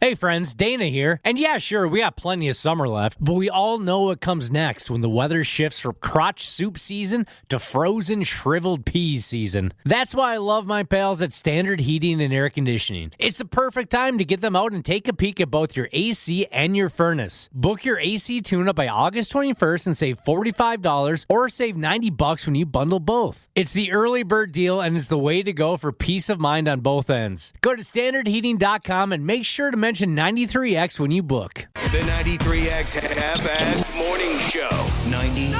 Hey friends, Dana here. And yeah, sure, we got plenty of summer left, but we all know what comes next when the weather shifts from crotch soup season to frozen shriveled peas season. That's why I love my pals at Standard Heating and Air Conditioning. It's the perfect time to get them out and take a peek at both your AC and your furnace. Book your AC tune-up by August 21st and save $45 or save $90 when you bundle both. It's the early bird deal and it's the way to go for peace of mind on both ends. Go to standardheating.com and make sure to mention 93X when you book. The 93X Half-Assed Morning Show. 93X.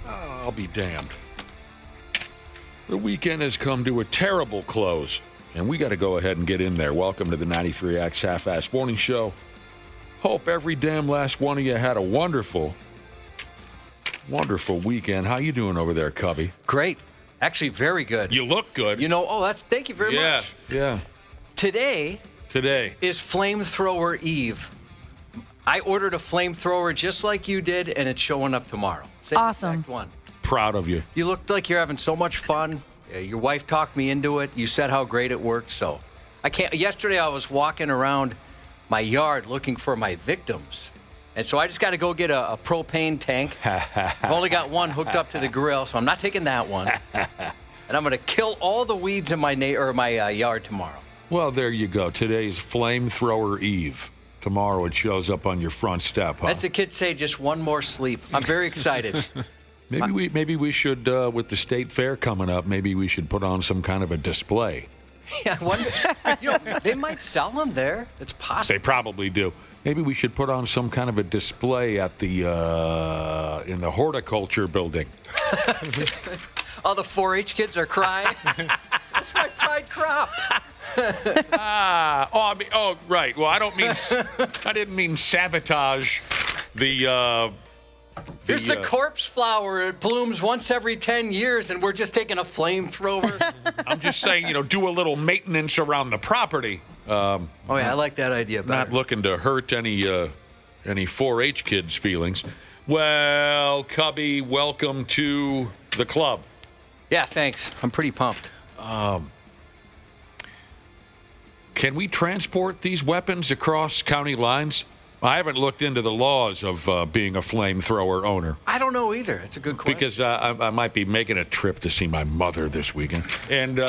I'll be damned. The weekend has come to a terrible close, and we got to go ahead and get in there. Welcome to the 93X Half-Assed Morning Show. Hope every damn last one of you had a wonderful weekend. How you doing over there, Cubby? Great. Actually, very good. You look good. Thank you very much. Yeah. Today is Flamethrower Eve. I ordered a flamethrower just like you did, and it's showing up tomorrow. Same Awesome. exact one. Proud of you. You looked like you're having so much fun. Your wife talked me into it. You said how great it worked, so I can't. Yesterday, I was walking around my yard looking for my victims. And so I just got to go get a propane tank. I've only got one hooked up to the grill, so I'm not taking that one. And I'm going to kill all the weeds in my yard tomorrow. Well, there you go. Today's Flamethrower Eve. Tomorrow it shows up on your front step, huh? As the kids say, just one more sleep. I'm very excited. Maybe we should, with the state fair coming up, maybe we should put on some kind of a display. Yeah, I wonder. They might sell them there. It's possible. They probably do. Maybe we should put on some kind of a display at the in the horticulture building. All the 4-H kids are crying. That's my pride crop. Right. Well, I didn't mean sabotage the. There's the corpse flower. It blooms once every 10 years, and we're just taking a flamethrower. I'm just saying, do a little maintenance around the property. I like that idea better. Not looking to hurt any 4-H kids' feelings. Well, Cubby, welcome to the club. Yeah, thanks. I'm pretty pumped. Can we transport these weapons across county lines? I haven't looked into the laws of being a flamethrower owner. I don't know either. It's a good question. Because I might be making a trip to see my mother this weekend. And,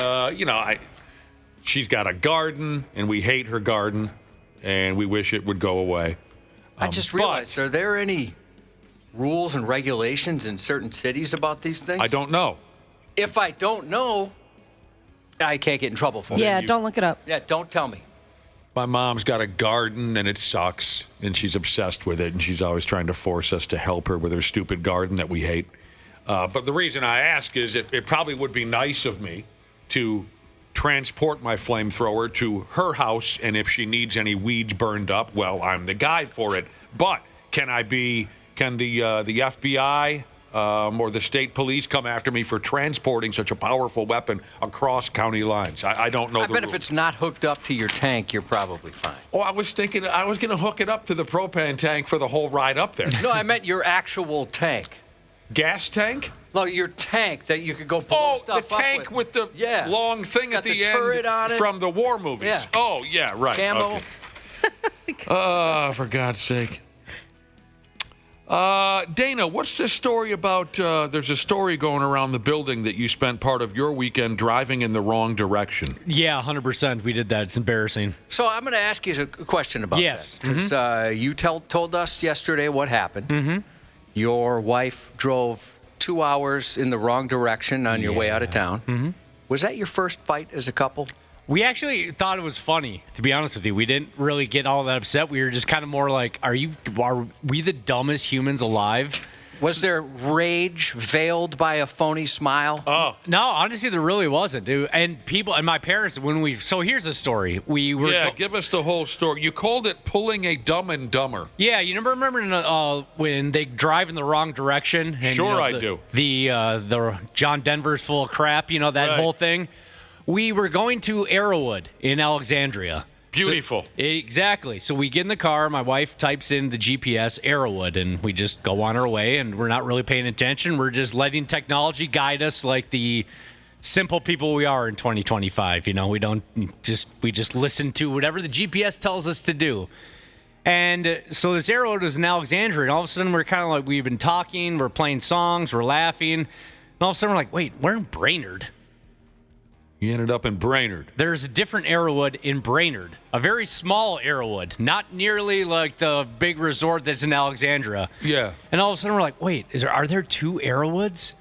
she's got a garden, and we hate her garden, and we wish it would go away. I just realized, are there any rules and regulations in certain cities about these things? I don't know. If I don't know, I can't get in trouble for it. Yeah, don't look it up. Yeah, don't tell me. My mom's got a garden, and it sucks, and she's obsessed with it, and she's always trying to force us to help her with her stupid garden that we hate. But the reason I ask is it probably would be nice of me to transport my flamethrower to her house, and if she needs any weeds burned up, well, I'm the guy for it. But can the FBI or the state police come after me for transporting such a powerful weapon across county lines? I don't know. I bet if it's not hooked up to your tank, you're probably fine. Oh, I was thinking I was going to hook it up to the propane tank for the whole ride up there. No, I meant your actual tank. Gas tank? No, your tank that you could go blow stuff up with. Oh, the tank with the long thing at the end turret on it. From the war movies. Yeah. Oh, yeah, right. Camo. Okay. For God's sake. Dana, what's this story about? There's a story going around the building that you spent part of your weekend driving in the wrong direction. Yeah, 100%. We did that. It's embarrassing. So I'm going to ask you a question about that. Because you told us yesterday what happened. Mm-hmm. Your wife drove 2 hours in the wrong direction on your way out of town. Mm-hmm. Was that your first fight as a couple? We actually thought it was funny, to be honest with you. We didn't really get all that upset. We were just kind of more like, are we the dumbest humans alive? Was there rage veiled by a phony smile? Oh. No, honestly, there really wasn't, dude. And my parents, so here's the story. Give us the whole story. You called it pulling a Dumb and Dumber. Yeah, you remember when they drive in the wrong direction? And, sure, I do. The John Denver's full of crap, that whole thing? We were going to Arrowwood in Alexandria. Beautiful. Exactly. So we get in the car. My wife types in the GPS Arrowwood, and we just go on our way, and we're not really paying attention. We're just letting technology guide us like the simple people we are in 2025. We just listen to whatever the GPS tells us to do. And so this Arrowwood was in Alexandria, and all of a sudden we're kind of like, we've been talking, we're playing songs, we're laughing, and all of a sudden we're like, wait, we're in Brainerd. You ended up in Brainerd. There's a different Arrowwood in Brainerd, a very small Arrowwood, not nearly like the big resort that's in Alexandria. Yeah. And all of a sudden we're like, wait, are there 2 Arrowwoods?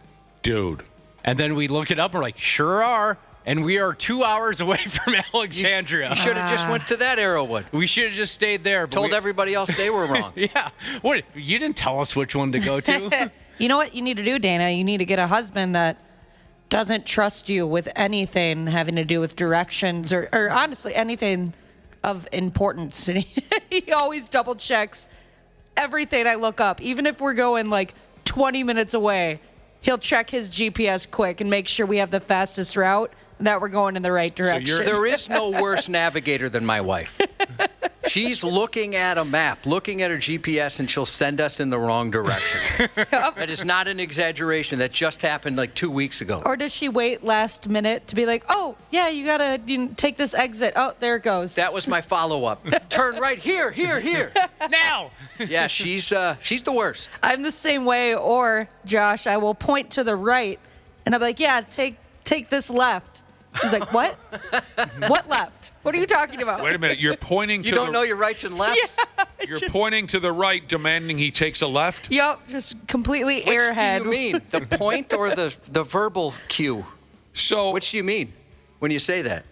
Dude. And then we look it up and we're like, sure are. And we are 2 hours away from Alexandria. You should have just went to that Arrowwood. We should have just stayed there. Told everybody else they were wrong. Yeah. What? You didn't tell us which one to go to. You know what you need to do, Dana? You need to get a husband that doesn't trust you with anything having to do with directions or honestly anything of importance. He always double checks everything I look up. Even if we're going like 20 minutes away, he'll check his GPS quick and make sure we have the fastest route and that we're going in the right direction. There is no worse navigator than my wife. She's looking at a map, looking at her GPS, and she'll send us in the wrong direction. That is not an exaggeration. That just happened like 2 weeks ago. Or does she wait last minute to be like, oh, yeah, you got to take this exit. Oh, there it goes. That was my follow-up. Turn right here. Now! Yeah, she's the worst. I'm the same way. Or, Josh, I will point to the right, and I'll be like, yeah, take this left. He's like, what? What left? What are you talking about? Wait a minute. You're pointing to You don't know your rights and lefts? Yeah, You're pointing to the right, demanding he takes a left? Yep, just completely airhead. Which do you mean? The point or the verbal cue? So, Which do you mean when you say that?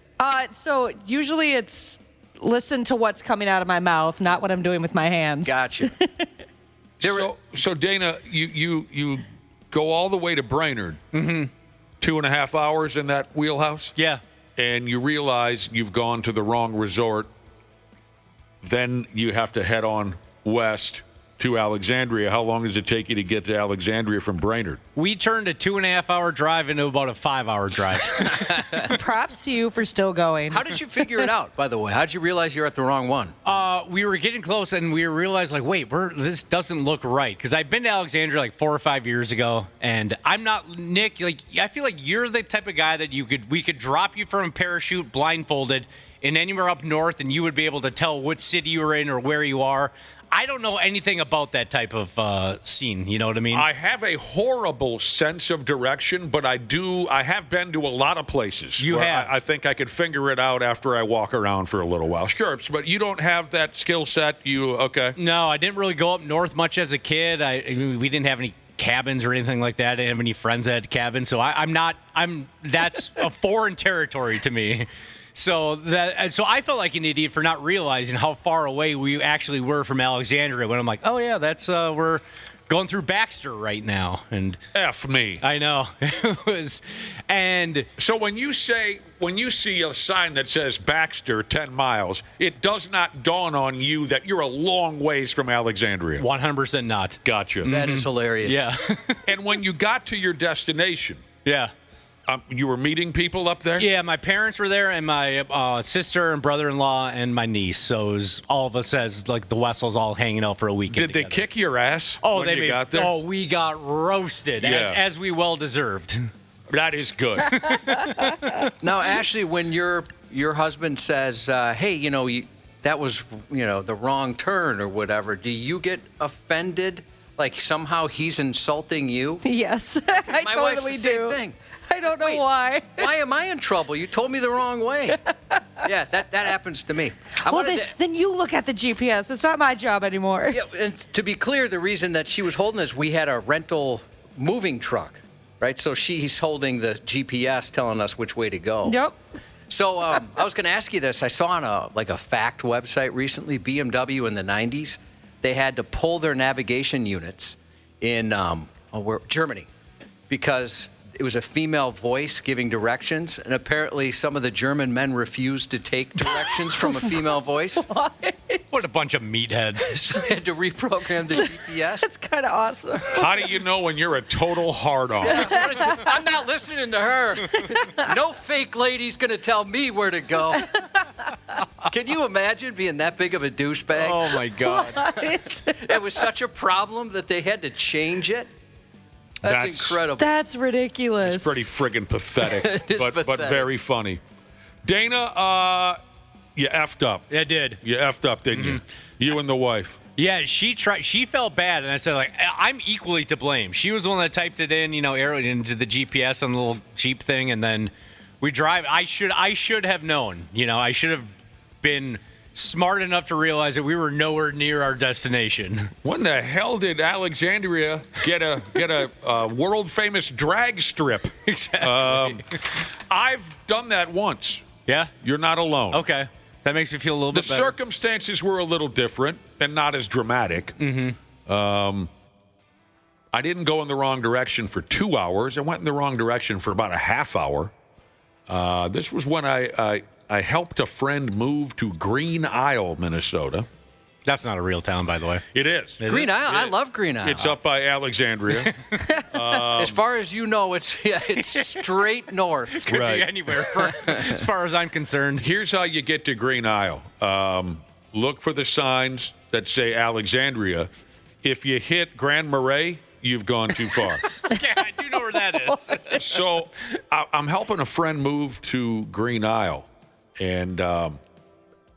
So usually it's listen to what's coming out of my mouth, not what I'm doing with my hands. Gotcha. so Dana, you go all the way to Brainerd. Mm-hmm. 2.5 hours in that wheelhouse? Yeah. And you realize you've gone to the wrong resort. Then you have to head on west to Alexandria. How long does it take you to get to Alexandria from Brainerd? We turned a 2.5 hour drive into about a 5 hour drive. Props to you for still going. How did you figure it out, by the way? How did you realize you're at the wrong one? We were getting close, and we realized, like, wait, this doesn't look right. Because I've been to Alexandria like 4 or 5 years ago, and I'm not, Nick, like, I feel like you're the type of guy that we could drop you from a parachute blindfolded in anywhere up north, and you would be able to tell what city you were in or where you are. I don't know anything about that type of scene. You know what I mean? I have a horrible sense of direction, but I have been to a lot of places. You have. I think I could figure it out after I walk around for a little while. Sure, but you don't have that skill set. Okay? No, I didn't really go up north much as a kid. We didn't have any cabins or anything like that. I didn't have any friends that had cabins, so that's a foreign territory to me. So I felt like an idiot for not realizing how far away we actually were from Alexandria when I'm like, oh yeah, that's we're going through Baxter right now, and F me. I know. It was, and so when you see a sign that says Baxter 10 miles, it does not dawn on you that you're a long ways from Alexandria. 100% not. Gotcha. That is hilarious. Yeah. And when you got to your destination, Yeah. You were meeting people up there? Yeah, my parents were there, and my sister and brother-in-law and my niece. So it was all of us as like the Wessels all hanging out for a weekend. Did they kick your ass? Oh, when you got there? Oh, we got roasted, as we well deserved. That is good. Now, Ashley, when your husband says, "Hey, that was the wrong turn" or whatever, do you get offended? Like somehow he's insulting you? Yes, I My totally wife's the same do. thing. I don't know Wait, why. Why am I in trouble? You told me the wrong way. Yeah, that happens to me. Then you look at the GPS. It's not my job anymore. Yeah, and to be clear, the reason that she was holding this, we had a rental moving truck, right? So she's holding the GPS, telling us which way to go. Yep. So I was going to ask you this. I saw on a fact website recently, BMW in the 90s, they had to pull their navigation units in Germany because it was a female voice giving directions, and apparently some of the German men refused to take directions from a female voice. What a bunch of meatheads. So they had to reprogram the GPS. That's kind of awesome. How do you know when you're a total hard-on? I'm not listening to her. No fake lady's going to tell me where to go. Can you imagine being that big of a douchebag? Oh, my God. It was such a problem that they had to change it. That's incredible. That's ridiculous. It's pretty friggin' pathetic, It is but pathetic. very funny. Dana, you effed up. I did. You effed up, didn't you? You and the wife. Yeah, she tried. She felt bad, and I said, like, I'm equally to blame. She was the one that typed it in, arrowed into the GPS on the little Jeep thing, and then we drive. I should have known. I should have been smart enough to realize that we were nowhere near our destination. When the hell did Alexandria get a world famous drag strip? Exactly. I've done that once. Yeah. You're not alone. Okay. That makes me feel a little The bit better. circumstances were a little different and not as dramatic. I didn't go in the wrong direction for 2 hours. I went in the wrong direction for about a half hour. This was when I helped a friend move to Green Isle, Minnesota. That's not a real town, by the way. It is. Green Isle? I love Green Isle. It's up by Alexandria. As far as you know, it's straight north. Could Right. be anywhere, as far as I'm concerned. Here's how you get to Green Isle. Look for the signs that say Alexandria. If you hit Grand Marais, you've gone too far. Yeah, I do know where that is. So I'm helping a friend move to Green Isle, and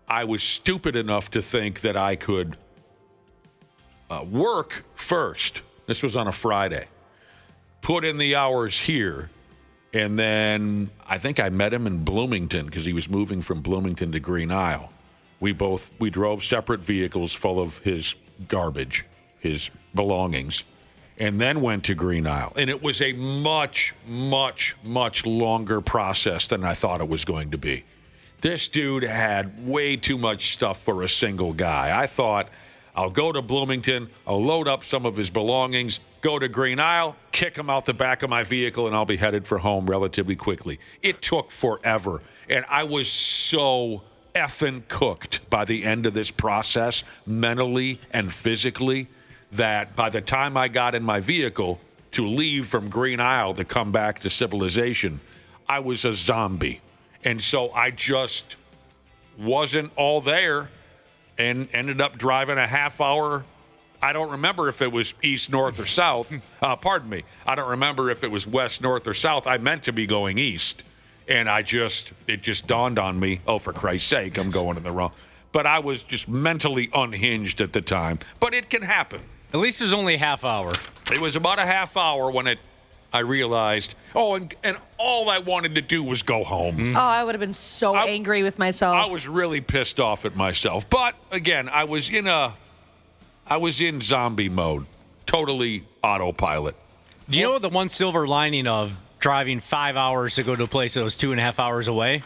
I was stupid enough to think that I could work first. This was on a Friday. Put in the hours here, and then I think I met him in Bloomington because he was moving from Bloomington to Green Isle. We drove separate vehicles full of his garbage, his belongings, and then went to Green Isle. And it was a much, much, much longer process than I thought it was going to be. This dude had way too much stuff for a single guy. I thought, I'll go to Bloomington, I'll load up some of his belongings, go to Green Isle, kick him out the back of my vehicle, and I'll be headed for home relatively quickly. It took forever, and I was so effing cooked by the end of this process, mentally and physically, that by the time I got in my vehicle to leave from Green Isle to come back to civilization, I was a zombie. And so I just wasn't all there and ended up driving a half hour. I don't remember if it was east, north, or south. Pardon me. I don't remember if it was west, north, or south. I meant to be going east. And it just dawned on me, oh, for Christ's sake, I'm going in the wrong. But I was just mentally unhinged at the time. But it can happen. At least it was only a half hour. It was about a half hour when I realized, and all I wanted to do was go home. Oh, I would have been so angry with myself. I was really pissed off at myself. But again, I was in zombie mode, totally autopilot. Do you know what the one silver lining of driving 5 hours to go to a place that was 2.5 hours away?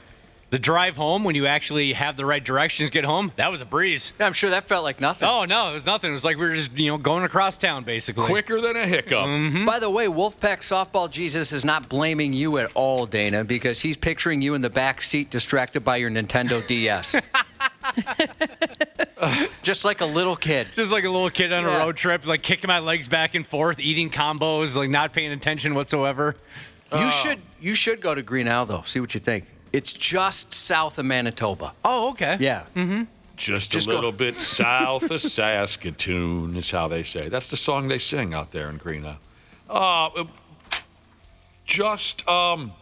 The drive home, when you actually have the right directions, get home, that was a breeze. I'm sure that felt like nothing. Oh, no, it was nothing. It was like we were just, going across town, basically. Quicker than a hiccup. By the way, Wolfpack Softball Jesus is not blaming you at all, Dana, because he's picturing you in the back seat distracted by your Nintendo DS. Just like a little kid. Just like a little kid on a road trip, like kicking my legs back and forth, eating combos, like not paying attention whatsoever. You should go to Green Isle, though. See what you think. It's just south of Manitoba. Oh, okay. Yeah. Mm-hmm. Just a little bit south of Saskatoon is how they say. That's the song they sing out there in Green Isle. Just north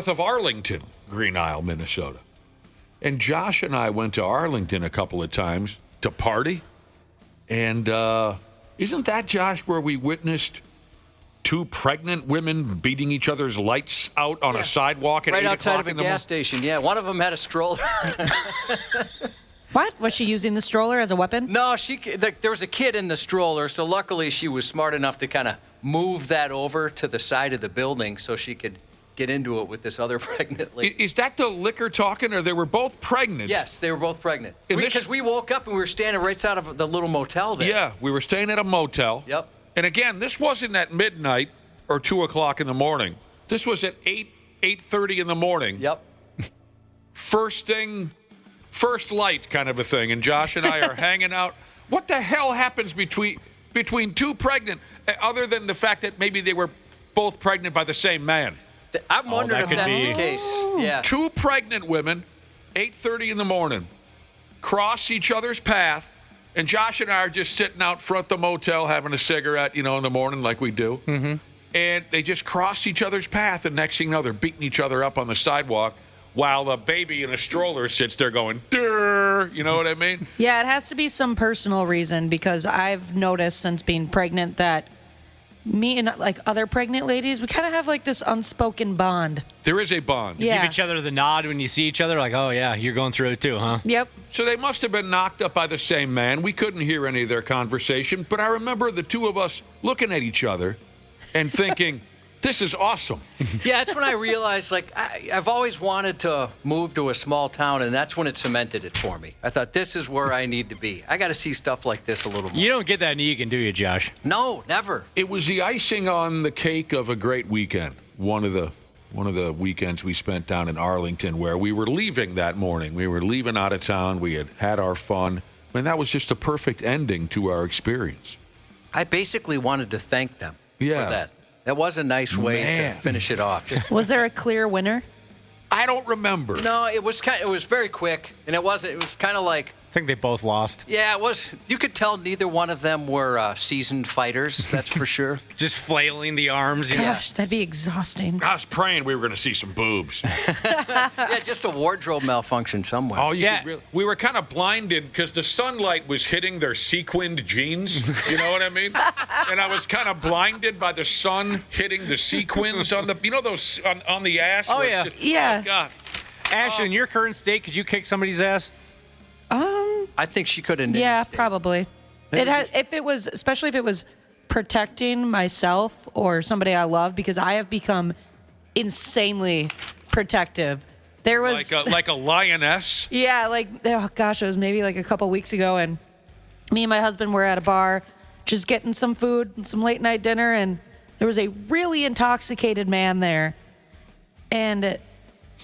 of Arlington, Green Isle, Minnesota. And Josh and I went to Arlington a couple of times to party. And isn't that, Josh, where we witnessed two pregnant women beating each other's lights out on a sidewalk at 8 o'clock outside of a in the gas station. Yeah, one of them had a stroller. What? Was she using the stroller as a weapon? No, there was a kid in the stroller, so luckily she was smart enough to kind of move that over to the side of the building so she could get into it with this other pregnant lady. Is that the liquor talking, or they were both pregnant? Yes, they were both pregnant. And Because we woke up and we were standing right outside of the little motel there. Yeah, we were staying at a motel. Yep. And again, this wasn't at midnight or 2 o'clock in the morning. This was at 8:30 in the morning. Yep. First light kind of a thing. And Josh and I are hanging out. What the hell happens between two pregnant, other than the fact that maybe they were both pregnant by the same man? I'm wondering that if could that's be. the case. Yeah. Two pregnant women 8:30 in the morning, cross each other's path, and Josh and I are just sitting out front the motel having a cigarette, in the morning like we do. Mm-hmm. And they just cross each other's path, and next thing you know, they're beating each other up on the sidewalk while a baby in a stroller sits there going, "Durr," you know what I mean? Yeah, it has to be some personal reason because I've noticed since being pregnant that me and like other pregnant ladies, we kind of have like this unspoken bond. There is a bond. Yeah. Give each other the nod when you see each other, like, oh, yeah, you're going through it too, huh? Yep. So they must have been knocked up by the same man. We couldn't hear any of their conversation, but I remember the two of us looking at each other and thinking, this is awesome. Yeah, that's when I realized, like, I've always wanted to move to a small town, and that's when it cemented it for me. I thought, this is where I need to be. I got to see stuff like this a little more. You don't get that in Egan, do you, Josh? No, never. It was the icing on the cake of a great weekend. One of the weekends we spent down in Arlington where we were leaving that morning. We were leaving out of town. We had our fun. And that was just a perfect ending to our experience. I basically wanted to thank them for Yeah. that. That was a nice way to finish it off. Was there a clear winner? I don't remember. No, it was very quick, and it was kind of like, I think they both lost. yeah, it was. You could tell neither one of them were seasoned fighters. That's for sure. Just flailing the arms. Gosh, that'd be exhausting. I was praying we were going to see some boobs. Yeah, just a wardrobe malfunction somewhere. Oh, Yeah. We were kind of blinded because the sunlight was hitting their sequined jeans. You know what I mean? And I was kind of blinded by the sun hitting the sequins on the, those on the ass. Oh, where it's yeah. just- Yeah. Oh, God. Ashley, in your current state, could you kick somebody's ass? I think she could have. Yeah, probably. Especially if it was protecting myself or somebody I love, because I have become insanely protective. There was Like a lioness. yeah, it was maybe like a couple weeks ago, and me and my husband were at a bar, just getting some food and some late night dinner, and there was a really intoxicated man there, and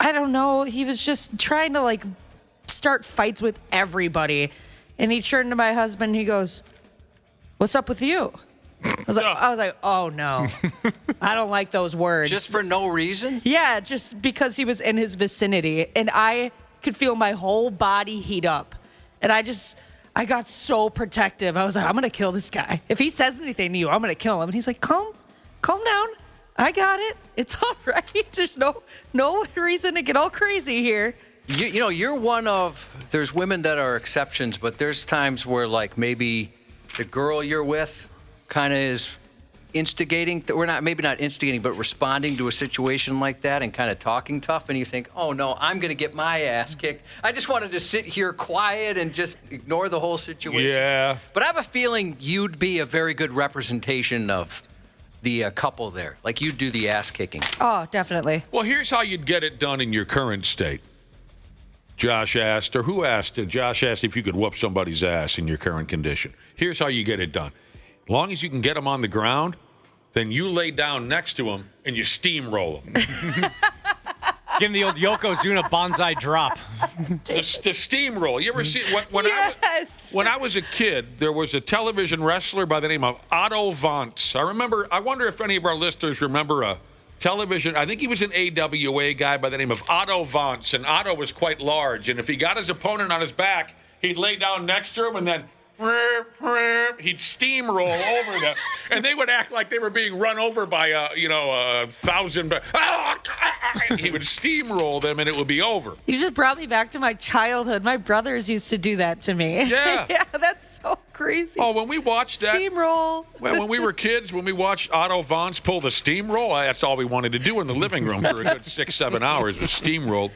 I don't know, he was just trying to start fights with everybody. And he turned to my husband and he goes, "What's up with you?" I was like, oh no. I don't like those words. Just for no reason? Yeah, just because he was in his vicinity. And I could feel my whole body heat up. And I got so protective. I was like, I'm going to kill this guy. If he says anything to you, I'm going to kill him. And he's like, calm down. I got it. It's all right. There's no reason to get all crazy here. You're one of, there's women that are exceptions, but there's times where maybe the girl you're with kind of is instigating, maybe not instigating, but responding to a situation like that and kind of talking tough, and you think, oh no, I'm going to get my ass kicked. I just wanted to sit here quiet and just ignore the whole situation. Yeah. But I have a feeling you'd be a very good representation of the couple there. Like, you'd do the ass kicking. Oh, definitely. Well, here's how you'd get it done in your current state. Josh asked if you could whoop somebody's ass in your current condition. Here's how you get it done. As long as you can get them on the ground, then you lay down next to them and you steamroll them. Give him the old Yokozuna bonsai drop. the steamroll. You ever see Yes. when I was a kid, there was a television wrestler by the name of Otto Vance. I wonder if any of our listeners remember a television. I think he was an AWA guy by the name of Otto Vance, and Otto was quite large. And if he got his opponent on his back, he'd lay down next to him and then he'd steamroll over them, and they would act like they were being run over by a thousand. He would steamroll them, and it would be over. You just brought me back to my childhood. My brothers used to do that to me. Yeah. Yeah, that's so crazy. Oh, when we watched that, Steamroll. when we were kids, when we watched Otto Vance pull the steamroll, that's all we wanted to do in the living room for a good 6-7 hours was steamroll.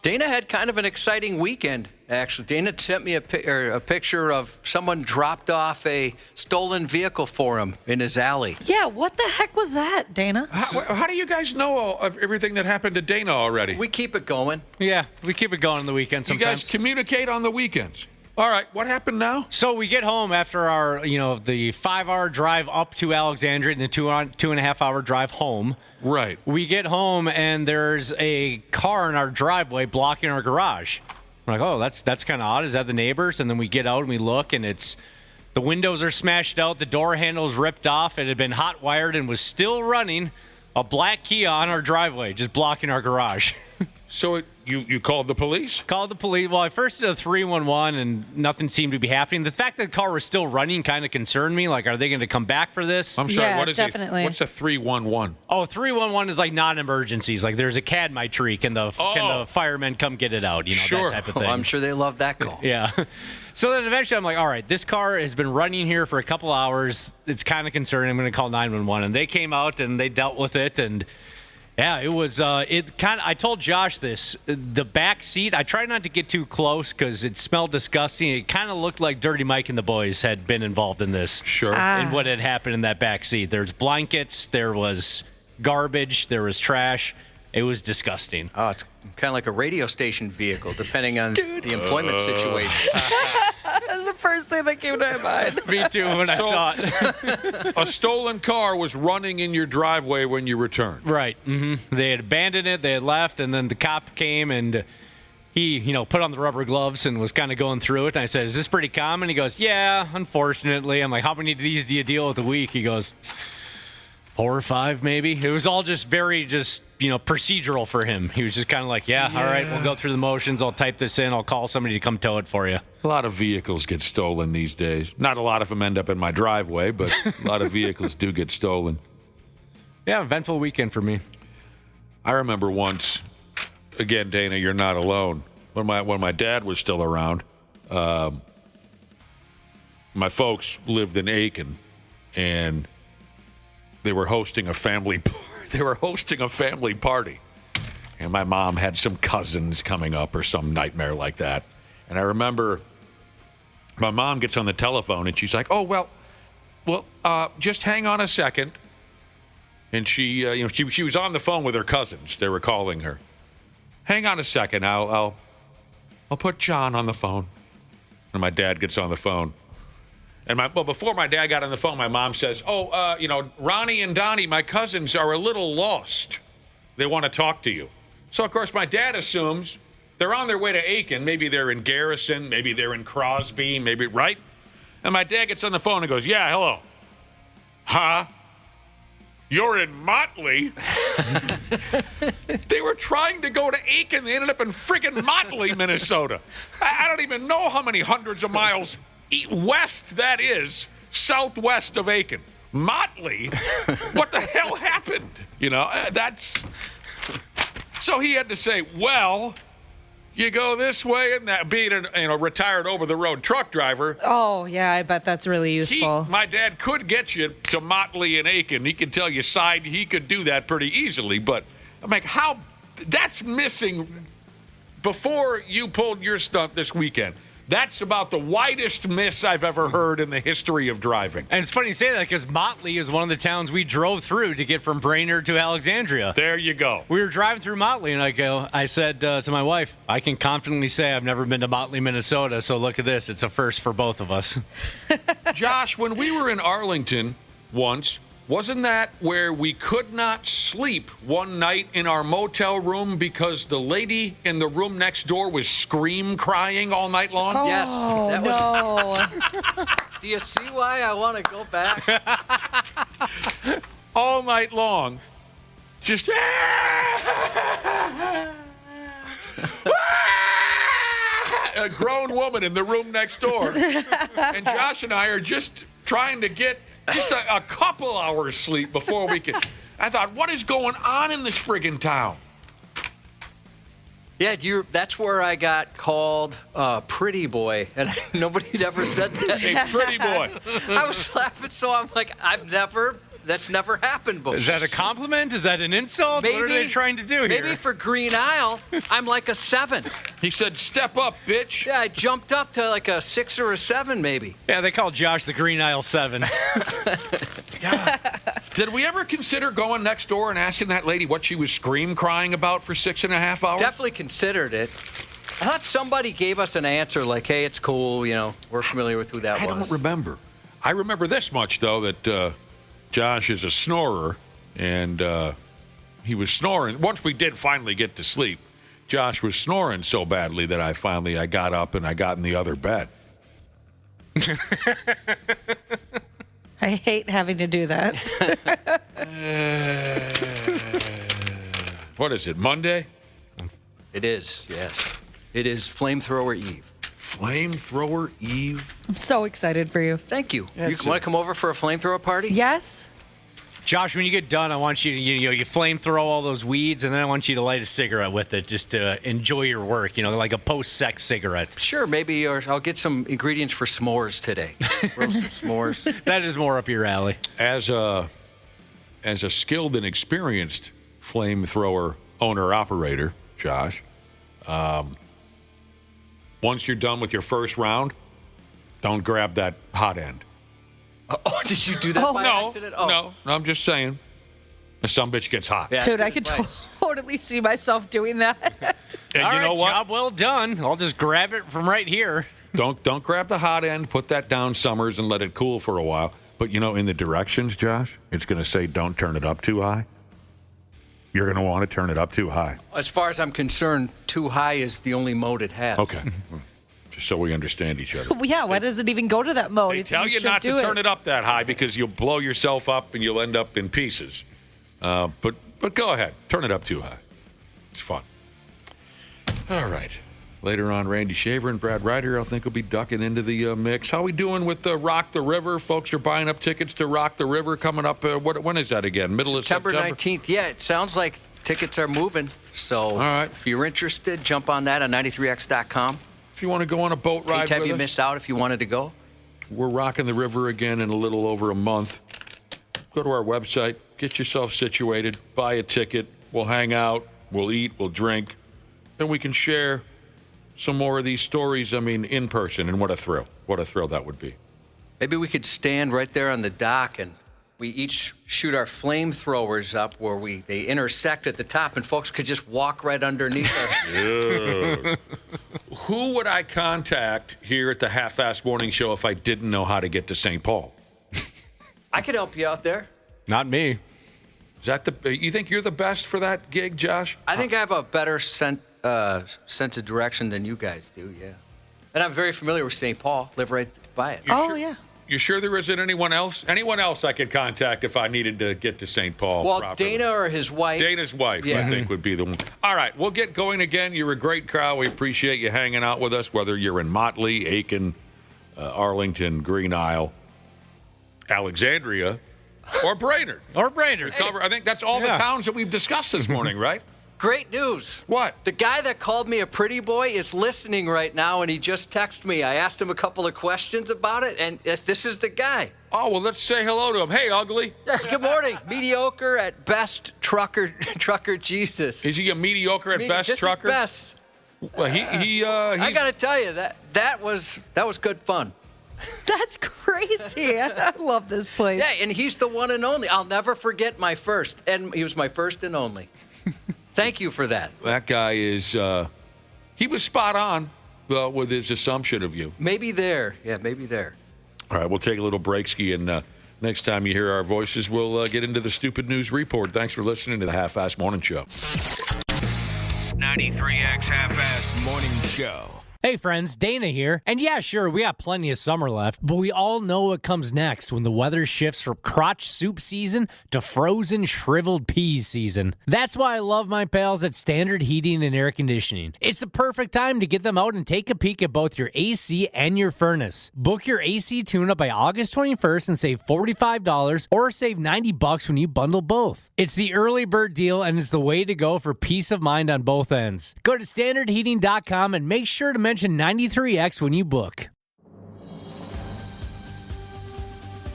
Dana had kind of an exciting weekend, actually. Dana sent me a picture of someone dropped off a stolen vehicle for him in his alley. Yeah, what the heck was that, Dana? How do you guys know of everything that happened to Dana already? We keep it going. Yeah, we keep it going on the weekend You sometimes. guys communicate on the weekends. All right, what happened now? So we get home after our, the 5-hour drive up to Alexandria and the 2.5-hour drive home. Right. We get home and there's a car in our driveway blocking our garage. We're like, oh, that's kind of odd. Is that the neighbors? And then we get out and we look, and the windows are smashed out, the door handle's ripped off. It had been hot wired and was still running a black Kia on our driveway, just blocking our garage. So you called the police? Called the police. Well, I first did a 311 and nothing seemed to be happening. The fact that the car was still running kind of concerned me. Like, are they going to come back for this? I'm sorry, Yeah, what is definitely. What's a 311? Oh, 311 is like non-emergencies. Like, there's a cat in my tree. Can the firemen come get it out? You know, Sure. that type of Oh, thing. I'm sure they love that call. Yeah. So then eventually I'm like, all right, this car has been running here for a couple hours. It's kind of concerning. I'm going to call 911. And they came out and they dealt with it. And yeah, it was, I told Josh this, the back seat, I tried not to get too close because it smelled disgusting. It kind of looked like Dirty Mike and the boys had been involved in this. Sure. And what had happened in that back seat. There's blankets, there was garbage, there was trash. It was disgusting. Oh, it's kind of like a radio station vehicle, depending on the employment situation. That's the first thing that came to my mind. Me too when I saw it. A stolen car was running in your driveway when you returned. Right. Mm-hmm. They had abandoned it. They had left, and then the cop came and he, put on the rubber gloves and was kind of going through it. And I said, "Is this pretty common?" He goes, "Yeah, unfortunately." I'm like, "How many of these do you deal with a week?" He goes, 4 or 5, maybe. It was all just very procedural for him. He was just kind of like, yeah, all right, we'll go through the motions. I'll type this in. I'll call somebody to come tow it for you. A lot of vehicles get stolen these days. Not a lot of them end up in my driveway, but a lot of vehicles do get stolen. Yeah, eventful weekend for me. I remember once, again, Dana, you're not alone. When my dad was still around, my folks lived in Aiken, and they were hosting a family party. And my mom had some cousins coming up or some nightmare like that. And I remember my mom gets on the telephone and she's like, "Oh, well, just hang on a second." And she was on the phone with her cousins. They were calling her. "Hang on a second. I'll put John on the phone." And my dad gets on the phone. And before my dad got on the phone, my mom says, "Ronnie and Donnie, my cousins, are a little lost. They want to talk to you." So, of course, my dad assumes they're on their way to Aiken. Maybe they're in Garrison. Maybe they're in Crosby. Maybe, right? And my dad gets on the phone and goes, "Yeah, hello." "Huh? You're in Motley?" They were trying to go to Aiken. They ended up in friggin' Motley, Minnesota. I don't even know how many hundreds of miles west that is, southwest of Aiken. Motley? What the hell happened? That's... So he had to say, "Well, you go this way," and that being a retired over-the-road truck driver. Oh, yeah, I bet that's really useful. My dad could get you to Motley and Aiken. He could tell you he could do that pretty easily, but I'm like, how? That's missing before you pulled your stunt this weekend. That's about the widest miss I've ever heard in the history of driving. And it's funny you say that because Motley is one of the towns we drove through to get from Brainerd to Alexandria. There you go. We were driving through Motley, and I said to my wife, "I can confidently say I've never been to Motley, Minnesota, so look at this. It's a first for both of us." Josh, when we were in Arlington once, wasn't that where we could not sleep one night in our motel room because the lady in the room next door was crying all night long? Oh, Yes, that was. no. Do you see why I want to go back? All night long. Just... a grown woman in the room next door. And Josh and I are just trying to get just a couple hours sleep before we could. I thought, what is going on in this friggin' town? Yeah, that's where I got called pretty boy, and nobody had ever said that. A pretty boy. I was laughing, so I'm like, that's never happened before. Is that a compliment? Is that an insult? What are they trying to do here? Maybe for Green Isle, I'm like a 7. He said, "Step up, bitch." Yeah, I jumped up to like a 6 or a 7, maybe. Yeah, they call Josh the Green Isle 7. Did we ever consider going next door and asking that lady what she was crying about for 6.5 hours? Definitely considered it. I thought somebody gave us an answer like, "Hey, it's cool, we're familiar with who that was." I don't remember. I remember this much, though, that Josh is a snorer, and he was snoring. Once we did finally get to sleep, Josh was snoring so badly that I got up and I got in the other bed. I hate having to do that. What is it, Monday? It is, yes. It is Flamethrower Eve. Flamethrower Eve? I'm so excited for you. Thank you. You want to come over for a flamethrower party? Yes. Josh, when you get done, I want you to you flamethrow all those weeds, and then I want you to light a cigarette with it just to enjoy your work, like a post-sex cigarette. Sure, maybe, or I'll get some ingredients for s'mores today. Roast some s'mores. That is more up your alley. As a skilled and experienced flamethrower owner-operator, Josh, once you're done with your first round, don't grab that hot end. Oh, did you do that by accident? No, I'm just saying. Some bitch gets hot. Yeah, Dude, I could totally see myself doing that. And All you right, know what? job well done. I'll just grab it from right here. Don't grab the hot end. Put that down, Summers, and let it cool for a while. But, in the directions, Josh, it's going to say don't turn it up too high. You're going to want to turn it up too high. As far as I'm concerned, too high is the only mode it has. Okay. Just so we understand each other. Well, yeah, why does it even go to that mode? They if tell you not to turn it up that high because you'll blow yourself up and you'll end up in pieces. But go ahead. Turn it up too high. It's fun. All right. Later on, Randy Shaver and Brad Ryder, I think, will be ducking into the mix. How we doing with Rock the River? Folks are buying up tickets to Rock the River coming up. When is that again? Middle of September? September 19th. Yeah, it sounds like tickets are moving. So all right. If you're interested, jump on that on 93x.com. If you want to go on a boat ride with us. Have you missed out if you wanted to go? We're rocking the river again in a little over a month. Go to our website, get yourself situated, buy a ticket. We'll hang out, we'll eat, we'll drink. Then we can share some more of these stories, in person. And what a thrill. What a thrill that would be. Maybe we could stand right there on the dock and we each shoot our flamethrowers up where they intersect at the top and folks could just walk right underneath our... Who would I contact here at the Half-Assed Morning Show if I didn't know how to get to St. Paul? I could help you out there. Not me. Is that you think you're the best for that gig, Josh? I think I have a better sense of direction than you guys do, yeah. And I'm very familiar with St. Paul. Live right by it. Yeah. You sure there isn't anyone else? Anyone else I could contact if I needed to get to St. Paul? Well, properly? Dana or his wife. Dana's wife, Yeah. I think, would be the one. All right, we'll get going again. You're a great crowd. We appreciate you hanging out with us, whether you're in Motley, Aiken, Arlington, Green Isle, Alexandria, or Brainerd. I think that's all the towns that we've discussed this morning, right? Great news. What? The guy that called me a pretty boy is listening right now, and he just texted me. I asked him a couple of questions about it, and this is the guy. Oh, well, let's say hello to him. Hey, ugly. Good morning. Mediocre at best trucker Jesus. Is he a mediocre at best just trucker? At best. Well, I got to tell you, that was good fun. That's crazy. I love this place. Yeah, and he's the one and only. I'll never forget my first, and he was my first and only. Thank you for that. That guy is, he was spot on with his assumption of you. Maybe there. Yeah, maybe there. All right, we'll take a little break ski, and next time you hear our voices, we'll get into the Stupid News Report. Thanks for listening to the Half-Assed Morning Show. 93X Half-Assed Morning Show. Hey friends, Dana here. And yeah, sure, we got plenty of summer left, but we all know what comes next when the weather shifts from crotch soup season to frozen shriveled peas season. That's why I love my pals at Standard Heating and Air Conditioning. It's the perfect time to get them out and take a peek at both your AC and your furnace. Book your AC tune-up by August 21st and save $45 or save $90 when you bundle both. It's the early bird deal and it's the way to go for peace of mind on both ends. Go to standardheating.com and make sure to mention 93X when you book.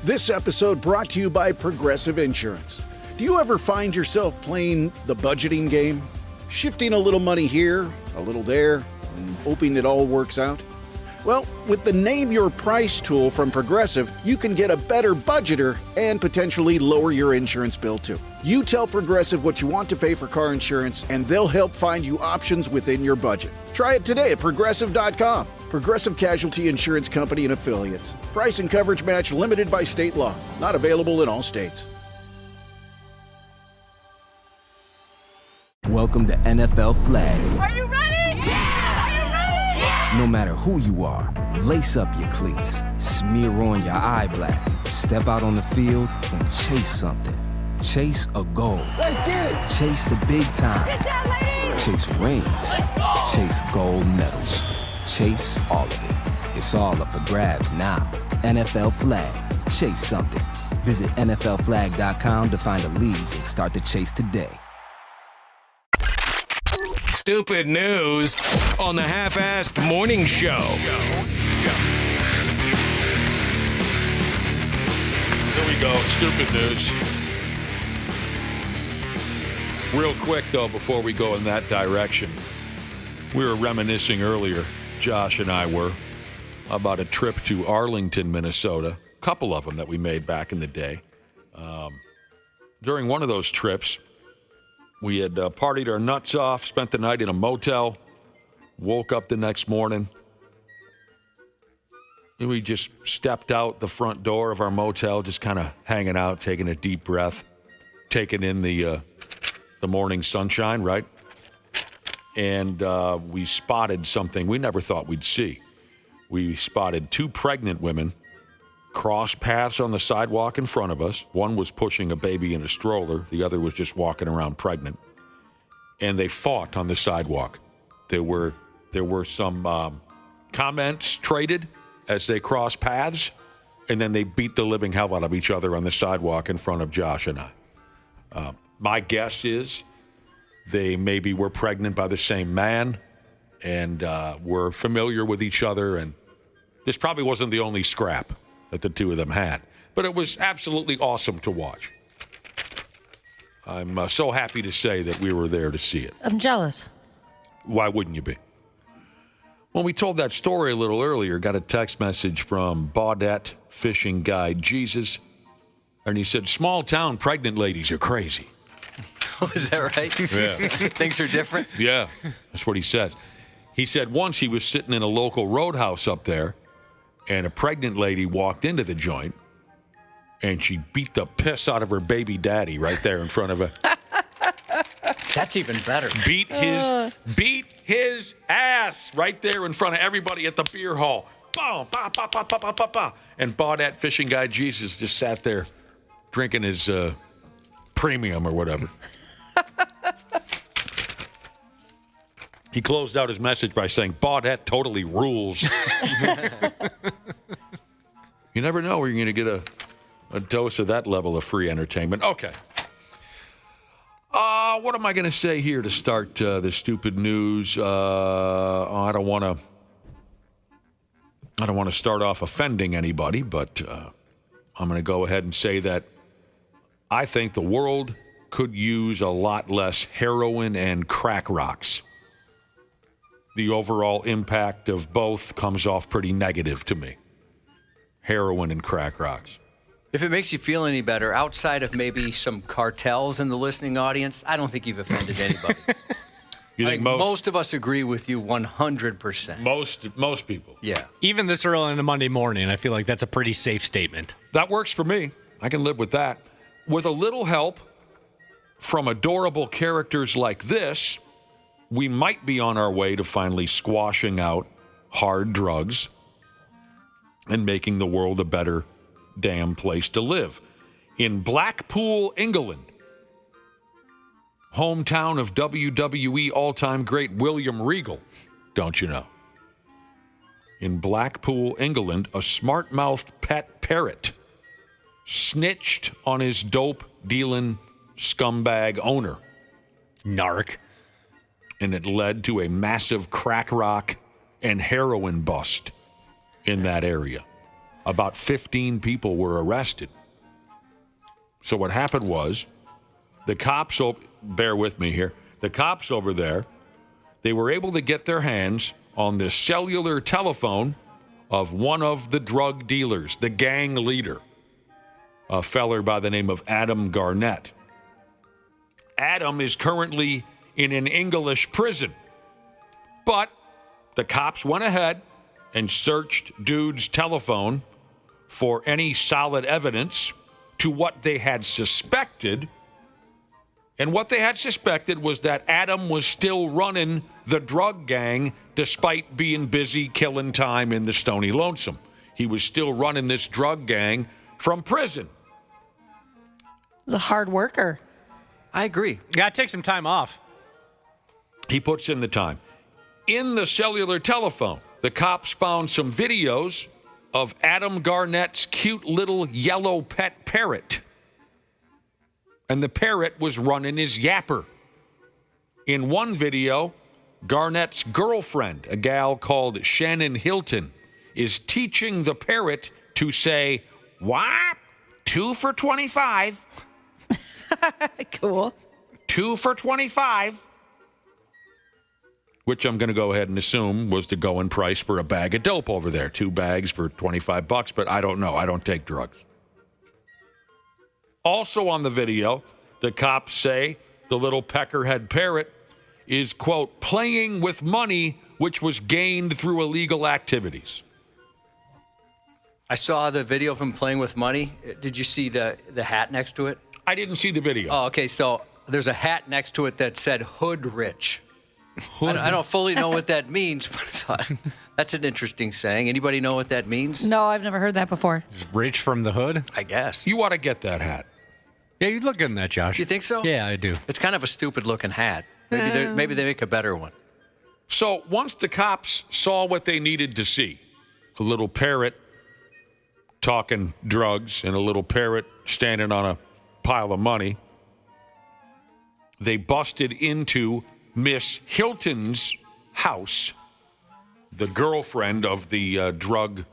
This episode brought to you by Progressive Insurance. Do you ever find yourself playing the budgeting game? Shifting a little money here, a little there, and hoping it all works out? Well, with the Name Your Price tool from Progressive, you can get a better budgeter and potentially lower your insurance bill too. You tell Progressive what you want to pay for car insurance, and they'll help find you options within your budget. Try it today at Progressive.com. Progressive Casualty Insurance Company and Affiliates. Price and coverage match limited by state law. Not available in all states. Welcome to NFL Flag. Are you ready? Yeah! Are you ready? Yeah! No matter who you are, lace up your cleats, smear on your eye black, step out on the field and chase something. Chase a goal. Let's get it! Chase the big time. Get that, lady! Chase rings. Chase gold medals. Chase all of it. It's all up for grabs now. NFL Flag. Chase something. Visit NFLflag.com to find a league and start the chase today. Stupid news on the Half-Assed Morning Show. Here we go. Stupid news. Real quick, though, before we go in that direction, we were reminiscing earlier, Josh and I were, about a trip to Arlington, Minnesota. A couple of them that we made back in the day. During one of those trips, we had partied our nuts off, spent the night in a motel, woke up the next morning, and we just stepped out the front door of our motel, just kind of hanging out, taking a deep breath, taking in the morning sunshine, right? And we spotted something we never thought we'd see. We spotted two pregnant women cross paths on the sidewalk in front of us. One was pushing a baby in a stroller. The other was just walking around pregnant. And they fought on the sidewalk. There were some comments traded as they crossed paths, and then they beat the living hell out of each other on the sidewalk in front of Josh and I. My guess is they maybe were pregnant by the same man and were familiar with each other, and this probably wasn't the only scrap that the two of them had. But it was absolutely awesome to watch. I'm so happy to say that we were there to see it. I'm jealous. Why wouldn't you be? When we told that story a little earlier, got a text message from Baudette Fishing Guide Jesus, and he said, small town pregnant ladies are crazy. Is that right? Yeah. Things are different? Yeah, that's what he says. He said once he was sitting in a local roadhouse up there, and a pregnant lady walked into the joint, and she beat the piss out of her baby daddy right there in front of her. That's even better. Beat his ass right there in front of everybody at the beer hall. Boom, ba, ba, ba, ba, ba, ba, ba. And Baudette Fishing Guy Jesus just sat there drinking his premium or whatever. He closed out his message by saying, Baudette totally rules. You never know where you're going to get a dose of that level of free entertainment. Okay. What am I going to say here to start the stupid news? I don't want to start off offending anybody, but I'm going to go ahead and say that I think the world could use a lot less heroin and crack rocks. The overall impact of both comes off pretty negative to me. Heroin and crack rocks. If it makes you feel any better, outside of maybe some cartels in the listening audience, I don't think you've offended anybody. You think most of us agree with you 100%. Most people. Yeah. Even this early in the Monday morning, I feel like that's a pretty safe statement. That works for me. I can live with that. With a little help from adorable characters like this, we might be on our way to finally squashing out hard drugs and making the world a better damn place to live. In Blackpool, England, hometown of WWE all-time great William Regal, don't you know? In Blackpool, England, a smart-mouthed pet parrot snitched on his dope-dealing scumbag owner. Narc. And it led to a massive crack rock and heroin bust in that area. About 15 people were arrested. So what happened was, the cops, bear with me here, the cops over there, they were able to get their hands on the cellular telephone of one of the drug dealers, the gang leader, a feller by the name of Adam Garnett. Adam is currently in an English prison, but the cops went ahead and searched dude's telephone for any solid evidence to what they had suspected. And what they had suspected was that Adam was still running the drug gang despite being busy killing time in the Stony Lonesome. He was still running this drug gang from prison. The hard worker. I agree. Gotta take some time off. He puts in the time. In the cellular telephone, the cops found some videos of Adam Garnett's cute little yellow pet parrot. And the parrot was running his yapper. In one video, Garnett's girlfriend, a gal called Shannon Hilton, is teaching the parrot to say, "What? 2 for $25. Cool. 2 for $25. Which I'm going to go ahead and assume was the going price for a bag of dope over there. 2 bags for $25, but I don't know. I don't take drugs. Also on the video, the cops say the little peckerhead parrot is, quote, playing with money which was gained through illegal activities. I saw the video of him playing with money. Did you see the hat next to it? I didn't see the video. Oh, okay. So there's a hat next to it that said "Hood Rich." I don't fully know what that means, but I thought that's an interesting saying. Anybody know what that means? No, I've never heard that before. Rich from the hood? I guess. You ought to get that hat. Yeah, you'd look good in that, Josh. Do you think so? Yeah, I do. It's kind of a stupid-looking hat. Maybe they make a better one. So once the cops saw what they needed to see, a little parrot talking drugs and a little parrot standing on a pile of money, they busted into Miss Hilton's house, the girlfriend of the drug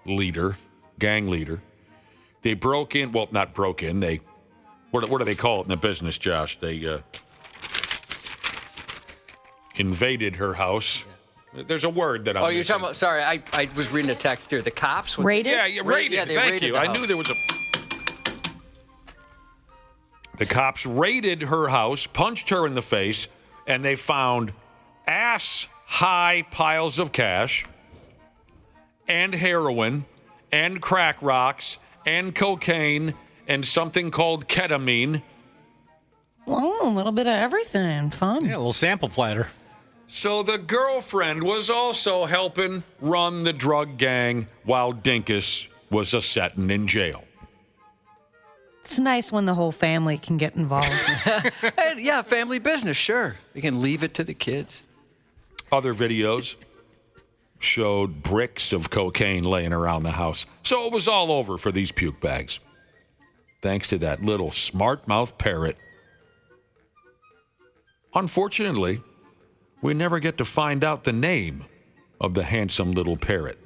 leader, gang leader. They broke in. Well, not broke in. They, what do they call it in the business, Josh? They invaded her house. There's a word that I'm you're missing. talking about, sorry, I was reading a text here. The cops? Raided? Yeah, raided. Yeah, they Thank raided you. the I house. knew there was a... The cops raided her house, punched her in the face, and they found ass-high piles of cash and heroin and crack rocks and cocaine and something called ketamine. Oh, a little bit of everything. Fun. Yeah, a little sample platter. So the girlfriend was also helping run the drug gang while Dinkus was a-setting in jail. It's nice when the whole family can get involved. And, yeah, family business, sure. You can leave it to the kids. Other videos showed bricks of cocaine laying around the house. So it was all over for these puke bags. Thanks to that little smart-mouth parrot. Unfortunately, we never get to find out the name of the handsome little parrot.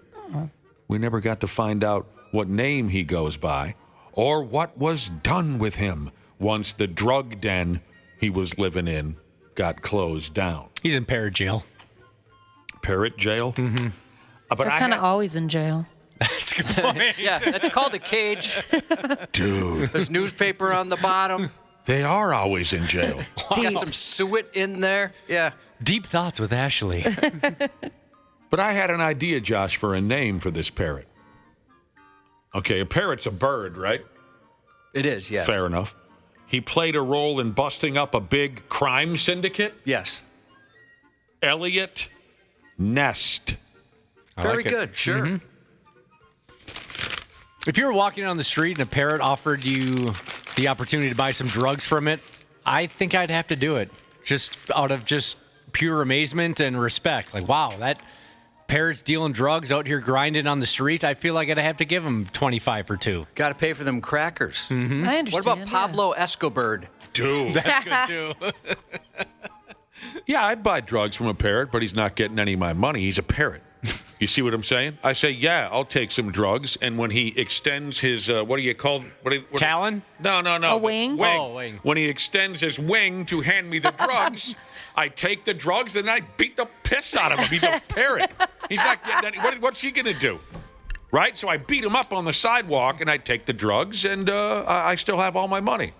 We never got to find out what name he goes by or what was done with him once the drug den he was living in got closed down. He's in parrot jail. Parrot jail? Mm-hmm. But They're kind of always in jail. That's a good point. Yeah, that's called a cage. Dude, There's newspaper on the bottom. they are always in jail. Got some suet in there. Yeah. Deep thoughts with Ashley. But I had an idea, Josh, for a name for this parrot. Okay, a parrot's a bird, right? It is, yes. Fair enough. He played a role in busting up a big crime syndicate. Yes. Elliot Nest. Very like it. good, sure. Mm-hmm. If you were walking down the street and a parrot offered you the opportunity to buy some drugs from it, I think I'd have to do it. Just out of just pure amazement and respect. Like, wow, that parrot's dealing drugs out here grinding on the street. I feel like I'd have to give him 25 or 2. Got to pay for them crackers. Mm-hmm. I understand. What about Pablo Escobar? Dude. That's good, too. Yeah, I'd buy drugs from a parrot, but he's not getting any of my money. He's a parrot. You see what I'm saying? I say, yeah, I'll take some drugs. And when he extends his, what do you call Talon? No. A wing? Oh, wing. When he extends his wing to hand me the drugs, I take the drugs, then I beat the piss out of him. He's a parrot. He's not getting any. What's he going to do? Right? So I beat him up on the sidewalk, and I take the drugs, and I still have all my money.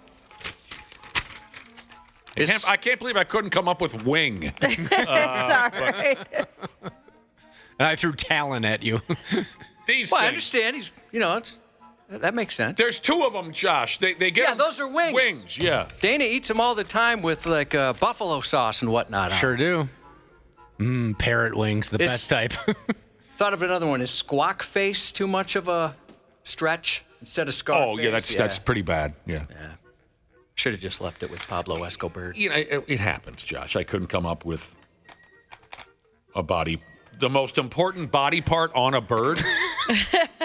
I can't believe I couldn't come up with wing. It's all right. And I threw Talon at you. These Well, I things. understand. He's, that makes sense. There's 2 of them, Josh. They get Yeah, them- those are wings. Wings, yeah. Dana eats them all the time with like buffalo sauce and whatnot. on. Sure do. Parrot wings, the Is- best type. Thought of another one. Is squawk face too much of a stretch instead of scar Oh, face? yeah, that's pretty bad. Yeah. Should have just left it with Pablo Escobar. You know, it happens, Josh. I couldn't come up with the most important body part on a bird.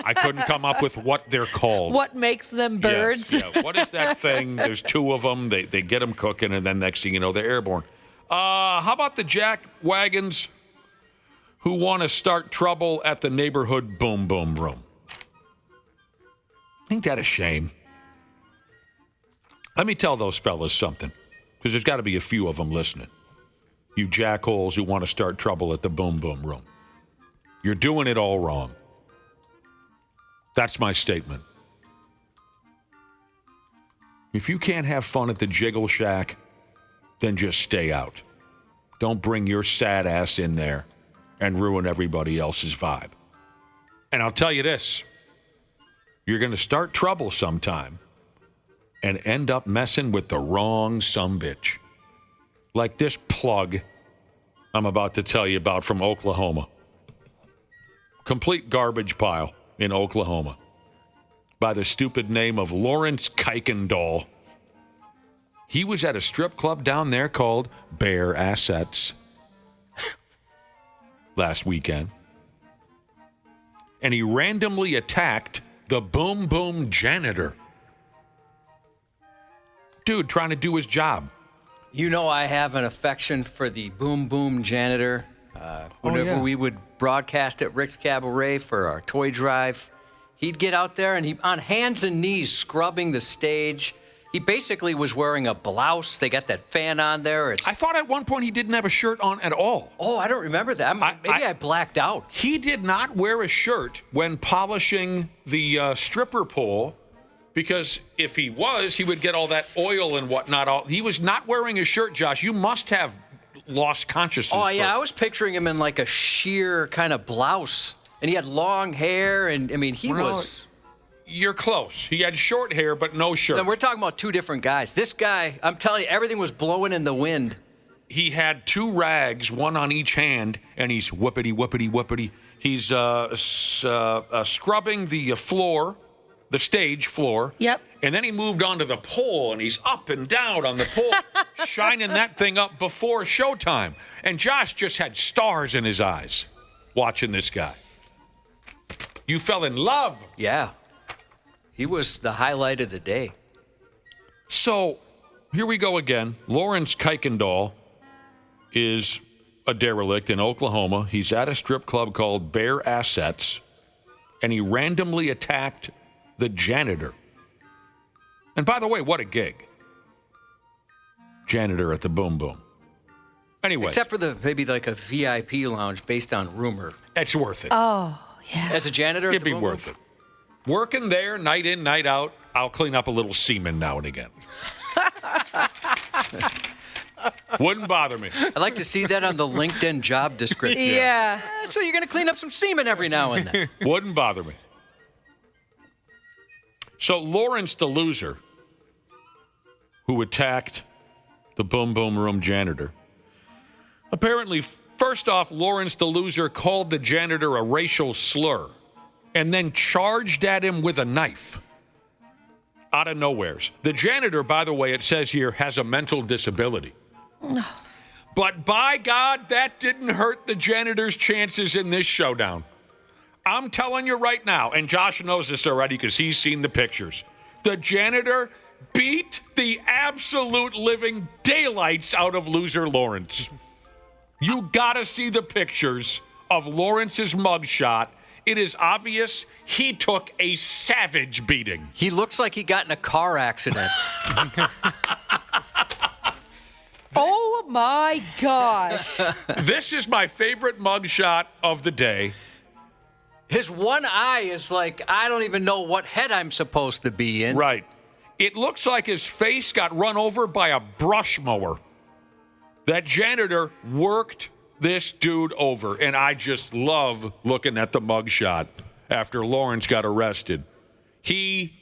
I couldn't come up with what they're called. What makes them birds? Yes, yeah. What is that thing? There's two of them. They get them cooking, and then next thing you know, they're airborne. How about the jack wagons who want to start trouble at the neighborhood boom boom room? Ain't that a shame? Let me tell those fellas something, because there's got to be a few of them listening. You jackholes who want to start trouble at the boom boom room. You're doing it all wrong. That's my statement. If you can't have fun at the Jiggle Shack, then just stay out. Don't bring your sad ass in there and ruin everybody else's vibe. And I'll tell you this, you're going to start trouble sometime and end up messing with the wrong sumbitch. Like this plug I'm about to tell you about from Oklahoma. Complete garbage pile in Oklahoma by the stupid name of Lawrence Kuykendall. He was at a strip club down there called Bare Assets last weekend. And he randomly attacked the Boom Boom janitor. Dude trying to do his job. You know I have an affection for the Boom Boom janitor. Whenever we would broadcast at Rick's Cabaret for our toy drive, he'd get out there and he on hands and knees scrubbing the stage. He basically was wearing a blouse. They got that fan on there. I thought at one point he didn't have a shirt on at all. Oh, I don't remember that. Maybe I blacked out. He did not wear a shirt when polishing the stripper pole, because if he was, he would get all that oil and whatnot. He was not wearing a shirt, Josh. You must have lost consciousness. Oh, yeah. I was picturing him in like a sheer kind of blouse. And he had long hair. And, I mean, he was... You're close. He had short hair, but no shirt. And we're talking about two different guys. This guy, I'm telling you, everything was blowing in the wind. He had two rags, one on each hand, and he's whippity, whippity, whippity. He's scrubbing the floor, the stage floor. Yep. And then he moved on to the pole, and he's up and down on the pole, shining that thing up before showtime. And Josh just had stars in his eyes watching this guy. You fell in love. Yeah. He was the highlight of the day. So, here we go again. Lawrence Kuykendall is a derelict in Oklahoma. He's at a strip club called Bare Assets, and he randomly attacked the janitor. And by the way, what a gig. Janitor at the Boom Boom. Anyway. Except for maybe like a VIP lounge based on rumor. It's worth it. Oh, yeah. As a janitor at It'd the be Boom worth Boom? it. Working there, night in, night out, I'll clean up a little semen now and again. Wouldn't bother me. I'd like to see that on the LinkedIn job description. Yeah. So you're going to clean up some semen every now and then. Wouldn't bother me. So Lawrence the loser, who attacked the Boom Boom Room janitor, apparently, first off, Lawrence the loser called the janitor a racial slur and then charged at him with a knife out of nowheres. The janitor, by the way, it says here, has a mental disability. But by God, that didn't hurt the janitor's chances in this showdown. I'm telling you right now, and Josh knows this already because he's seen the pictures. The janitor beat the absolute living daylights out of loser Lawrence. You gotta see the pictures of Lawrence's mugshot. It is obvious he took a savage beating. He looks like he got in a car accident. Oh, my gosh. This is my favorite mugshot of the day. His one eye is like, I don't even know what head I'm supposed to be in. Right. It looks like his face got run over by a brush mower. That janitor worked this dude over, and I just love looking at the mugshot after Lawrence got arrested. He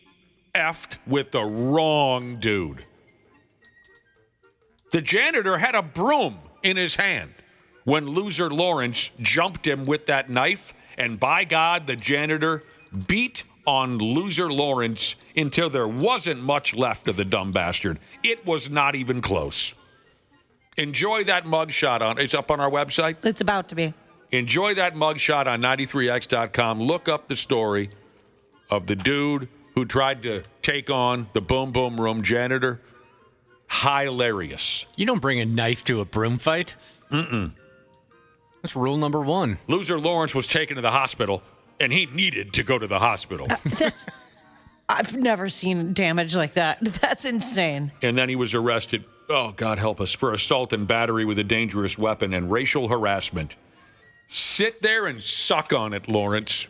effed with the wrong dude. The janitor had a broom in his hand when loser Lawrence jumped him with that knife, and by God, the janitor beat on loser Lawrence until there wasn't much left of the dumb bastard. It was not even close. Enjoy that mugshot it's up on our website. It's about to be. Enjoy that mugshot on 93x.com. Look up the story of the dude who tried to take on the Boom Boom Room janitor. Hilarious. You don't bring a knife to a broom fight. That's rule number 1. Loser Lawrence was taken to the hospital, and he needed to go to the hospital. I've never seen damage like that. That's insane. And then he was arrested, oh, God help us, for assault and battery with a dangerous weapon and racial harassment. Sit there and suck on it, Lawrence.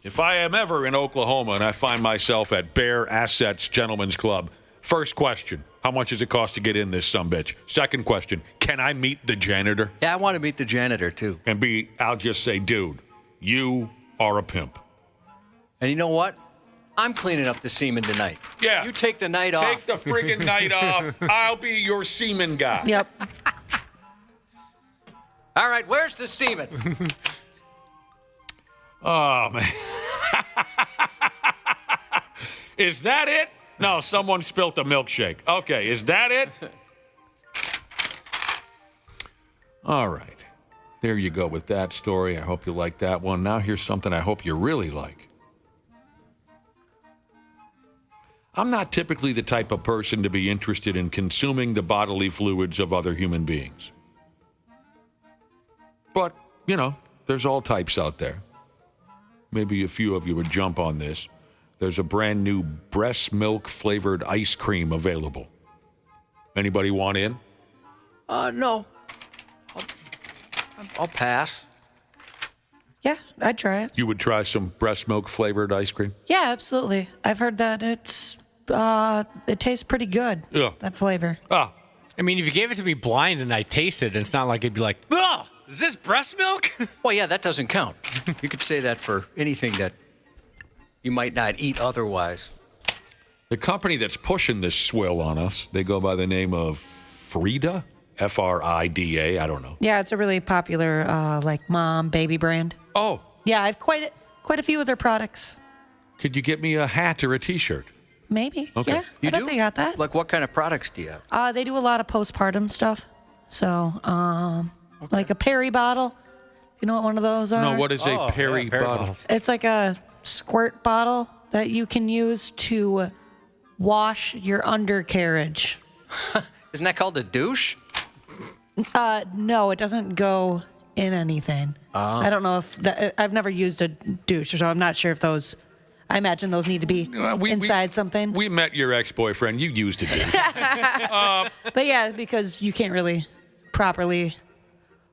If I am ever in Oklahoma and I find myself at Bear Assets Gentlemen's Club, first question, how much does it cost to get in this sumbitch? Second question, can I meet the janitor? Yeah, I want to meet the janitor, too. And B, I'll just say, dude, you are a pimp. And you know what? I'm cleaning up the semen tonight. Yeah. You take the night off. Take the friggin' night off. I'll be your semen guy. Yep. All right, where's the semen? Oh, man. Is that it? No, someone spilt a milkshake. Okay, is that it? All right. There you go with that story. I hope you like that one. Now here's something I hope you really like. I'm not typically the type of person to be interested in consuming the bodily fluids of other human beings. But, you know, there's all types out there. Maybe a few of you would jump on this. There's a brand new breast milk flavored ice cream available. Anybody want in? No. I'll pass. Yeah, I'd try it. You would try some breast milk flavored ice cream? Yeah, absolutely. I've heard that it tastes pretty good. Yeah. That flavor. Ah, I mean, if you gave it to me blind and I tasted it, it's not like it'd be like, ugh, is this breast milk? Well, yeah, that doesn't count. You could say that for anything that you might not eat otherwise. the company that's pushing this swill on us, they go by the name of Frida, Frida. I don't know. Yeah, it's a really popular like mom baby brand. Oh, Yeah, I've quite a few of their products. could you get me a hat or a T-shirt? Maybe. Okay. Yeah, You I bet do? they got that. Like, what kind of products do you have? They do a lot of postpartum stuff. So, like a Perry bottle. You know what one of those are? No, what is a Oh, Perry yeah, Perry bottle? bottles. It's like a squirt bottle that you can use to wash your undercarriage. Isn't that called a douche? No, it doesn't go in anything. I don't know if I've never used a douche, so I'm not sure if those. I imagine those need to be inside something. We met your ex-boyfriend. You used it. But yeah, because you can't really properly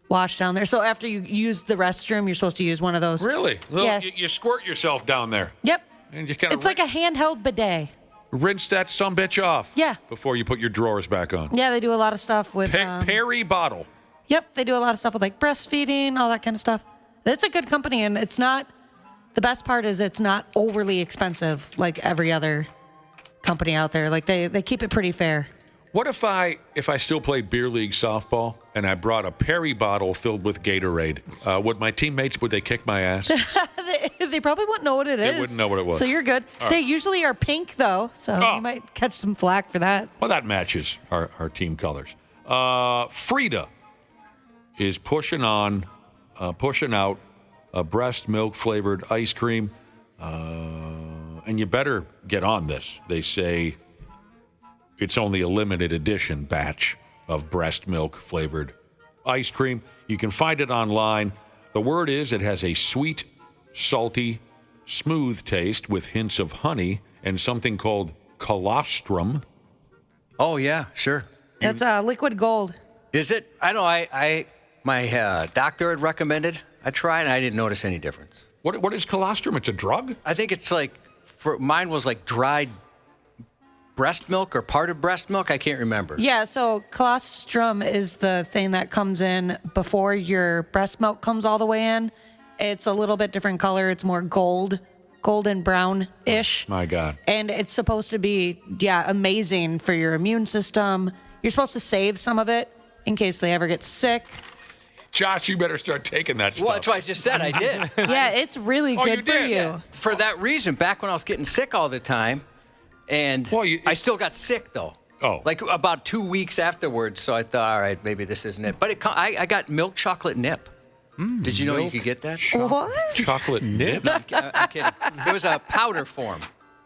wash down there. So after you use the restroom, you're supposed to use one of those. Really? Well, Yeah. you squirt yourself down there. Yep. And you kind of It's like a handheld bidet. rinse that sumbitch off. Yeah. Before you put your drawers back on. Yeah, they do a lot of stuff with. Perry bottle. Yep, they do a lot of stuff with like breastfeeding, all that kind of stuff. It's a good company, and it's not. The best part is it's not overly expensive like every other company out there. Like they keep it pretty fair. What if I still played beer league softball and I brought a Perry bottle filled with Gatorade? Would my teammates, would they kick my ass? They probably wouldn't know what it is. They wouldn't know what it was. So you're good. They usually are pink though, so you might catch some flack for that. Well, that matches our team colors. Frida is pushing out a breast milk flavored ice cream, and you better get on this. They say it's only a limited edition batch of breast milk flavored ice cream. You can find it online. The word is it has a sweet, salty, smooth taste with hints of honey and something called colostrum. Oh, yeah, sure. That's liquid gold. Is it? I know. My doctor had recommended. I tried, and I didn't notice any difference. What is colostrum? It's a drug? I think it's like, mine was like dried breast milk or part of breast milk. I can't remember. Yeah, so colostrum is the thing that comes in before your breast milk comes all the way in. It's a little bit different color. It's more golden brown-ish. My God. And it's supposed to be, amazing for your immune system. You're supposed to save some of it in case they ever get sick. Josh, you better start taking that stuff. Well, that's what I just said. I did. Yeah, it's really good for you. For that reason, back when I was getting sick all the time, And I still got sick, though. Oh. Like about 2 weeks afterwards, so I thought, all right, maybe this isn't it. But I got milk chocolate nip. Did you know you could get that? What? Chocolate nip? No, I'm kidding. It was a powder form,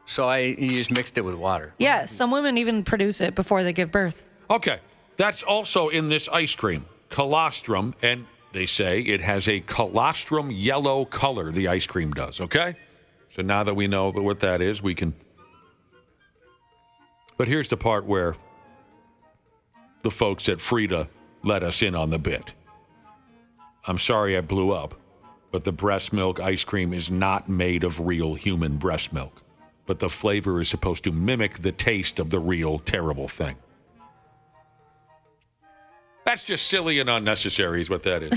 so you just mixed it with water. Yeah, some women even produce it before they give birth. Okay, that's also in this ice cream, colostrum, and they say it has a colostrum yellow color, the ice cream does, okay? So now that we know what that is, we can... But here's the part where the folks at Frida let us in on the bit. I'm sorry I blew up, but the breast milk ice cream is not made of real human breast milk. But the flavor is supposed to mimic the taste of the real terrible thing. That's just silly and unnecessary is what that is.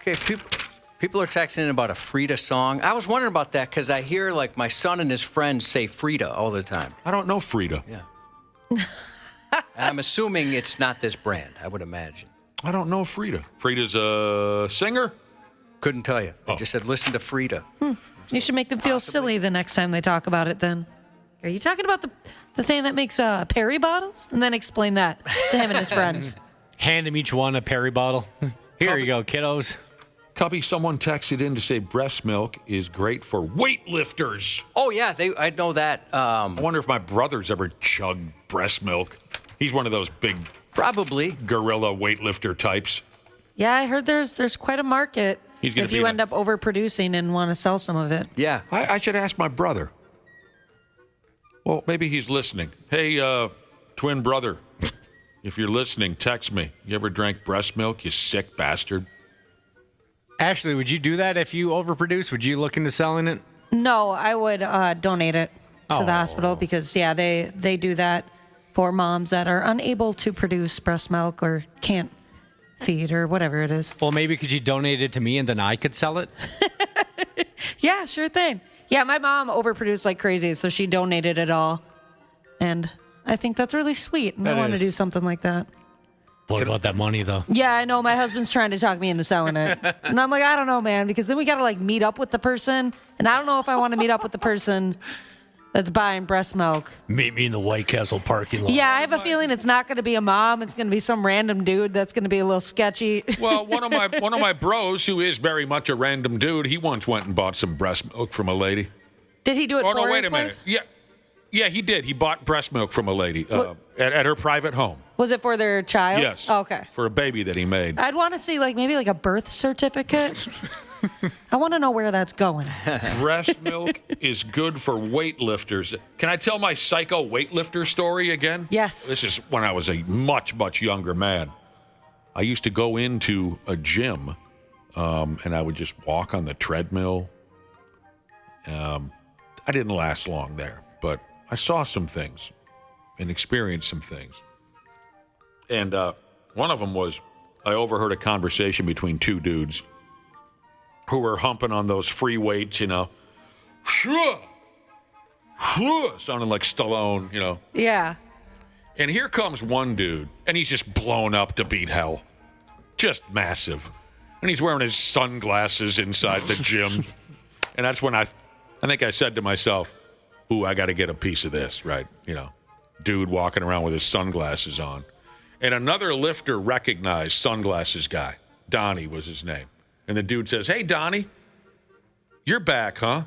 Okay, people are texting in about a Frida song. I was wondering about that because I hear like my son and his friends say Frida all the time. I don't know Frida. Yeah. And I'm assuming it's not this brand, I would imagine. I don't know Frida. Frida's a singer? Couldn't tell you. I just said, listen to Frida. You should make them feel silly the next time they talk about it then. Are you talking about the thing that makes Perry bottles? And then explain that to him and his friends. Hand him each one a Perry bottle. Here you go, kiddos. Cubby, someone texted in to say breast milk is great for weightlifters. Oh, yeah, I know that. I wonder if my brother's ever chugged breast milk. He's one of those big... Probably. Gorilla weightlifter types. Yeah, I heard there's quite a market if you end up overproducing and want to sell some of it. Yeah. I should ask my brother. Well, maybe he's listening. Hey, twin brother, if you're listening, text me. You ever drank breast milk, you sick bastard? Ashley, would you do that if you overproduce? Would you look into selling it? No, I would donate it to the hospital because, yeah, they do that for moms that are unable to produce breast milk or can't feed or whatever it is. Well, maybe could you donate it to me and then I could sell it? Yeah, sure thing. Yeah, my mom overproduced like crazy, so she donated it all. And I think that's really sweet. And I want to do something like that. What about that money, though? Yeah, I know. My husband's trying to talk me into selling it. And I'm like, I don't know, man, because then we got to like meet up with the person. And I don't know if I want to meet up with the person that's buying breast milk. Meet me in the White Castle parking lot. Yeah, I have a feeling it's not going to be a mom. It's going to be some random dude that's going to be a little sketchy. Well, one of my bros, who is very much a random dude, he once went and bought some breast milk from a lady. Did he do it for his wife? Oh, no, wait a minute. Yeah, he did. He bought breast milk from a lady at her private home. Was it for their child? Yes. Oh, okay. For a baby that he made. I'd want to see maybe a birth certificate. I want to know where that's going. Breast milk is good for weightlifters. Can I tell my psycho weightlifter story again? Yes. This is when I was a much, much younger man. I used to go into a gym, and I would just walk on the treadmill. I didn't last long there, but I saw some things and experienced some things. And one of them was I overheard a conversation between two dudes who were humping on those free weights, you know. Sounding like Stallone, you know. Yeah. And here comes one dude, and he's just blown up to beat hell. Just massive. And he's wearing his sunglasses inside the gym. And that's when I think I said to myself, ooh, I got to get a piece of this, right? You know, dude walking around with his sunglasses on. And another lifter recognized sunglasses guy. Donnie was his name. And the dude says, hey, Donnie, you're back, huh?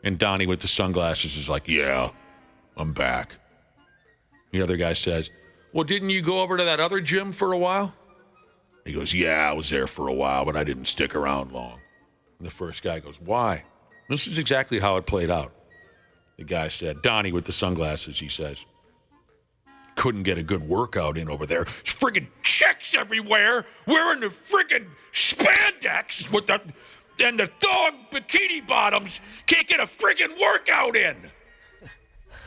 And Donnie with the sunglasses is like, yeah, I'm back. The other guy says, well, didn't you go over to that other gym for a while? He goes, yeah, I was there for a while, but I didn't stick around long. And the first guy goes, why? This is exactly how it played out. The guy said, Donnie with the sunglasses, he says, couldn't get a good workout in over there. There's friggin' chicks everywhere wearing the friggin' spandex with and the thong bikini bottoms. Can't get a friggin' workout in.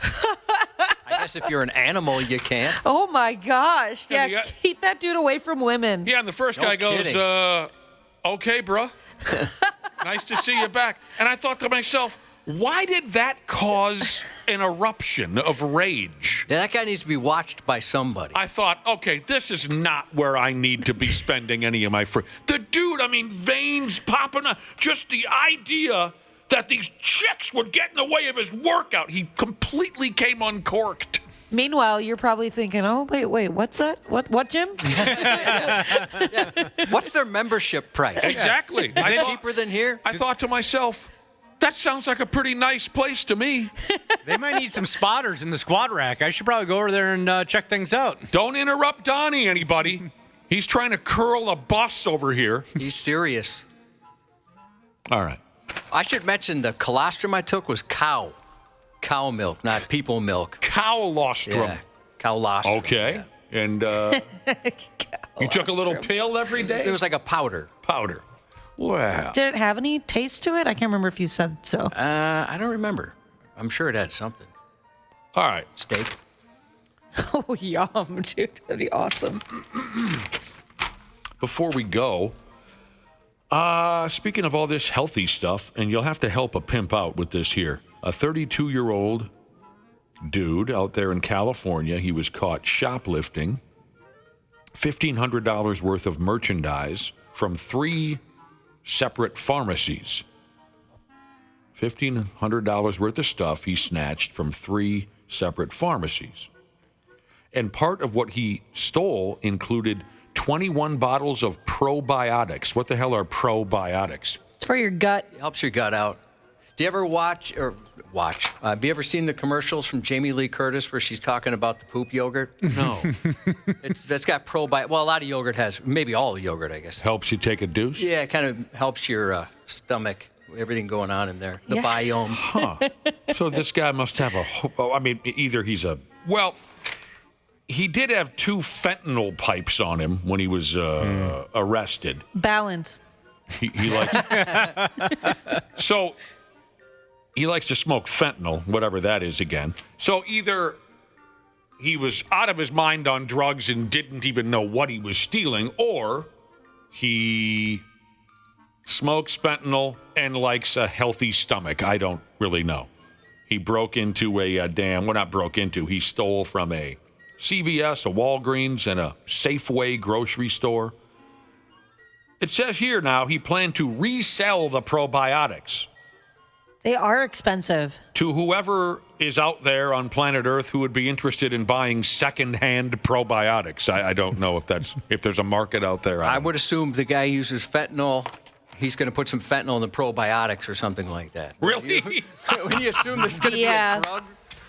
I guess if you're an animal, you can't. Oh, my gosh. Yeah, keep that dude away from women. Yeah, and the first guy goes, okay, bruh. Nice to see you back. And I thought to myself, why did that cause an eruption of rage? Yeah, that guy needs to be watched by somebody. I thought, okay, this is not where I need to be spending any of my free. The dude, I mean, veins popping up. Just the idea that these chicks would get in the way of his workout. He completely came uncorked. Meanwhile, you're probably thinking, oh, wait, what's that? What gym? What's their membership price? Exactly. Is it cheaper than here? I thought to myself, that sounds like a pretty nice place to me. They might need some spotters in the squat rack. I should probably go over there and check things out. Don't interrupt Donnie, anybody. He's trying to curl a bus over here. He's serious. All right. I should mention the colostrum I took was cow milk, not people milk. Cowlostrum. Yeah, cowlostrum. Okay. Yeah. And you took a little pill every day? It was like a powder. Powder. Wow. Did it have any taste to it? I can't remember if you said so. I don't remember. I'm sure it had something. All right. Steak. Oh, yum, dude. That'd be awesome. Before we go, speaking of all this healthy stuff, and you'll have to help a pimp out with this here. A 32-year-old dude out there in California, he was caught shoplifting $1,500 worth of merchandise from 3 separate pharmacies. $1,500 worth of stuff he snatched from 3 separate pharmacies. And part of what he stole included 21 bottles of probiotics. What the hell are probiotics? It's for your gut. It helps your gut out. Do you ever watch? Have you ever seen the commercials from Jamie Lee Curtis where she's talking about the poop yogurt? No. That's got probiotics. Well, a lot of yogurt has, maybe all yogurt, I guess. Helps you take a deuce? Yeah, it kind of helps your stomach, everything going on in there, the biome. Huh. So this guy must have either he's he did have 2 fentanyl pipes on him when he was arrested. Balance. He likes so he likes to smoke fentanyl, whatever that is again. So either he was out of his mind on drugs and didn't even know what he was stealing, or he smokes fentanyl and likes a healthy stomach. I don't really know. He broke into he stole from a CVS, a Walgreens, and a Safeway grocery store. It says here now he planned to resell the probiotics. They are expensive. To whoever is out there on planet Earth who would be interested in buying secondhand probiotics. I don't know if there's a market out there. I would assume the guy uses fentanyl. He's going to put some fentanyl in the probiotics or something like that. Really? When you assume there's going to be a drug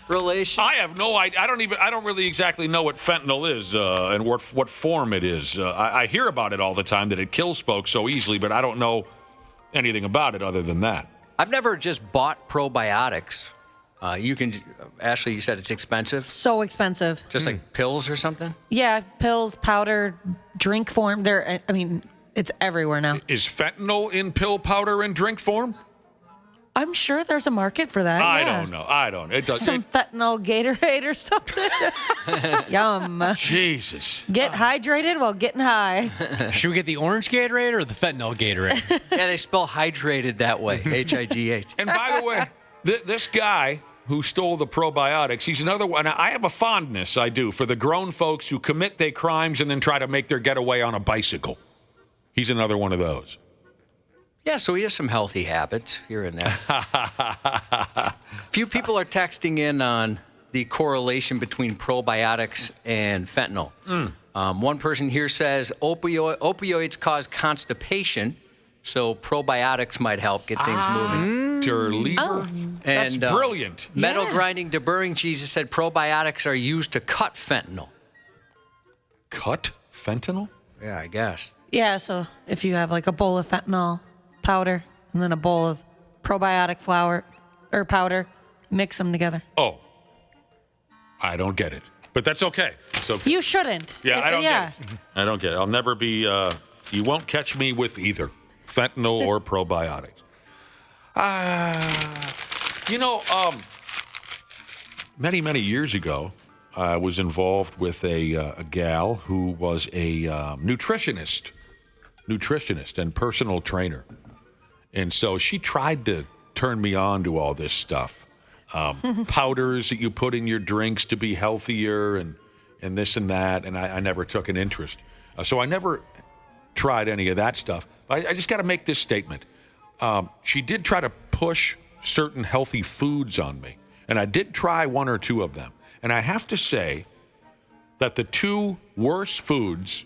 relation. I have no idea. I don't really exactly know what fentanyl is and what form it is. I hear about it all the time, that it kills folks so easily, but I don't know anything about it other than that. I've never just bought probiotics. Ashley, you said it's expensive? So expensive. Just like pills or something? Yeah, pills, powder, drink form. It's everywhere now. Is fentanyl in pill, powder, and drink form? I'm sure there's a market for that. I don't know. It does. Some fentanyl Gatorade or something. Yum. Jesus. Get hydrated while getting high. Should we get the orange Gatorade or the fentanyl Gatorade? Yeah, they spell hydrated that way. H-I-G-H. And by the way, this guy who stole the probiotics, he's another one. I have a fondness, I do, for the grown folks who commit their crimes and then try to make their getaway on a bicycle. He's another one of those. Yeah, so he has some healthy habits here and there. Few people are texting in on the correlation between probiotics and fentanyl. One person here says opioids cause constipation, so probiotics might help get things moving. Your liver. That's brilliant. Metal grinding deburring Jesus said probiotics are used to cut fentanyl. Cut fentanyl? Yeah, I guess. Yeah, so if you have like a bowl of fentanyl powder and then a bowl of probiotic flour or powder, mix them together. Oh, I don't get it, but that's okay. So you shouldn't. Yeah, I don't get it. I don't get it. I'll never be. You won't catch me with either fentanyl or probiotics. Many years ago, I was involved with a gal who was a nutritionist and personal trainer. And so she tried to turn me on to all this stuff. Powders that you put in your drinks to be healthier and this and that. And I never took an interest. So I never tried any of that stuff. I just got to make this statement. She did try to push certain healthy foods on me. And I did try one or two of them. And I have to say that the two worst foods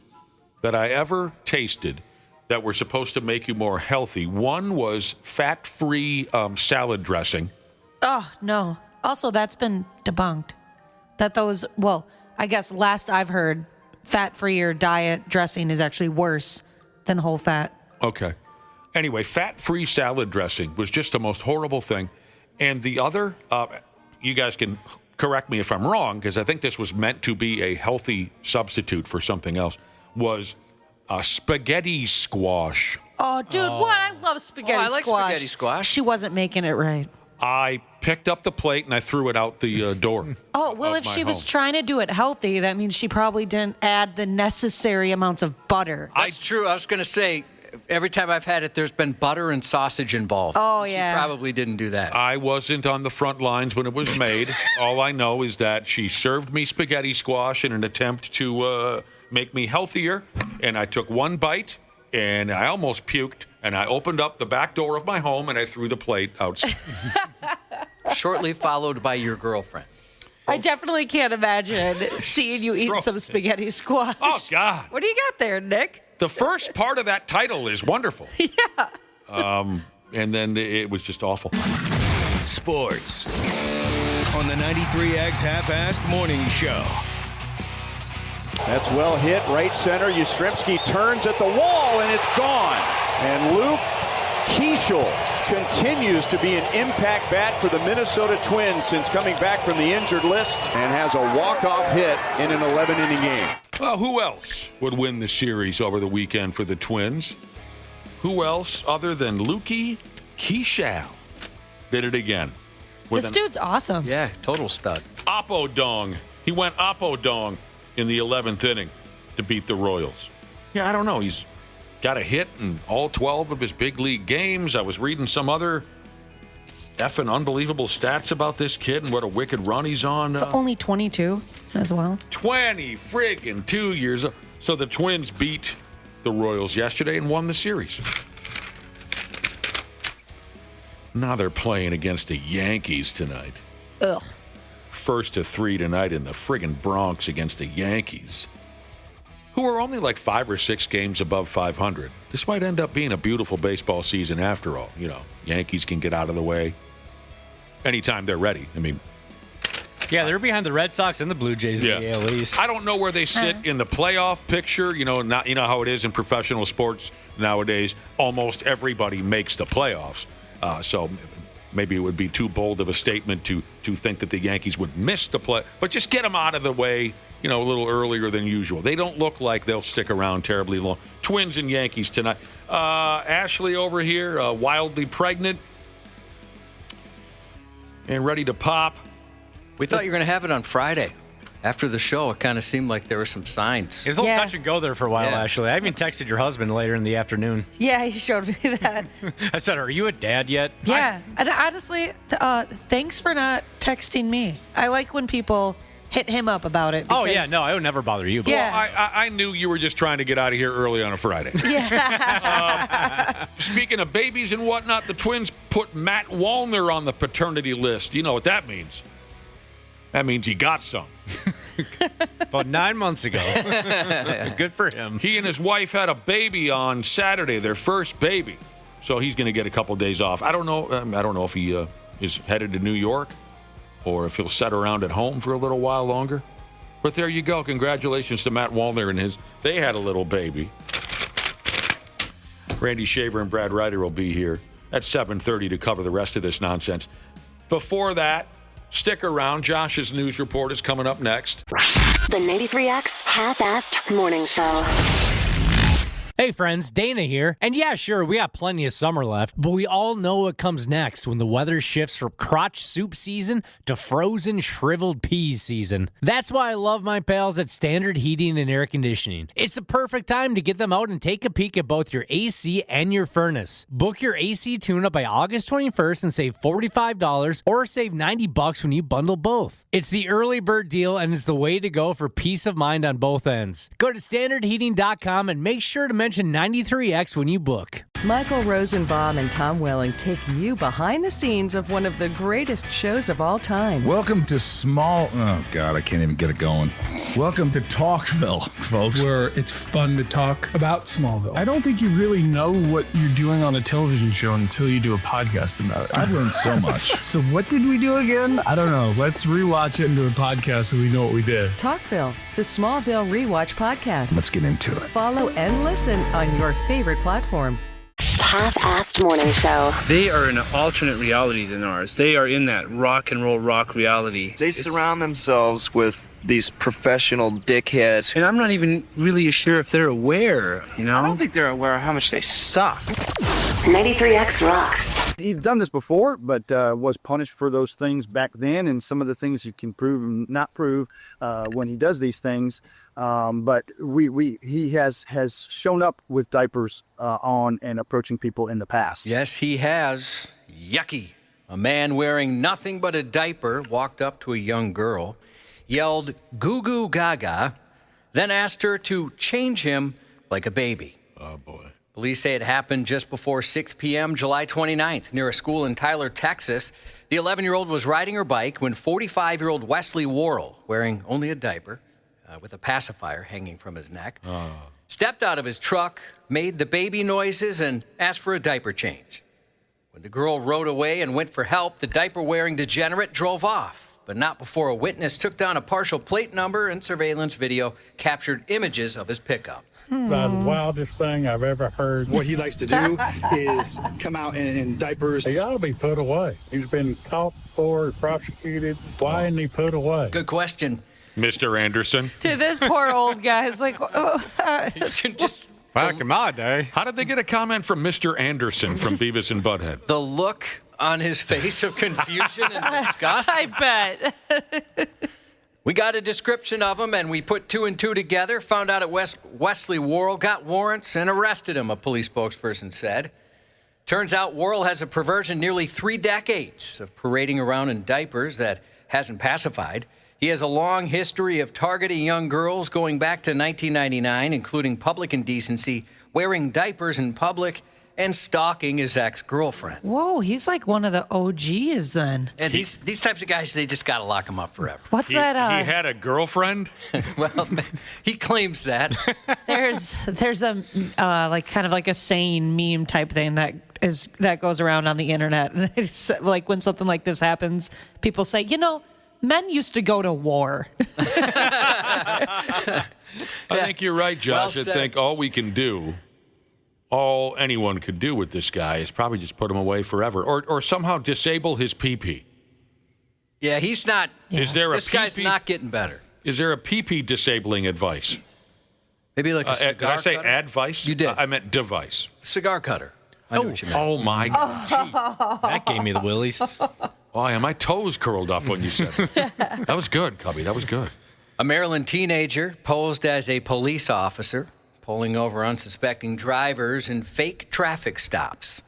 that I ever tasted that were supposed to make you more healthy, one was fat-free salad dressing. Oh, no. Also, that's been debunked. That those, well, I guess last I've heard, fat-free or diet dressing is actually worse than whole fat. Okay. Anyway, fat-free salad dressing was just the most horrible thing. And the other, you guys can correct me if I'm wrong, because I think this was meant to be a healthy substitute for something else, was spaghetti squash. Oh, dude, what? I love spaghetti I like squash. spaghetti squash. She wasn't making it right. I picked up the plate and I threw it out the door. Oh, well, if she was trying to do it healthy, that means she probably didn't add the necessary amounts of butter. That's true. I was going to say, every time I've had it, there's been butter and sausage involved. Oh, yeah. She probably didn't do that. I wasn't on the front lines when it was made. All I know is that she served me spaghetti squash in an attempt to make me healthier. And I took one bite and I almost puked. And I opened up the back door of my home and I threw the plate outside. Shortly followed by your girlfriend. I definitely can't imagine seeing you eat some spaghetti squash. Oh, God. What do you got there, Nick? The first part of that title is wonderful. Yeah. And then it was just awful. Sports on the 93X Half-Assed Morning Show. That's well hit, right center. Yastrzemski turns at the wall, and it's gone. And Luke Keeschel continues to be an impact bat for the Minnesota Twins since coming back from the injured list and has a walk-off hit in an 11-inning game. Well, who else would win the series over the weekend for the Twins? Who else other than Lukey Keeschel did it again? This dude's awesome. Yeah, total stud. Oppo-dong. He went Oppo-dong in the 11th inning to beat the Royals. Yeah, I don't know. He's got a hit in all 12 of his big league games. I was reading some other effing unbelievable stats about this kid and what a wicked run he's on. It's only 22 as well. 20 friggin' 2 years. So the Twins beat the Royals yesterday and won the series. Now they're playing against the Yankees tonight. Ugh. 1-3 tonight in the friggin' Bronx against the Yankees, who are only like 5 or 6 games above 500. This might end up being a beautiful baseball season after all. You know, Yankees can get out of the way anytime they're ready. I mean, yeah, they're behind the Red Sox and the Blue Jays in the AL East. I don't know where they sit in the playoff picture. You know, not, you know how it is in professional sports nowadays. Almost everybody makes the playoffs. So maybe it would be too bold of a statement to think that the Yankees would miss the play. But just get them out of the way, you know, a little earlier than usual. They don't look like they'll stick around terribly long. Twins and Yankees tonight. Ashley over here, wildly pregnant and ready to pop. We thought you were going to have it on Friday. After the show, it kind of seemed like there were some signs. It was a little touch and go there for a while, Yeah. actually. I even texted your husband later in the afternoon. Yeah, he showed me that. I said, are you a dad yet? Yeah. And honestly, thanks for not texting me. I like when people hit him up about it. Oh, yeah, no, I would never bother you. But Yeah. Well, I knew you were just trying to get out of here early on a Friday. Yeah. Speaking of babies and whatnot, the Twins put Matt Wallner on the paternity list. You know what that means. That means he got some. About 9 months ago. Good for him. He and his wife had a baby on Saturday, their first baby. So he's going to get a couple days off. I don't know if he is headed to New York or if he'll sit around at home for a little while longer. But there you go. Congratulations to Matt Wallner and his. They had a little baby. Randy Shaver and Brad Ryder will be here at 7:30 to cover the rest of this nonsense. Before that, stick around. Josh's news report is coming up next. The 93X Half-Assed Morning Show. Hey friends, Dana here. And yeah, sure, we got plenty of summer left, but we all know what comes next when the weather shifts from crotch soup season to frozen shriveled peas season. That's why I love my pals at Standard Heating and Air Conditioning. It's the perfect time to get them out and take a peek at both your AC and your furnace. Book your AC tune-up by August 21st and save $45 or save $90 when you bundle both. It's the early bird deal and it's the way to go for peace of mind on both ends. Go to standardheating.com and make sure to mention mention 93X when you book. Michael Rosenbaum and Tom Welling take you behind the scenes of one of the greatest shows of all time. Welcome to oh God, I can't even get it going. Welcome to Talkville, folks. Where it's fun to talk about Smallville. I don't think you really know what you're doing on a television show until you do a podcast about it. I've learned so much. So what did we do again? I don't know. Let's rewatch it and do a podcast so we know what we did. Talkville, the Smallville Rewatch podcast. Let's get into it. Follow and listen on your favorite platform. Half-assed morning show. They are in an alternate reality than ours. They are in that rock and roll rock reality. They surround themselves with these professional dickheads. And I'm not even really sure if they're aware, you know? I don't think they're aware of how much they suck. 93X rocks. He's done this before, but was punished for those things back then, and some of the things you can prove and not prove when he does these things. But he has shown up with diapers on and approaching people in the past. Yes, he has. Yucky. A man wearing nothing but a diaper walked up to a young girl, yelled "goo goo gaga," then asked her to change him like a baby. Oh, boy. Police say it happened just before 6 p.m. July 29th near a school in Tyler, Texas. The 11-year-old was riding her bike when 45-year-old Wesley Worrell, wearing only a diaper, with a pacifier hanging from his neck, stepped out of his truck, made the baby noises, and asked for a diaper change. When the girl rode away and went for help, the diaper-wearing degenerate drove off, but not before a witness took down a partial plate number and surveillance video captured images of his pickup. The wildest thing I've ever heard. What he likes to do is come out in diapers. He ought to be put away. He's been caught for, prosecuted. Why isn't he put away? Good question. Mr. Anderson. To this poor old guy, it's like, just back in my day. How did they get a comment from Mr. Anderson from Beavis and Butthead? The look on his face of confusion and disgust. I bet. We got a description of him, and we put two and two together, found out that Wesley Worrell got warrants and arrested him, a police spokesperson said. Turns out Worrell has a perversion nearly 3 decades of parading around in diapers that hasn't pacified. He has a long history of targeting young girls going back to 1999, including public indecency, wearing diapers in public, and stalking his ex-girlfriend. Whoa, he's like one of the OGs then. And these types of guys, they just got to lock him up forever. What's that? He had a girlfriend? Well, he claims that. There's a like kind of like a saying meme type thing that goes around on the internet. And it's like when something like this happens, people say, men used to go to war. I think you're right, Josh. I think all anyone could do with this guy is probably just put him away forever or somehow disable his pee-pee. Yeah, he's not. Is there this guy's not getting better. Is there a pee-pee disabling advice? Maybe like a cigar Did I say cutter? advice? You did. I meant device. Cigar cutter. I knew what you meant. Oh, my God. Gee. That gave me the willies. Oh, yeah, my toes curled up when you said it. That was good, Cubby. That was good. A Maryland teenager posed as a police officer, pulling over unsuspecting drivers in fake traffic stops.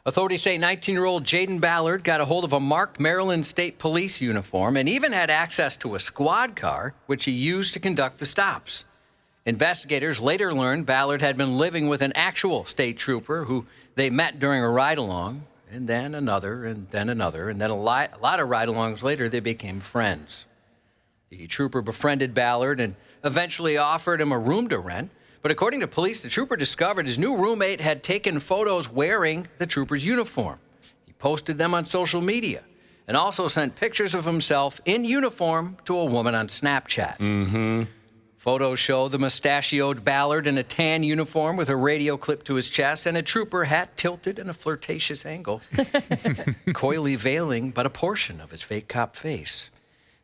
Authorities say 19-year-old Jaden Ballard got a hold of a marked Maryland State Police uniform and even had access to a squad car, which he used to conduct the stops. Investigators later learned Ballard had been living with an actual state trooper who they met during a ride-along, and then another, and then another, and then a lot of ride-alongs later, they became friends. The trooper befriended Ballard and eventually offered him a room to rent. But according to police, the trooper discovered his new roommate had taken photos wearing the trooper's uniform. He posted them on social media and also sent pictures of himself in uniform to a woman on Snapchat. Mm-hmm. Photos show the mustachioed Ballard in a tan uniform with a radio clipped to his chest and a trooper hat tilted in a flirtatious angle, coyly veiling but a portion of his fake cop face.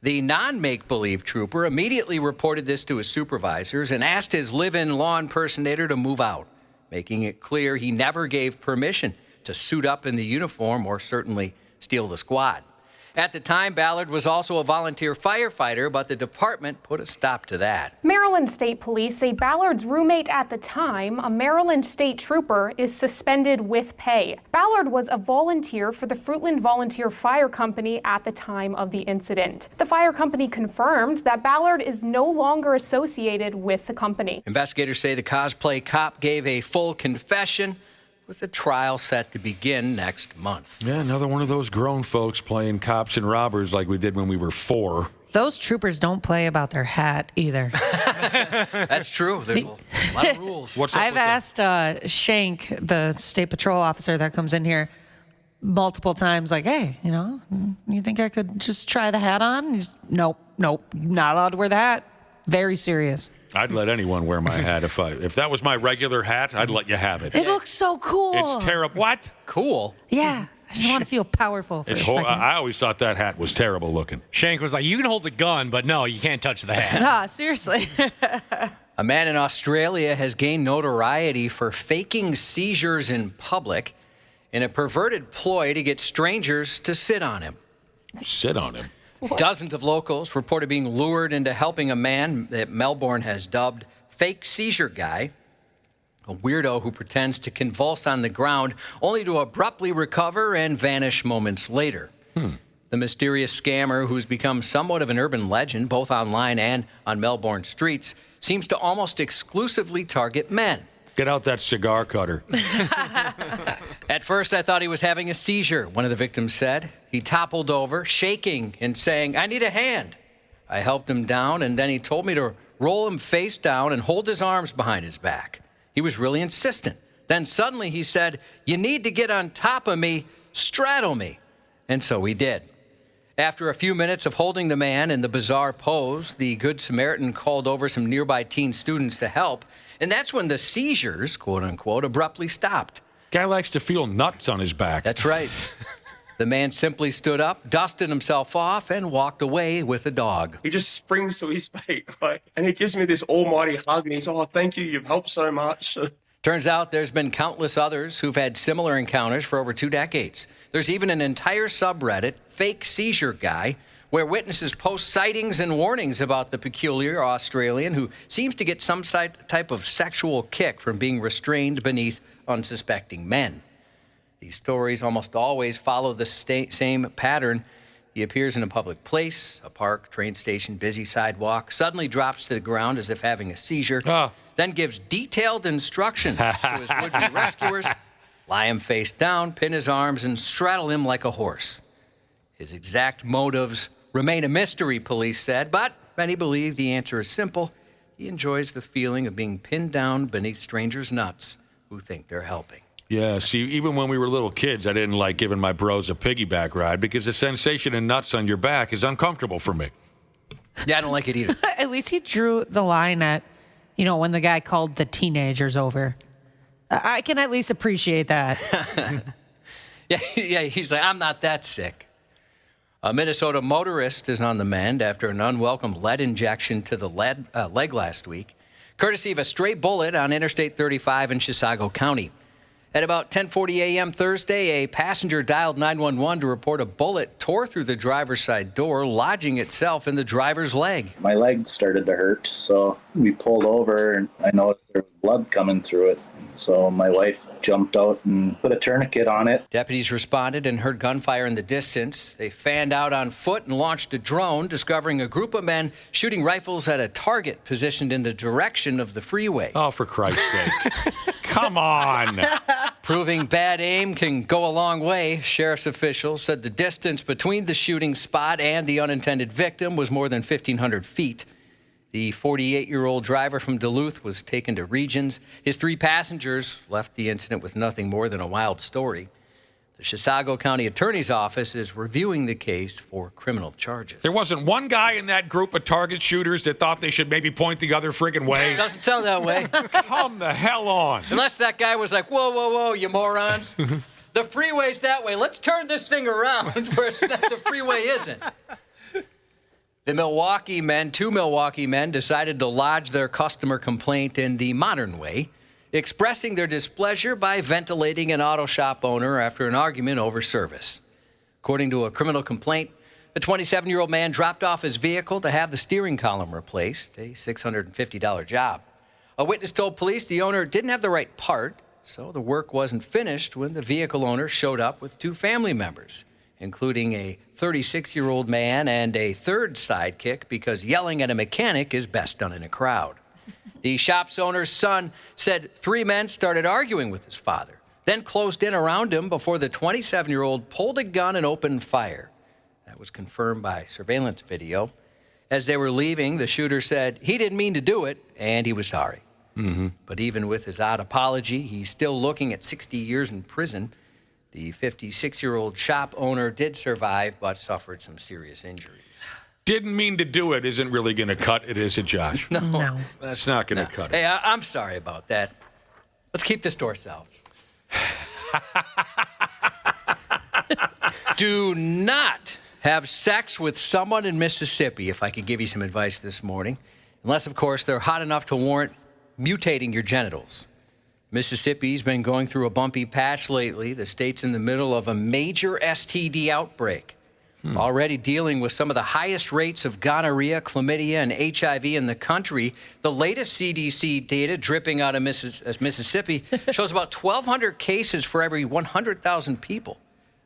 The non-make-believe trooper immediately reported this to his supervisors and asked his live-in law impersonator to move out, making it clear he never gave permission to suit up in the uniform or certainly steal the squad. At the time, Ballard was also a volunteer firefighter, but the department put a stop to that. Maryland State Police say Ballard's roommate at the time, a Maryland State trooper, is suspended with pay. Ballard was a volunteer for the Fruitland Volunteer Fire Company at the time of the incident. The fire company confirmed that Ballard is no longer associated with the company. Investigators say the cosplay cop gave a full confession, with the trial set to begin next month. Yeah, another one of those grown folks playing cops and robbers like we did when we were 4. Those troopers don't play about their hat either. That's true. There's a lot of rules. I've asked Shank, the state patrol officer that comes in here, multiple times, like, hey, you think I could just try the hat on? He's, nope, not allowed to wear the hat. Very serious. I'd let anyone wear my hat if that was my regular hat. I'd let you have it. It looks so cool. It's terrible. What? Cool. Yeah, I just want to feel powerful for a second. I always thought that hat was terrible looking. Shank was like, you can hold the gun, but no, you can't touch the hat. Seriously. A man in Australia has gained notoriety for faking seizures in public in a perverted ploy to get strangers to sit on him. Sit on him? What? Dozens of locals reported being lured into helping a man that Melbourne has dubbed Fake Seizure Guy, a weirdo who pretends to convulse on the ground only to abruptly recover and vanish moments later. The mysterious scammer, who's become somewhat of an urban legend both online and on Melbourne streets, seems to almost exclusively target men. Get out that cigar cutter. At first, I thought he was having a seizure, one of the victims said. He toppled over, shaking and saying, I need a hand. I helped him down, and then he told me to roll him face down and hold his arms behind his back. He was really insistent. Then suddenly he said, you need to get on top of me, straddle me. And so he did. After a few minutes of holding the man in the bizarre pose, the Good Samaritan called over some nearby teen students to help. And that's when the seizures, quote unquote, abruptly stopped. Guy likes to feel nuts on his back. That's right. The man simply stood up, dusted himself off, and walked away with the dog. He just springs to his feet, and he gives me this almighty hug, and he's, thank you, you've helped so much. Turns out there's been countless others who've had similar encounters for over 2 decades. There's even an entire subreddit, Fake Seizure Guy, where witnesses post sightings and warnings about the peculiar Australian who seems to get some type of sexual kick from being restrained beneath unsuspecting men. These stories almost always follow the same pattern. He appears in a public place, a park, train station, busy sidewalk, suddenly drops to the ground as if having a seizure, then gives detailed instructions to his would-be rescuers, lie him face down, pin his arms, and straddle him like a horse. His exact motives remain a mystery, police said, but many believe the answer is simple. He enjoys the feeling of being pinned down beneath strangers' nuts who think they're helping. Yeah, see, even when we were little kids, I didn't like giving my bros a piggyback ride because the sensation of nuts on your back is uncomfortable for me. Yeah, I don't like it either. At least he drew the line at, when the guy called the teenagers over. I can at least appreciate that. Yeah, he's like, I'm not that sick. A Minnesota motorist is on the mend after an unwelcome lead injection to the leg last week, courtesy of a stray bullet on Interstate 35 in Chisago County. At about 10:40 a.m. Thursday, a passenger dialed 911 to report a bullet tore through the driver's side door, lodging itself in the driver's leg. My leg started to hurt, so we pulled over, and I noticed there was blood coming through it. So my wife jumped out and put a tourniquet on it. Deputies responded and heard gunfire in the distance. They fanned out on foot and launched a drone, discovering a group of men shooting rifles at a target positioned in the direction of the freeway. Oh, for Christ's sake. Come on. Proving bad aim can go a long way. Sheriff's officials said the distance between the shooting spot and the unintended victim was more than 1,500 feet. The 48-year-old driver from Duluth was taken to Regions. His 3 passengers left the incident with nothing more than a wild story. The Chisago County Attorney's Office is reviewing the case for criminal charges. There wasn't one guy in that group of target shooters that thought they should maybe point the other friggin' way. Doesn't sound that way. Come the hell on. Unless that guy was like, whoa, you morons. The freeway's that way. Let's turn this thing around where it's not, the freeway isn't. The two Milwaukee men decided to lodge their customer complaint in the modern way, expressing their displeasure by ventilating an auto shop owner after an argument over service. According to a criminal complaint, A 27-year-old man dropped off his vehicle to have the steering column replaced, a $650 job. A witness told police the owner didn't have the right part, so the work wasn't finished when the vehicle owner showed up with 2 family members, including a 36-year-old man and a third sidekick, because yelling at a mechanic is best done in a crowd. The shop's owner's son said 3 men started arguing with his father, then closed in around him before the 27-year-old pulled a gun and opened fire. That was confirmed by surveillance video. As they were leaving, the shooter said he didn't mean to do it, and he was sorry. Mm-hmm. But even with his odd apology, he's still looking at 60 years in prison. The 56-year-old shop owner did survive, but suffered some serious injuries. Didn't mean to do it isn't really going to cut it, is it, Josh? No. That's not going to cut it. Hey, I'm sorry about that. Let's keep this to ourselves. Do not have sex with someone in Mississippi, if I could give you some advice this morning, unless, of course, they're hot enough to warrant mutating your genitals. Mississippi's been going through a bumpy patch lately. The state's in the middle of a major STD outbreak, already dealing with some of the highest rates of gonorrhea, chlamydia, and HIV in the country. The latest CDC data dripping out of Mississippi shows about 1,200 cases for every 100,000 people.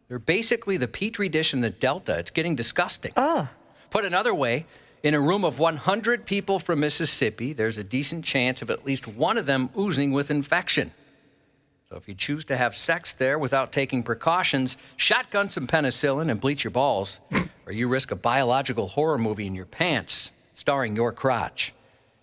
They're basically the Petri dish in the Delta. It's getting disgusting. Put another way, in a room of 100 people from Mississippi, there's a decent chance of at least one of them oozing with infection. So if you choose to have sex there without taking precautions, shotgun some penicillin and bleach your balls, or you risk a biological horror movie in your pants starring your crotch.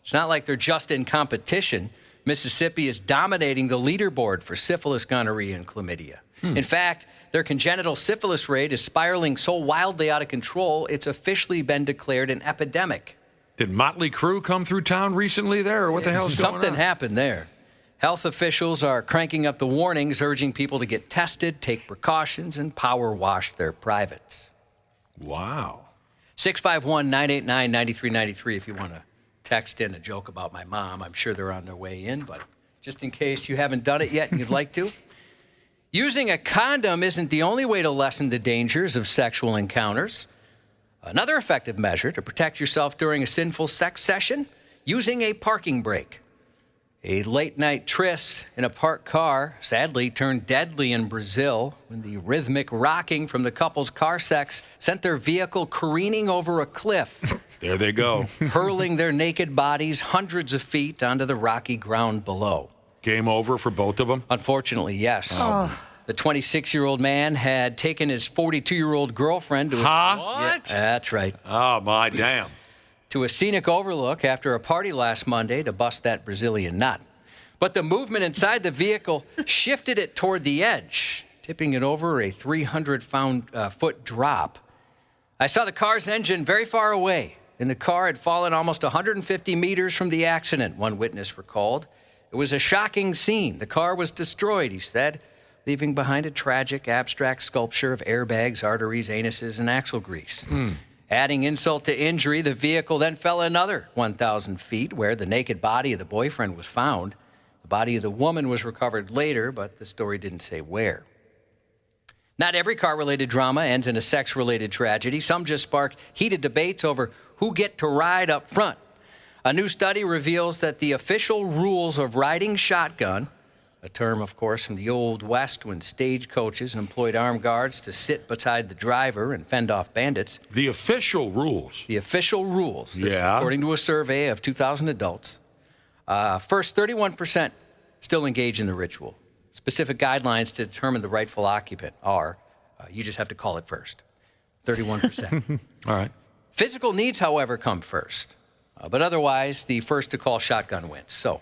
It's not like they're just in competition. Mississippi is dominating the leaderboard for syphilis, gonorrhea, and chlamydia. In fact, their congenital syphilis rate is spiraling so wildly out of control, it's officially been declared an epidemic. Did Motley Crue come through town recently there, or what the hell's going on? Something happened there. Health officials are cranking up the warnings, urging people to get tested, take precautions, and power wash their privates. Wow. 651-989-9393 if you want to text in a joke about my mom. I'm sure they're on their way in, but just in case you haven't done it yet and you'd like to. Using a condom isn't the only way to lessen the dangers of sexual encounters. Another effective measure to protect yourself during a sinful sex session, using a parking brake. A late-night tryst in a parked car sadly turned deadly in Brazil when the rhythmic rocking from the couple's car sex sent their vehicle careening over a cliff. There they go. Hurling their naked bodies hundreds of feet onto the rocky ground below. Game over for both of them? Unfortunately, yes. The 26-year-old man had taken his 42-year-old girlfriend to What? Yeah, that's right. Oh, my damn. To a scenic overlook after a party last Monday to bust that Brazilian nut. But the movement inside the vehicle shifted it toward the edge, tipping it over a 300-foot drop. I saw the car's engine very far away, and the car had fallen almost 150 meters from the accident, one witness recalled. It was a shocking scene. The car was destroyed, he said, leaving behind a tragic abstract sculpture of airbags, arteries, anuses, and axle grease. Adding insult to injury, the vehicle then fell another 1,000 feet where the naked body of the boyfriend was found. The body of the woman was recovered later, but the story didn't say where. Not every car-related drama ends in a sex-related tragedy. Some just spark heated debates over who get to ride up front. A new study reveals that the official rules of riding shotgun, a term, of course, from the Old West when stagecoaches employed armed guards to sit beside the driver and fend off bandits. The official rules? The official rules. This, Yeah. according to a survey of 2,000 adults. First, 31% still engage in the ritual. Specific guidelines to determine the rightful occupant are, you just have to call it first. 31%. All right. Physical needs, however, come first. But otherwise, the first to call shotgun wins. So,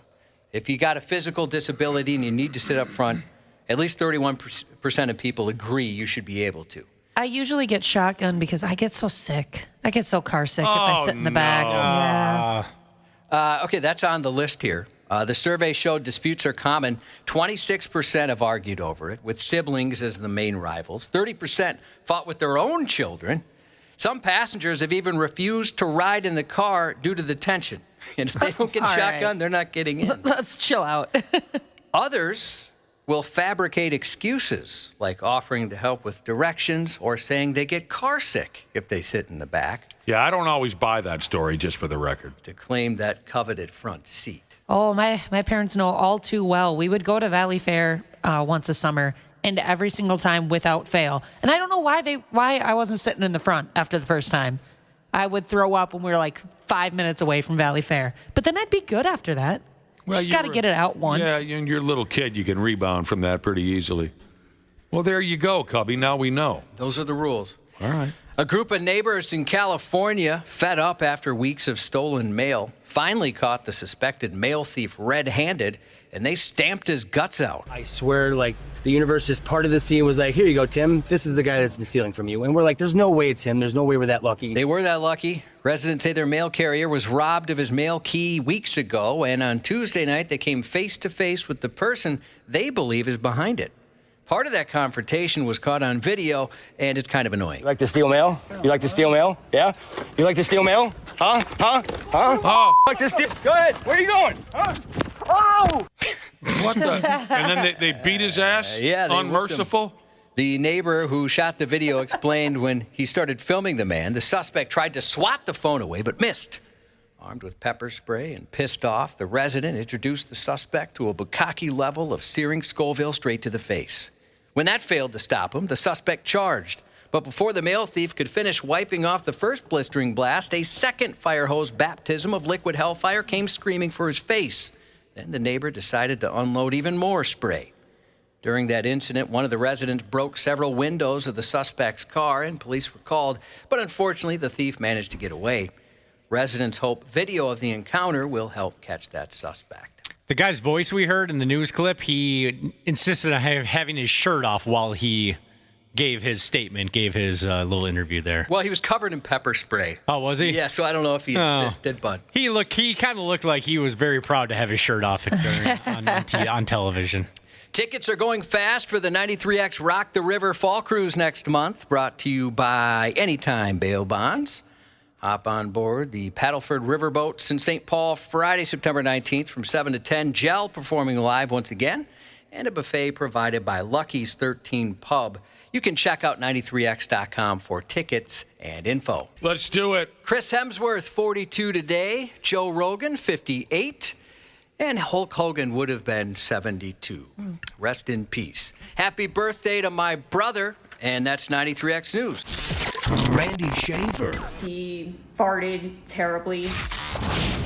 if you got a physical disability and you need to sit up front, at least 31% of people agree you should be able to. I usually get shotgun because I get so sick. I get so car sick if I sit in the back. Yeah. Okay, that's on the list here. The survey showed disputes are common. 26% have argued over it, with siblings as the main rivals. 30% fought with their own children. Some passengers have even refused to ride in the car due to the tension. And if they don't get All shotgun, right. they're not getting in. Let's chill out. Others will fabricate excuses like offering to help with directions or saying they get car sick if they sit in the back. Yeah, I don't always buy that story, just for the record. To claim that coveted front seat. Oh, my parents know all too well. We would go to Valley Fair once a summer, and every single time without fail. And I don't know why I wasn't sitting in the front after the first time. I would throw up when we were like 5 minutes away from Valley Fair. But then I'd be good after that. Well, just got to get it out once. Yeah, and you're a little kid. You can rebound from that pretty easily. Well, there you go, Cubby. Now we know. Those are the rules. All right. A group of neighbors in California, fed up after weeks of stolen mail, finally caught the suspected mail thief red-handed, and they stamped his guts out. I swear, the universe just parted the sea and was like, here you go, Tim. This is the guy that's been stealing from you. And we're like, there's no way it's him. There's no way we're that lucky. They were that lucky. Residents say their mail carrier was robbed of his mail key weeks ago, and on Tuesday night, they came face-to-face with the person they believe is behind it. Part of that confrontation was caught on video, and it's kind of annoying. You like to steal mail? You like to steal mail? Yeah? You like to steal mail? Huh? Oh. Like to steal? Go ahead. Where are you going? Huh? Oh! What the? And then they beat his ass? Yeah. Unmerciful? The neighbor who shot the video explained when he started filming the man, the suspect tried to swat the phone away, but missed. Armed with pepper spray and pissed off, the resident introduced the suspect to a bukkake level of searing Scoville straight to the face. When that failed to stop him, the suspect charged. But before the mail thief could finish wiping off the first blistering blast, a second fire hose baptism of liquid hellfire came screaming for his face. Then the neighbor decided to unload even more spray. During that incident, one of the residents broke several windows of the suspect's car, and police were called. But unfortunately, the thief managed to get away. Residents hope video of the encounter will help catch that suspect. The guy's voice we heard in the news clip, he insisted on having his shirt off while he gave his statement, gave his little interview there. Well, he was covered in pepper spray. Oh, was he? Yeah, so I don't know if he insisted, but... He kind of looked like he was very proud to have his shirt off on television. Tickets are going fast for the 93X Rock the River Fall Cruise next month, brought to you by Anytime Bail Bonds. Hop on board the Paddleford Riverboats in St. Paul Friday, September 19th from 7 to 10. Gel performing live once again, and a buffet provided by Lucky's 13 Pub. You can check out 93x.com for tickets and info. Let's do it. Chris Hemsworth, 42 today. Joe Rogan, 58. And Hulk Hogan would have been 72. Rest in peace. Happy birthday to my brother, and that's 93X News. Randy Shaver. He farted terribly.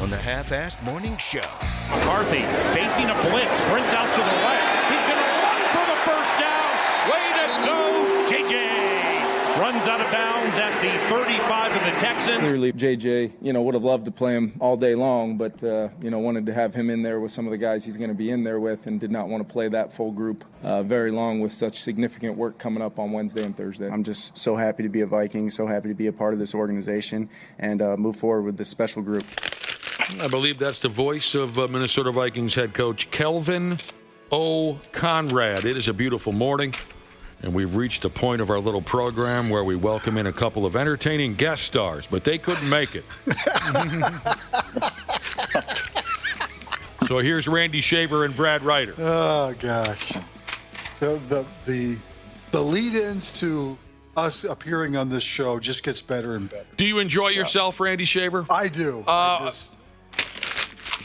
On the Half-Assed Morning Show. McCarthy facing a blitz, brings out to the right. He's going to run for the first down. Way to go, JJ. Runs out of bounds at the 35 of the Texans. Clearly, JJ, would have loved to play him all day long, but, wanted to have him in there with some of the guys he's going to be in there with and did not want to play that full group very long with such significant work coming up on Wednesday and Thursday. I'm just so happy to be a Viking, so happy to be a part of this organization and move forward with this special group. I believe that's the voice of Minnesota Vikings head coach Kelvin O'Conrad. It is a beautiful morning, and we've reached a point of our little program where we welcome in a couple of entertaining guest stars, but they couldn't make it. So here's Randy Shaver and Brad Ryder. Oh, gosh. The lead-ins to us appearing on this show just gets better and better. Do you enjoy yourself, Randy Shaver? I do.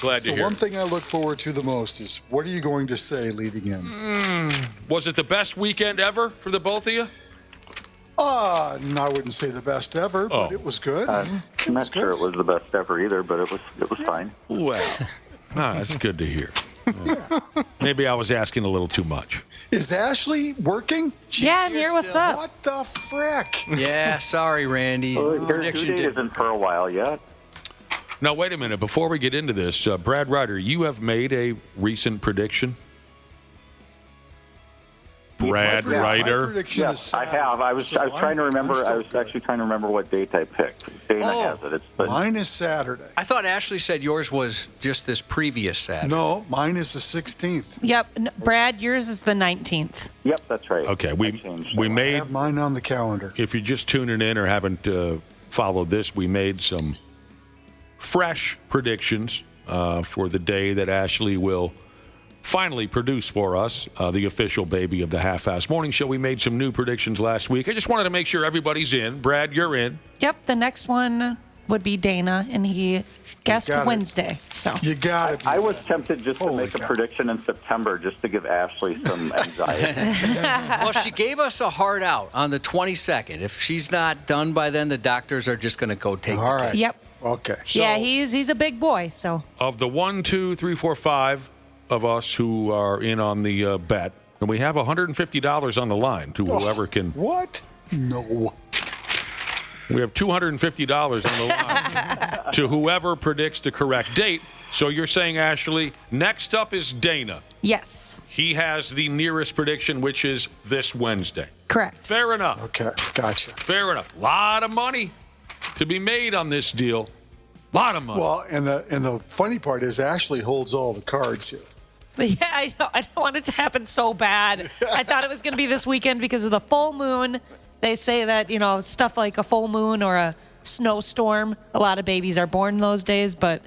Glad to hear. The one thing I look forward to the most is what are you going to say leading in? Was it the best weekend ever for the both of you? I wouldn't say the best ever, but it was good. I'm not sure it was the best ever either, but it was fine. Well, that's good to hear. Maybe I was asking a little too much. Is Ashley working? Yeah, I'm here. What's up? What the frick? Yeah, sorry, Randy. Well, prediction isn't for a while yet. Now, wait a minute. Before we get into this, Brad Ryder, you have made a recent prediction. Brad Ryder. Yes, I have. I was trying to remember. I was actually trying to remember what date I picked. Dana has it. Mine is Saturday. I thought Ashley said yours was just this previous Saturday. No, mine is the 16th. Yep, Brad, yours is the 19th. Yep, that's right. Okay, we made. I have mine on the calendar. If you're just tuning in or haven't followed this, we made some fresh predictions for the day that Ashley will finally produce for us the official baby of the Half-Assed Morning Show. We made some new predictions last week. I just wanted to make sure everybody's in. Brad, you're in. Yep, the next one would be Dana, and he guessed Wednesday. So you got it. I was tempted just to make a prediction in September just to give Ashley some anxiety. Well, she gave us a hard out on the 22nd. If she's not done by then, the doctors are just going to go take the kid. Yep. Okay. So, yeah, he's a big boy. So of the 1, 2, 3, 4, 5 of us who are in on the bet, and we have $150 on the line to whoever can. What? No. We have $250 on the line to whoever predicts the correct date. So you're saying, Ashley, next up is Dana. Yes. He has the nearest prediction, which is this Wednesday. Correct. Fair enough. Okay, gotcha. Fair enough. A lot of money to be made on this deal. A lot of money. Well, and the funny part is Ashley holds all the cards here. Yeah, I know. I don't want it to happen so bad. I thought it was going to be this weekend because of the full moon. They say that, stuff like a full moon or a snowstorm, a lot of babies are born those days, but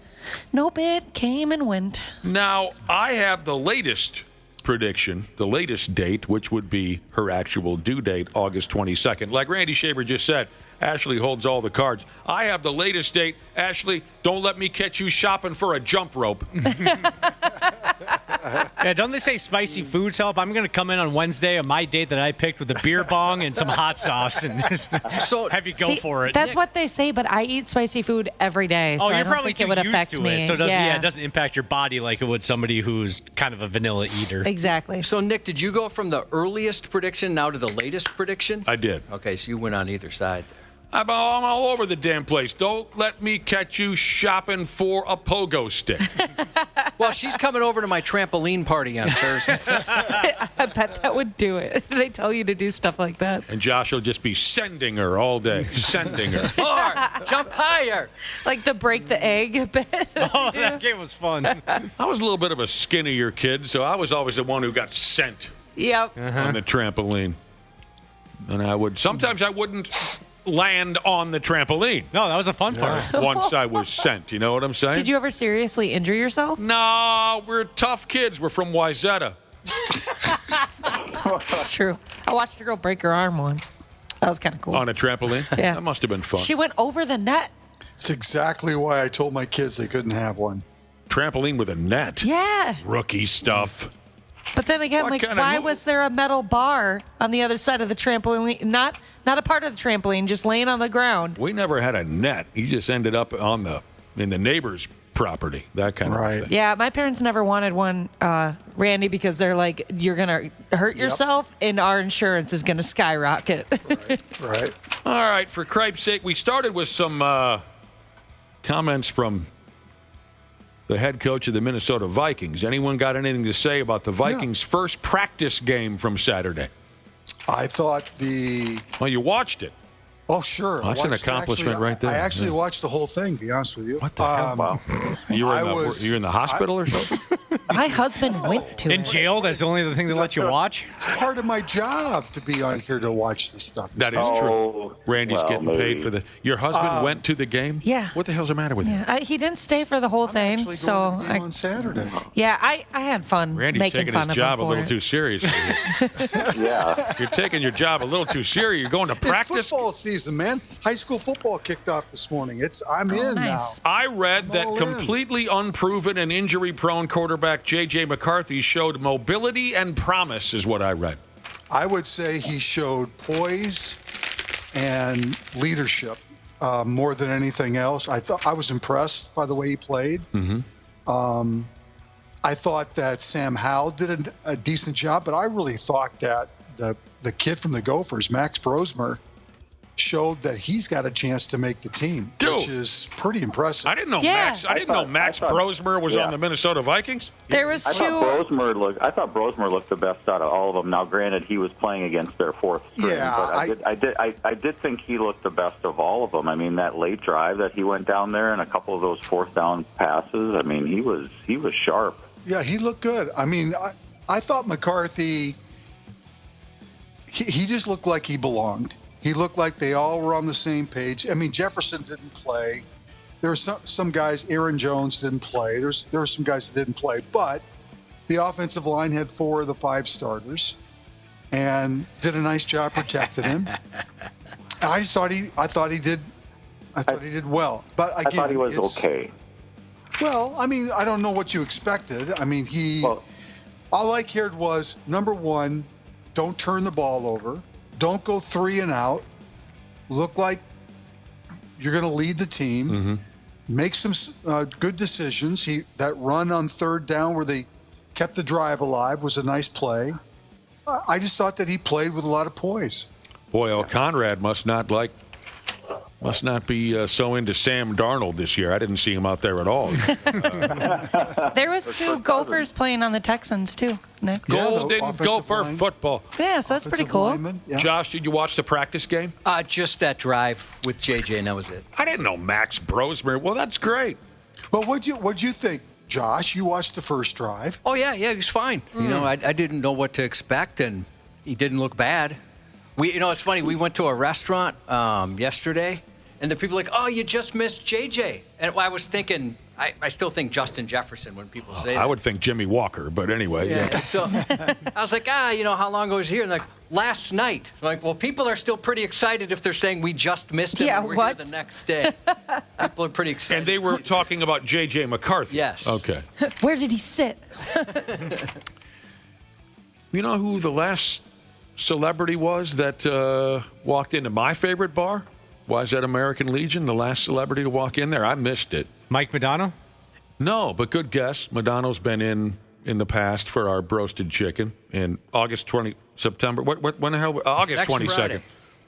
no bit came and went. Now, I have the latest prediction, the latest date, which would be her actual due date, August 22nd. Like Randy Shaver just said, Ashley holds all the cards. I have the latest date. Ashley, don't let me catch you shopping for a jump rope. Yeah, don't they say spicy foods help? I'm going to come in on Wednesday on my date that I picked with a beer bong and some hot sauce and so have you go for it. That's what they say, but I eat spicy food every day, so I don't think it would affect me. So it doesn't impact your body like it would somebody who's kind of a vanilla eater. Exactly. So, Nick, did you go from the earliest prediction now to the latest prediction? I did. Okay, so you went on either side there. I'm all over the damn place. Don't let me catch you shopping for a pogo stick. Well, she's coming over to my trampoline party on Thursday. I bet that would do it. They tell you to do stuff like that. And Josh will just be sending her all day. Sending her. More! Jump higher! Like the break the egg bit. Oh, that game was fun. I was a little bit of a skinnier kid, so I was always the one who got sent on the trampoline. And sometimes I wouldn't land on the trampoline. No, that was a fun part. Once I was sent, you know what I'm saying? Did you ever seriously injure yourself? No, we're tough kids. We're from Wayzata. It's true. I watched a girl break her arm once. That was kind of cool. On a trampoline? Yeah. That must have been fun. She went over the net. It's exactly why I told my kids they couldn't have one. Trampoline with a net? Yeah. Rookie stuff. But then again, why was there a metal bar on the other side of the trampoline? Not a part of the trampoline, just laying on the ground. We never had a net. You just ended up in the neighbor's property, that kind of thing. Yeah, my parents never wanted one, Randy, because they're like, you're going to hurt yourself, and our insurance is going to skyrocket. Right. All right, for cripe's sake, we started with some comments from the head coach of the Minnesota Vikings. Anyone got anything to say about the Vikings' first practice game from Saturday? I thought Well, you watched it. Oh, sure. That's an accomplishment right there. I actually watched the whole thing, to be honest with you. What the hell? Wow. You were in the hospital or something? My husband went to In jail? That's the only thing they let you watch? It's part of my job to be on here to watch this stuff. That is true. Randy's getting paid for the... Your husband went to the game? Yeah. What the hell's the matter with you? He didn't stay for the whole thing, so... on Saturday. Yeah, I had fun Randy's making taking fun his of job him a little for too it. seriously. Yeah. You're taking your job a little too serious. You're going to practice. It's football season, man. High school football kicked off this morning. I'm in nice. now. I read I'm that all in. completely unproven and injury-prone quarterback J.J. McCarthy showed mobility and promise, is what I read. I would say he showed poise and leadership more than anything else. I was impressed by the way he played. Mm-hmm. I thought that Sam Howell did a decent job, but I really thought that the kid from the Gophers, Max Brosmer, showed that he's got a chance to make the team, which is pretty impressive. I didn't know Max Brosmer was on the Minnesota Vikings. There was I thought Brosmer looked the best out of all of them. Now, granted, he was playing against their fourth string, but I did think he looked the best of all of them. I mean, that late drive that he went down there and a couple of those fourth down passes. I mean, he was sharp. Yeah, he looked good. I mean, I thought McCarthy. He just looked like he belonged. He looked like they all were on the same page. I mean, Jefferson didn't play. There were some guys, Aaron Jones didn't play. There were some guys that didn't play. But the offensive line had 4 of the 5 starters and did a nice job protecting him. I thought he did well. But again, I thought he was okay. Well, I mean, I don't know what you expected. I mean, all I cared was, number one, don't turn the ball over. Don't go 3 and out. Look like you're going to lead the team. Mm-hmm. Make some good decisions. That run on 3rd down where they kept the drive alive was a nice play. I just thought that he played with a lot of poise. Boy, Conrad must not be so into Sam Darnold this year. I didn't see him out there at all. There was 2 Gophers playing on the Texans too, Nick. Golden Gopher football. Yeah, so that's pretty cool. Josh, did you watch the practice game? Just that drive with JJ, and that was it. I didn't know Max Brosmer. Well, that's great. Well, what'd you think, Josh? You watched the first drive. Oh yeah, he was fine. You know, I didn't know what to expect, and he didn't look bad. It's funny. We went to a restaurant yesterday, and the people were like, "Oh, you just missed JJ." And I was thinking, I still think Justin Jefferson when people say that. I would think Jimmy Walker, but anyway. Yeah. So I was like, how long ago was he here? And like, last night. I'm like, well, people are still pretty excited if they're saying we just missed him and we're here the next day. People are pretty excited. And they were talking about J.J. McCarthy. Yes. Okay. Where did he sit? You know who the last celebrity was that walked into my favorite bar? Was that American Legion, the last celebrity to walk in there? I missed it. Mike Madonna? No, but good guess. Madonna's been in the past for our broasted chicken in September. When the hell? August 22nd.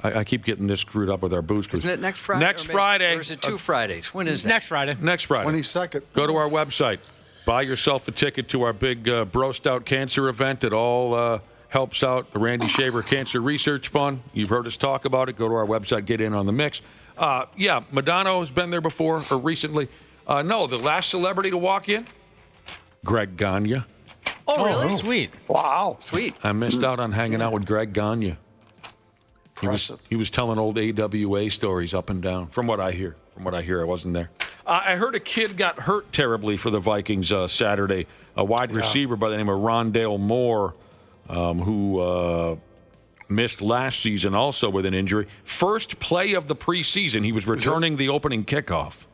I keep getting this screwed up with our booze. Isn't it next Friday? Next Friday. Or is it 2 Fridays? When is it? Next Friday. Next Friday. 22nd. Go to our website. Buy yourself a ticket to our big Broast Out Cancer event. It all helps out the Randy Shaver Cancer Research Fund. You've heard us talk about it. Go to our website, get in on the mix. Yeah, Madonna has been there before or recently. No, the last celebrity to walk in, Greg Gagne. Oh, really? Oh, sweet. Wow. Sweet. I missed out on hanging out with Greg Gagne. Impressive. He was telling old AWA stories up and down, from what I hear. I wasn't there. I heard a kid got hurt terribly for the Vikings Saturday, a wide receiver by the name of Rondale Moore, who missed last season also with an injury. First play of the preseason, he was returning the opening kickoff.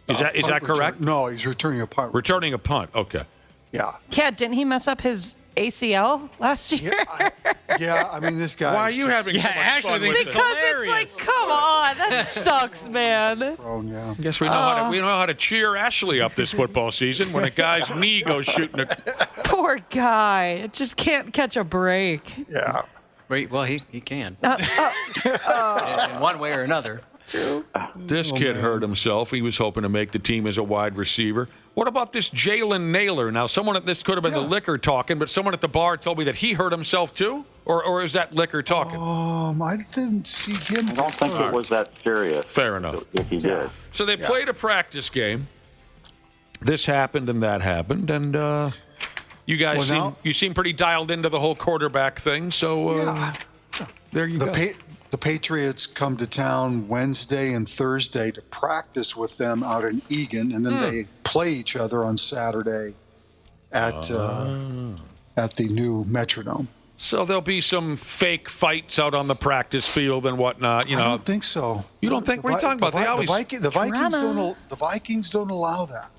Is that correct? No, he's returning a punt. Returning a punt, okay. Yeah. Yeah, didn't he mess up his ACL last year? I mean, this guy. Why are you having so much fun with because it's like, come on, that sucks, man. Oh, yeah. I guess we know how to cheer Ashley up this football season when a guy's knee goes shooting a... Poor guy. Just can't catch a break. Yeah. Right, well, he can. In one way or another. This kid hurt himself. He was hoping to make the team as a wide receiver. What about this Jalen Naylor? Now, this could have been the liquor talking, but someone at the bar told me that he hurt himself too? Or is that liquor talking? I didn't see him. I don't think it was that serious. Fair enough. If he did. So they played a practice game. This happened and that happened, and you guys seem pretty dialed into the whole quarterback thing. So there you go. The Patriots come to town Wednesday and Thursday to practice with them out in Eagan, and then they play each other on Saturday at the new Metrodome. So there'll be some fake fights out on the practice field and whatnot. I don't think so. You don't think? What are you talking about? The Vikings don't allow that.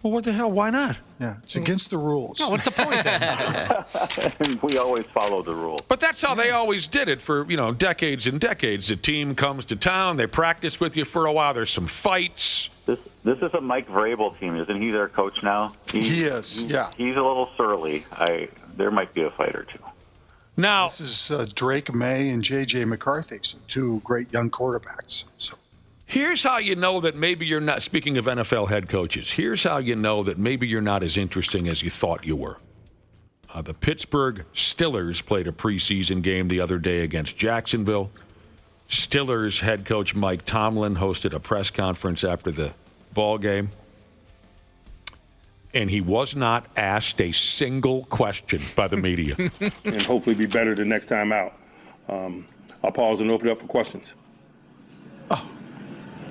Well, what the hell? Why not? Yeah, it's against the rules. No, what's the point then? We always follow the rules. But that's how they always did it for, decades and decades. The team comes to town, they practice with you for a while, there's some fights. This is a Mike Vrabel team, isn't he their coach now? He is, yeah. He's a little surly. There might be a fight or two. Now, this is Drake May and J.J. McCarthy, so 2 great young quarterbacks. So. Here's how you know that maybe you're not, speaking of NFL head coaches, here's how you know that maybe you're not as interesting as you thought you were. The Pittsburgh Steelers played a preseason game the other day against Jacksonville. Steelers head coach Mike Tomlin hosted a press conference after the ball game. And he was not asked a single question by the media. And hopefully be better the next time out. I'll pause and open it up for questions.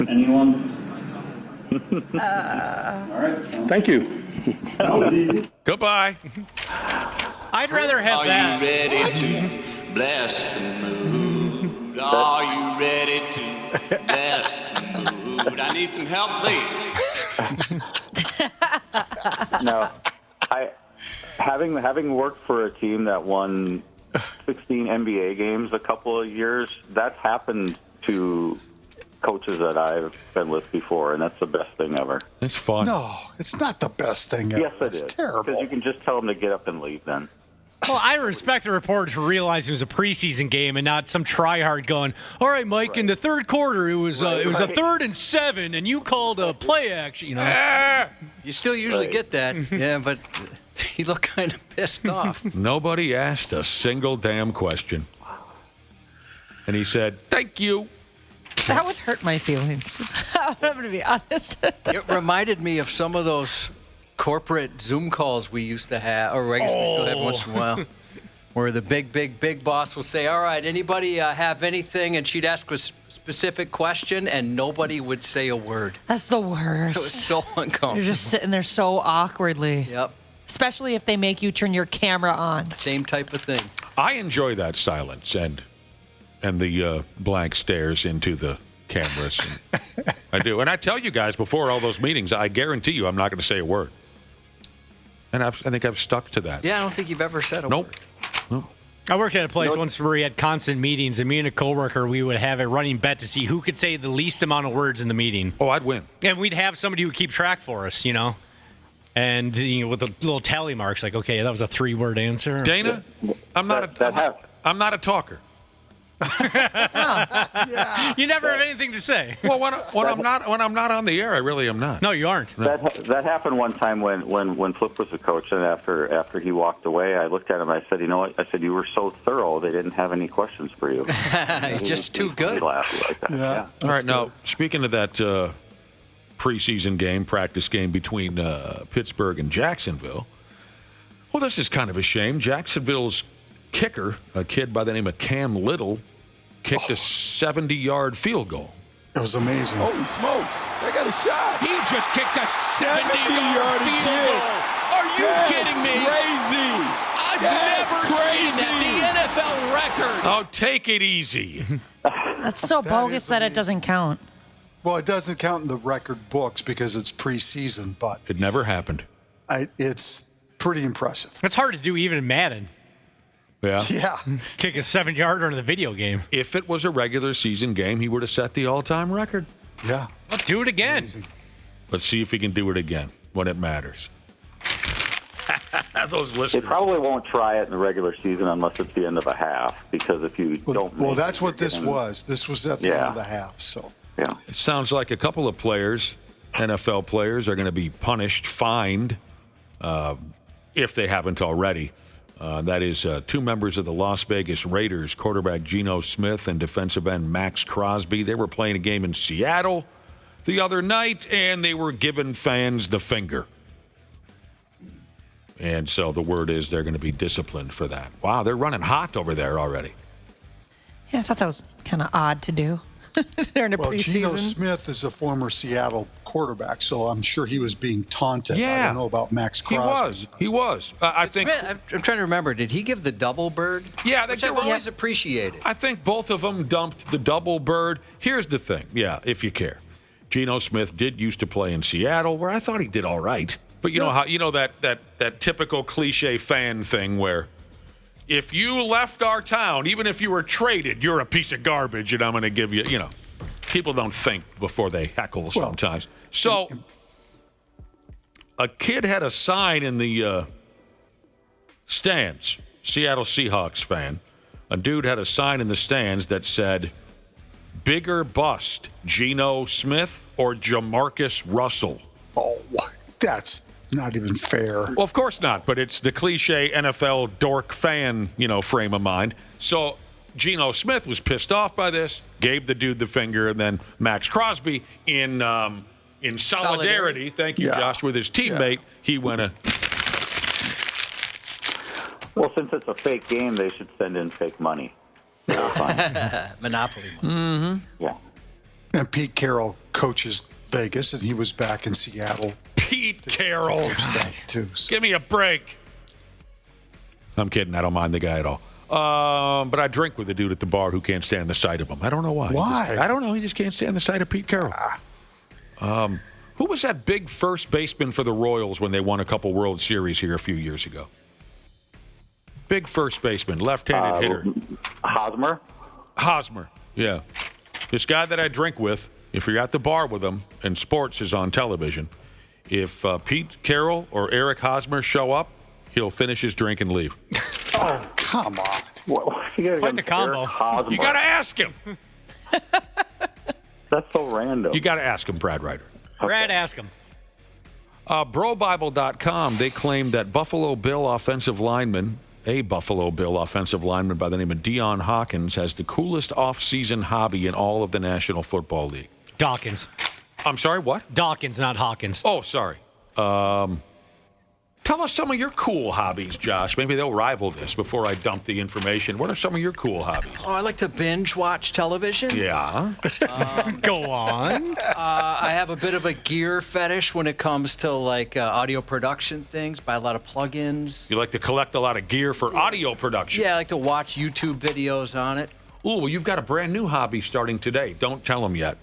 Anyone? All right. Thank you. That was easy. Goodbye. I'd rather have that. Are you ready to bless the mood? Are you ready to bless the mood? I need some help, please. No, having worked for a team that won 16 NBA games a couple of years, that's happened to coaches that I've been with before, and that's the best thing ever. It's fun. No, it's not the best thing ever. Yes, it is. It's terrible. Because you can just tell them to get up and leave then. Well, I respect the reporters for realizing it was a preseason game and not some tryhard going, all right, Mike, in the third quarter, it was a 3rd and 7, and you called a play action, you know. You still usually get that. Yeah, but he looked kind of pissed off. Nobody asked a single damn question. And he said, thank you. That would hurt my feelings. I'm going to be honest. It reminded me of some of those corporate Zoom calls we used to have, or I guess we still have once in a while, where the big boss will say, all right, anybody have anything? And she'd ask a specific question, and nobody would say a word. That's the worst. It was so uncomfortable. You're just sitting there so awkwardly. Yep. Especially if they make you turn your camera on. Same type of thing. I enjoy that silence and the blank stares into the cameras. I do. And I tell you guys, before all those meetings, I guarantee you I'm not going to say a word. And I think I've stuck to that. Yeah, I don't think you've ever said a word. Nope. I worked at a place once where we had constant meetings, and me and a coworker, we would have a running bet to see who could say the least amount of words in the meeting. Oh, I'd win. And we'd have somebody who would keep track for us, you know. And with the little tally marks, like, okay, that was a 3-word answer. Dana, I'm not a talker. You never have anything to say. Well, when I'm not on the air, I really am not. No, you aren't. That happened one time when Flip was the coach, and after he walked away, I looked at him. I said, you know what? I said, you were so thorough, they didn't have any questions for you. Just too good. He laughed like that. Yeah. All right, now speaking of that preseason practice game between Pittsburgh and Jacksonville. Well, this is kind of a shame. Jacksonville's kicker, a kid by the name of Cam Little, kicked a 70-yard field goal. It was amazing. Holy smokes. They got a shot. He just kicked a 70-yard field goal. Are you kidding me? Crazy. I've never seen that. The NFL record. Oh, take it easy. That's so bogus that it doesn't count. Well, it doesn't count in the record books because it's preseason, but it never happened. It's pretty impressive. It's hard to do even in Madden. Yeah. Kick a 7-yarder in the video game. If it was a regular season game, he would have set the all-time record. Yeah. Let's do it again. Amazing. Let's see if he can do it again when it matters. Those listeners. They probably won't try it in the regular season unless it's the end of a half, because if you don't. Well, that's what this was. This was at the end of the half. So. Yeah. It sounds like a couple of players, NFL players, are going to be punished, fined, if they haven't already. That is 2 members of the Las Vegas Raiders, quarterback Geno Smith and defensive end Max Crosby. They were playing a game in Seattle the other night, and they were giving fans the finger. And so the word is they're going to be disciplined for that. Wow, they're running hot over there already. Yeah, I thought that was kind of odd to do. During a preseason. Geno Smith is a former Seattle quarterback, so I'm sure he was being taunted. Yeah. I don't know about Max Crosby. He was. I think. Smith, I'm trying to remember. Did he give the double bird? Yeah, which I've always appreciated. I think both of them dumped the double bird. Here's the thing. Yeah, if you care, Geno Smith did used to play in Seattle, where I thought he did all right. But you know how that typical cliche fan thing where, if you left our town, even if you were traded, you're a piece of garbage, and I'm going to give you, people don't think before they heckle sometimes. So, a kid had a sign in the stands, Seattle Seahawks fan. A dude had a sign in the stands that said, "Bigger bust, Geno Smith or Jamarcus Russell?" Oh, that's not even fair. Well, of course not, but it's the cliche NFL dork fan, frame of mind. So Geno Smith was pissed off by this, gave the dude the finger, and then Max Crosby, in solidarity, thank you, Josh, with his teammate, he went Well, since it's a fake game, they should send in fake money. Monopoly money. Mm-hmm. Yeah. And Pete Carroll coaches Vegas, and he was back in Seattle Pete Carroll. Give me a break. I'm kidding. I don't mind the guy at all. But I drink with a dude at the bar who can't stand the sight of him. I don't know why. Why? I don't know. He just can't stand the sight of Pete Carroll. Who was that big first baseman for the Royals when they won a couple World Series here a few years ago? Big first baseman, left-handed hitter. Hosmer, yeah. This guy that I drink with, if you're at the bar with him and sports is on television, if Pete Carroll or Eric Hosmer show up, he'll finish his drink and leave. Oh, come on. Quite the combo. You got to ask him. That's so random. You got to ask him, Brad Ryder. Brad, ask him. BroBible.com, they claim that a Buffalo Bill offensive lineman by the name of Deion Hawkins has the coolest off-season hobby in all of the National Football League. Dawkins. I'm sorry, what? Dawkins, not Hawkins. Oh, sorry. Tell us some of your cool hobbies, Josh. Maybe they'll rival this before I dump the information. What are some of your cool hobbies? Oh, I like to binge watch television. Yeah. Go on. I have a bit of a gear fetish when it comes to like audio production things. Buy a lot of plugins. You like to collect a lot of gear for audio production? Yeah, I like to watch YouTube videos on it. Ooh, well, you've got a brand new hobby starting today. Don't tell them yet.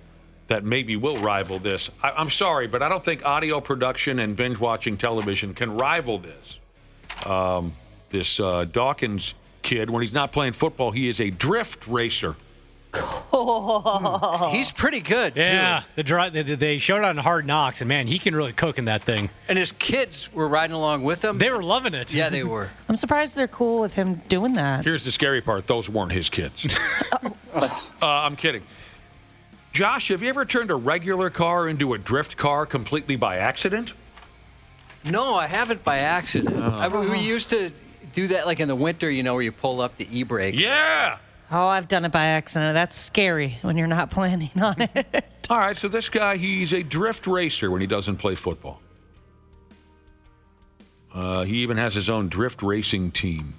That maybe will rival this. I'm sorry, but I don't think audio production and binge watching television can rival this. This Dawkins kid, when he's not playing football, he is a drift racer. He's pretty good, too. Yeah, they showed it on Hard Knocks, and man, he can really cook in that thing. And his kids were riding along with him. They were loving it. Yeah, they were. I'm surprised they're cool with him doing that. Here's the scary part. Those weren't his kids. I'm kidding. Josh, have you ever turned a regular car into a drift car completely by accident? No, I haven't by accident. We used to do that like in the winter, where you pull up the e-brake. Yeah. Oh, I've done it by accident. That's scary when you're not planning on it. All right, so this guy, he's a drift racer when he doesn't play football. He even has his own drift racing team.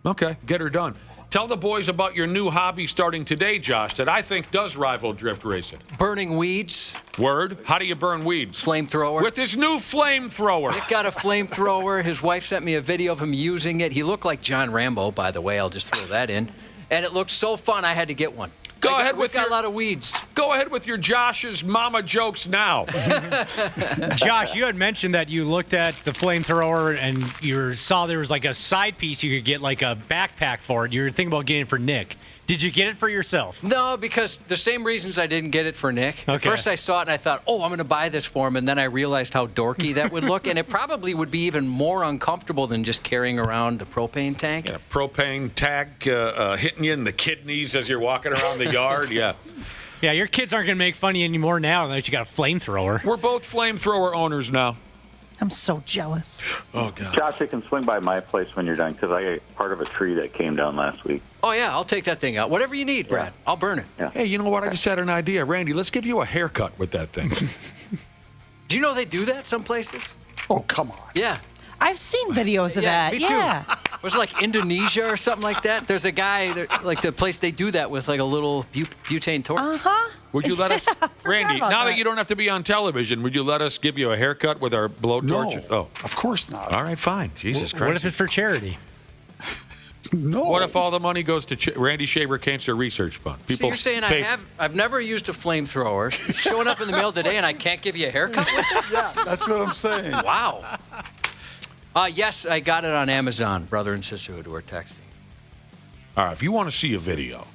Okay, get her done. Tell the boys about your new hobby starting today, Josh, that I think does rival drift racing. Burning weeds. Word? How do you burn weeds? Flamethrower. With his new flamethrower. Nick got a flamethrower. His wife sent me a video of him using it. He looked like John Rambo, by the way. I'll just throw that in. And it looked so fun, I had to get one. We've got a lot of weeds. Go ahead with your Josh's mama jokes now. Josh, you had mentioned that you looked at the flamethrower and you saw there was like a side piece you could get like a backpack for it. You were thinking about getting it for Nick. Did you get it for yourself? No, because the same reasons I didn't get it for Nick. Okay. First I saw it and I thought, I'm going to buy this for him. And then I realized how dorky that would look. And it probably would be even more uncomfortable than just carrying around the propane tank. Yeah, propane tank hitting you in the kidneys as you're walking around the yard. Yeah. Yeah, your kids aren't going to make fun of you anymore now that you got a flamethrower. We're both flamethrower owners now. I'm so jealous. Oh, God. Josh, you can swing by my place when you're done because I got part of a tree that came down last week. Oh, yeah, I'll take that thing out. Whatever you need, Brad. I'll burn it. Yeah. Hey, you know what? I just had an idea. Randy, let's give you a haircut with that thing. Do you know they do that some places? Oh, come on. Yeah. I've seen videos of that. Me too. Yeah. Was it like Indonesia or something like that? There's a guy, like the place they do that with like a little butane torch. Uh-huh. Would you let us, Randy, now that you don't have to be on television, would you let us give you a haircut with our blowtorch? No, of course not. All right, fine. Jesus Christ. What if it's for charity? No. What if all the money goes to Randy Shaver Cancer Research Fund? So you're saying I've never used a flamethrower. It's showing up in the mail today and I can't give you a haircut with it? Yeah, that's what I'm saying. Wow. Yes, I got it on Amazon, brother and sisterhood who are texting. All right, if you want to see a video,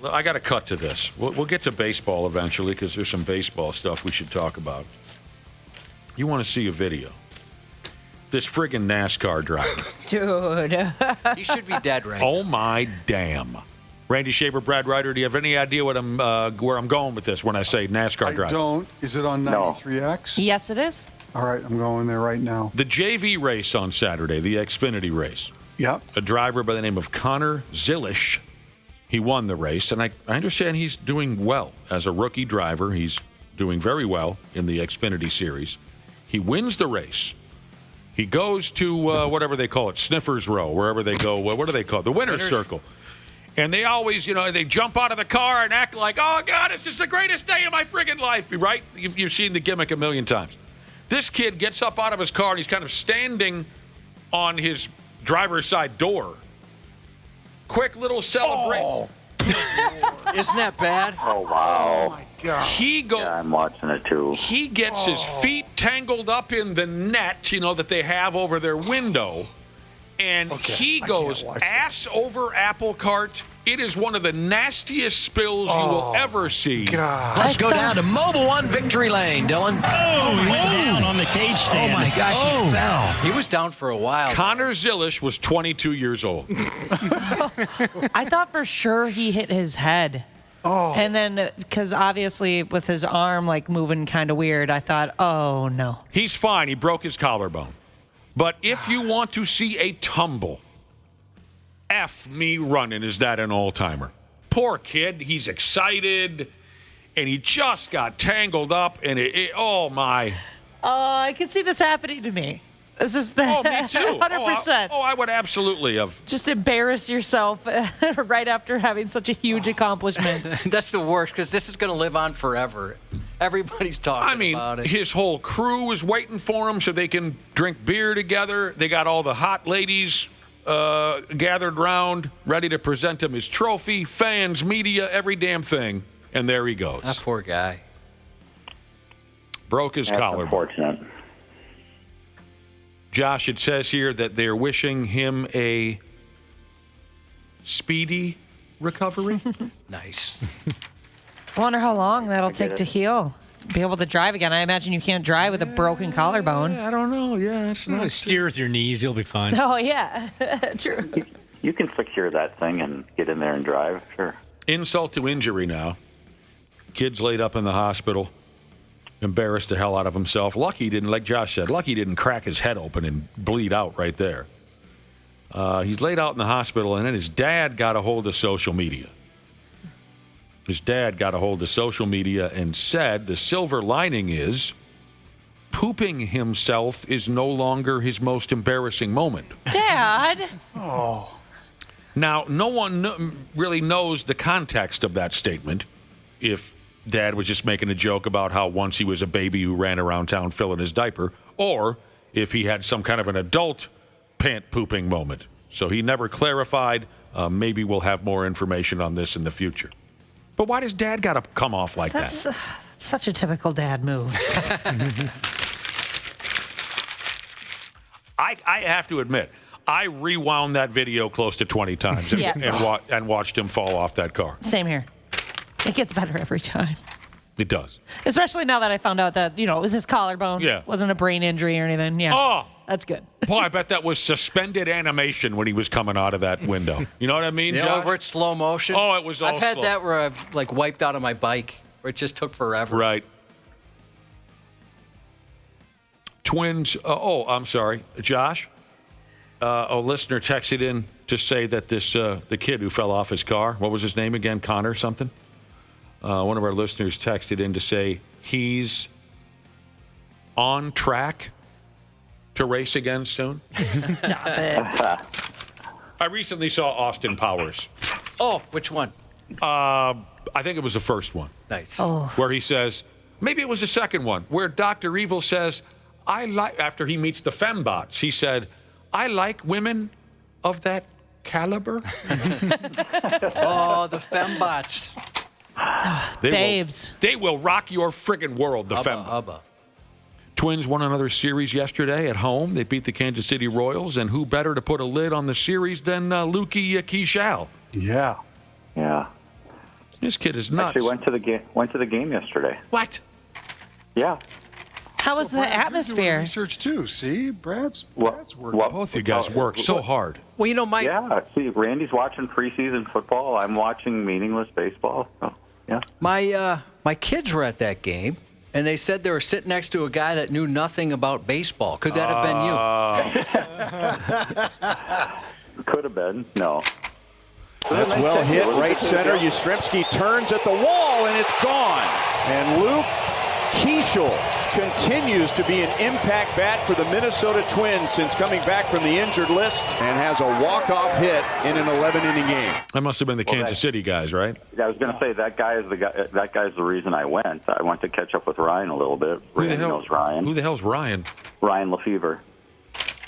I got to cut to this. We'll get to baseball eventually because there's some baseball stuff we should talk about. You want to see a video? This friggin' NASCAR driver. Dude. He should be dead right Oh, my damn. Randy Shaver, Brad Ryder, do you have any idea what where I'm going with this when I say NASCAR driver? I don't. Is it on 93X? Yes, it is. All right, I'm going there right now. The JV race on Saturday, the Xfinity race. Yep. A driver by the name of Connor Zilisch. He won the race, and I understand he's doing well as a rookie driver. He's doing very well in the Xfinity Series. He wins the race. He goes to whatever they call it, Sniffer's Row, wherever they go. What do they call it? The winner's circle. And they always, they jump out of the car and act like, oh, God, this is the greatest day of my friggin' life, right? You've seen the gimmick a million times. This kid gets up out of his car, and he's kind of standing on his driver's side door. Quick little celebration. Oh. Isn't that bad? Oh, wow. Oh, my God. Yeah, I'm watching it, too. He gets his feet tangled up in the net, that they have over their window. And he goes ass over apple cart. It is one of the nastiest spills you will ever see. God. Let's go down to Mobile One Victory Lane, Dylan. He went down on the cage stand. Oh, my gosh, he fell. He was down for a while. Connor Zilish was 22 years old. I thought for sure he hit his head. Oh. And then, because obviously with his arm moving kind of weird, I thought, oh, no. He's fine. He broke his collarbone. But if you want to see a tumble, F me running, is that an all-timer? Poor kid. He's excited, and he just got tangled up, and oh, my. I can see this happening to me. This is the me too. 100%. I would absolutely have. Just embarrass yourself right after having such a huge accomplishment. That's the worst, because this is going to live on forever. Everybody's talking about it. His whole crew is waiting for him so they can drink beer together. They got all the hot ladies gathered round, ready to present him his trophy, fans, media, every damn thing. And there he goes. That poor guy. Broke his collarbone. Unfortunate. Josh, it says here that they're wishing him a speedy recovery. Nice. I wonder how long that'll take to heal. Be able to drive again. I imagine you can't drive with a broken collarbone. I don't know. Yeah, it's not. Steer with your knees. You'll be fine. Oh, yeah. True. You can secure that thing and get in there and drive. Sure. Insult to injury now. Kid's laid up in the hospital. Embarrassed the hell out of himself. Lucky he didn't, like Josh said, lucky he didn't crack his head open and bleed out right there. He's laid out in the hospital, and then his dad got a hold of social media. His dad got a hold of social media and said the silver lining is pooping himself is no longer his most embarrassing moment. Dad! Oh. Now, no one really knows the context of that statement. If Dad was just making a joke about how once he was a baby who ran around town filling his diaper, or if he had some kind of an adult pant pooping moment. So he never clarified. Maybe we'll have more information on this in the future. But why does Dad got to come off like that? That's such a typical dad move. I have to admit, I rewound that video close to 20 times and watched him fall off that car. Same here. It gets better every time. It does. Especially now that I found out that, it was his collarbone. Yeah. Wasn't a brain injury or anything. Yeah. Oh! That's good. Boy, I bet that was suspended animation when he was coming out of that window. You know what I mean, Josh? Where it's slow motion. Oh, it was all I've had slow. that where I've, wiped out on my bike, where it just took forever. Right. Twins. I'm sorry. Josh, a listener texted in to say that the kid who fell off his car, what was his name again? Connor something? One of our listeners texted in to say he's on track to race again soon. Stop it. I recently saw Austin Powers. Oh, which one? I think it was the first one. Nice. Oh. Where he says, maybe it was the second one, where Dr. Evil says, after he meets the fembots, he said, I like women of that caliber. Oh, the fembots. Babes. They will rock your friggin' world, the fembots. Hubba. Twins won another series yesterday at home. They beat the Kansas City Royals, and who better to put a lid on the series than Lukey Keishal? Yeah. Yeah. This kid is nuts. Actually went to the game yesterday. What? Yeah. How was the atmosphere? Research too. See, Brad's working. Both you guys work so hard. Well, Yeah. See, Randy's watching preseason football. I'm watching meaningless baseball. Oh, yeah. My kids were at that game. And they said they were sitting next to a guy that knew nothing about baseball. Could that have been you? Could have been. No. That's well hit, right center. Yastrzemski turns at the wall, and it's gone. And Luke Keishel continues to be an impact bat for the Minnesota Twins since coming back from the injured list and has a walk-off hit in an 11-inning game. That must have been the Kansas City guys, right? Yeah, I was going to say that guy's the reason I went. I went to catch up with Ryan a little bit. Randy knows Ryan. Who the hell's Ryan? Ryan Lefevre.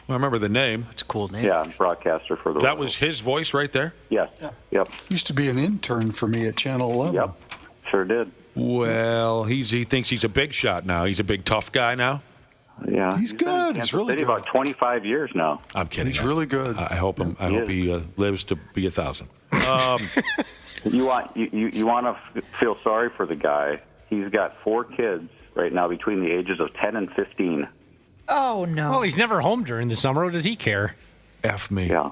I remember the name. It's a cool name. Yeah, broadcaster for the. That was his voice right there? Yes. Yeah. Yep. Used to be an intern for me at Channel 11. Yep. Sure did. Well, he thinks he's a big shot now. He's a big tough guy now. Yeah. He's good. He's really good. About 25 years now. I'm kidding. He's really good. I hope he lives to be 1,000. You want to feel sorry for the guy. He's got 4 kids right now between the ages of 10 and 15. Oh, no. Well, he's never home during the summer. What does he care? F me. Yeah.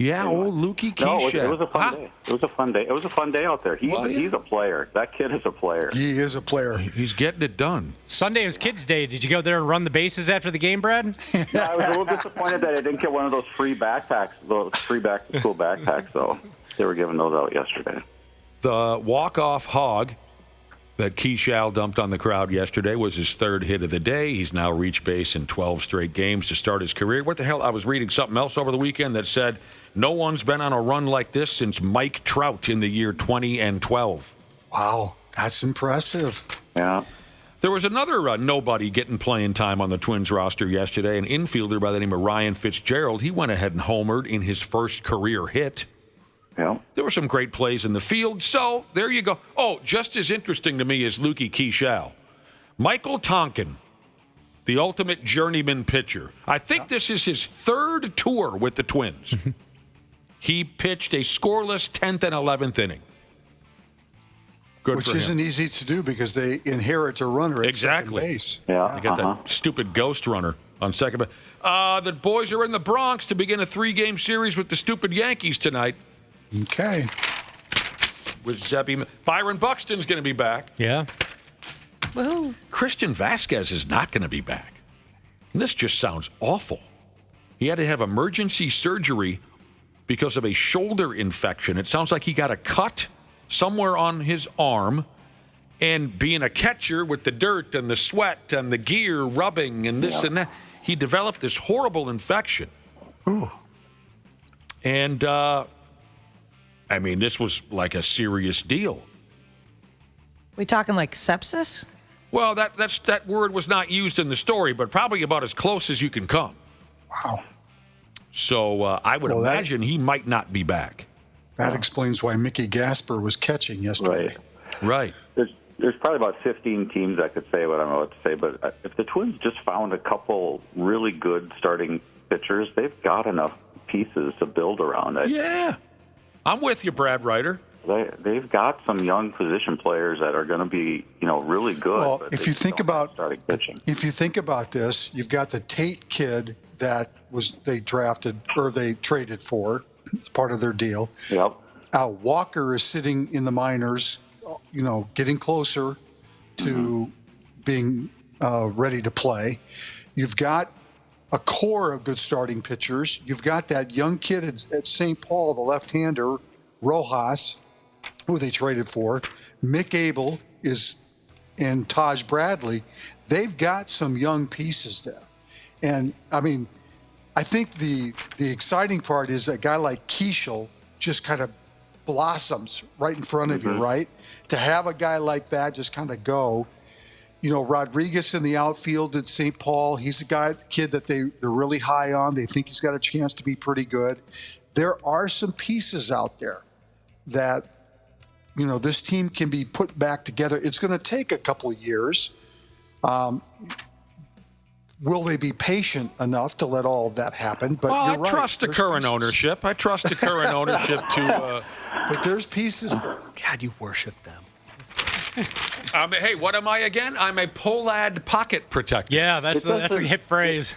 Yeah, old Lukey Keisha. No, it was a fun day. It was a fun day. It was a fun day out there. He's a player. That kid is a player. He is a player. He's getting it done. Sunday was Kids' Day. Did you go there and run the bases after the game, Brad? Yeah, I was a little disappointed that I didn't get one of those free backpacks, those free back-to-school backpacks, though. They were giving those out yesterday. The walk-off hog that Keishal dumped on the crowd yesterday was his 3rd hit of the day. He's now reached base in 12 straight games to start his career. What the hell? I was reading something else over the weekend that said no one's been on a run like this since Mike Trout in the year 20 and 12. Wow, that's impressive. Yeah. There was another nobody getting playing time on the Twins roster yesterday, an infielder by the name of Ryan Fitzgerald. He went ahead and homered in his first career hit. Yeah. There were some great plays in the field, so there you go. Oh, just as interesting to me as Lukey Keishal. Michael Tonkin, the ultimate journeyman pitcher. I think this is his 3rd tour with the Twins. He pitched a scoreless 10th and 11th inning. Good Which for him. isn't easy to do because they inherit a runner at second base. Yeah. They got that stupid ghost runner on second base. The boys are in the Bronx to begin a 3-game series with the stupid Yankees tonight. Okay. With Zebby. Byron Buxton's going to be back. Yeah. Woohoo. Christian Vasquez is not going to be back. And this just sounds awful. He had to have emergency surgery because of a shoulder infection. It sounds like he got a cut somewhere on his arm, and being a catcher with the dirt and the sweat and the gear rubbing and this and that, he developed this horrible infection. Ooh. And, this was like a serious deal. We talking like sepsis? Well, that word was not used in the story, but probably about as close as you can come. Wow. So I would imagine he might not be back. That explains why Mickey Gasper was catching yesterday. Right. There's probably about 15 teams that could say what I'm about to say, but if the Twins just found a couple really good starting pitchers, they've got enough pieces to build around. Yeah. I'm with you, Brad Ryder. They've got some young position players that are going to be, really good. Well, if you think about starting pitching, if you think about this, you've got the Tate kid that they traded for. It's part of their deal. Yep. Walker is sitting in the minors, getting closer to being ready to play. You've got a core of good starting pitchers. You've got that young kid at St. Paul, the left-hander, Rojas, who they traded for. Mick Abel and Taj Bradley. They've got some young pieces there. And, I think the exciting part is that a guy like Keishel just kind of blossoms right in front of you, right? To have a guy like that just kind of go. Rodriguez in the outfield at St. Paul, he's a kid that they're really high on. They think he's got a chance to be pretty good. There are some pieces out there that, this team can be put back together. It's going to take a couple of years. Will they be patient enough to let all of that happen? But I you're right. trust the current ownership. I trust the current ownership to. But there's pieces there. God, you worship them. Hey, what am I again? I'm a Polad pocket protector. Yeah, that's a hip phrase.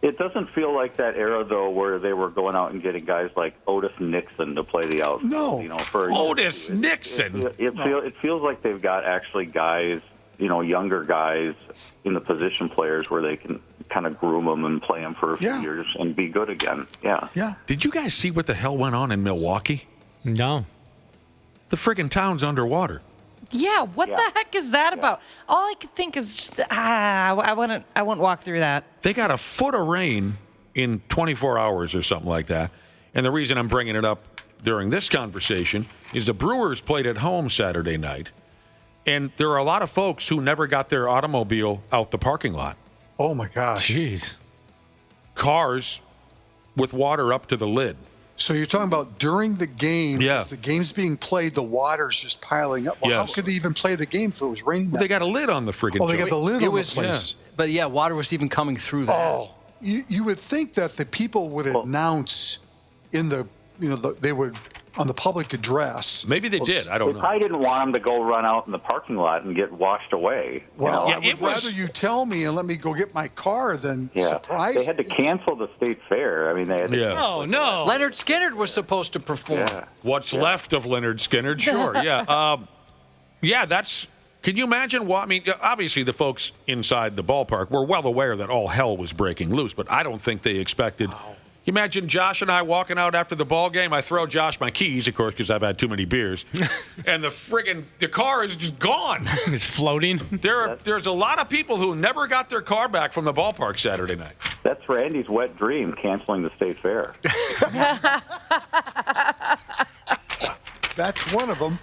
It doesn't feel like that era, though, where they were going out and getting guys like Otis Nixon to play the outfield. No. Otis Nixon. It feels like they've got actually guys, younger guys in the position players where they can kind of groom them and play them for a few years and be good again. Yeah. Yeah. Did you guys see what the hell went on in Milwaukee? No. The friggin' town's underwater. Yeah, what the heck is that about? All I could think is, I wouldn't walk through that. They got a foot of rain in 24 hours or something like that. And the reason I'm bringing it up during this conversation is the Brewers played at home Saturday night. And there are a lot of folks who never got their automobile out the parking lot. Oh, my gosh. Jeez. Cars with water up to the lid. So you're talking about during the game, as the game's being played, the water's just piling up. Well, how could they even play the game if it was raining? Well, they got a lid on the friggin' Oh, they got the lid on the place. But, water was even coming through that. Oh, you would think that the people would announce in the, they would, on the public address. Maybe they did. I don't know. They probably didn't want them to go run out in the parking lot and get washed away. Well, I would rather you tell me and let me go get my car than surprise They had to cancel the state fair. I mean, they had to Oh, no. Leonard Skinner was supposed to perform. What's left of Leonard Skinner? Sure, that's... Can you imagine what... I mean, obviously the folks inside the ballpark were well aware that all hell was breaking loose, but I don't think they expected... You imagine Josh and I walking out after the ball game. I throw Josh my keys, of course, because I've had too many beers. And the car is just gone. It's floating. There's a lot of people who never got their car back from the ballpark Saturday night. That's Randy's wet dream, canceling the state fair. That's one of them.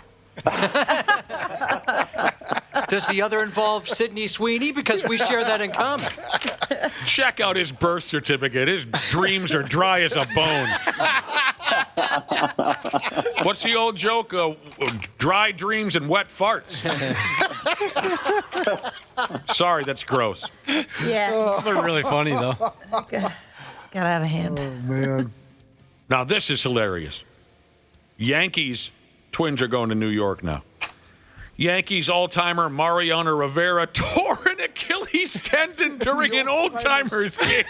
Does the other involve Sidney Sweeney? Because we share that in common. Check out his birth certificate. His dreams are dry as a bone. What's the old joke? Dry dreams and wet farts. Sorry, that's gross. Yeah. They're really funny, though. Got out of hand. Oh, man. Now, this is hilarious. Yankees, Twins are going to New York now. Yankees all-timer Mariano Rivera tore an Achilles tendon during an old-timers game.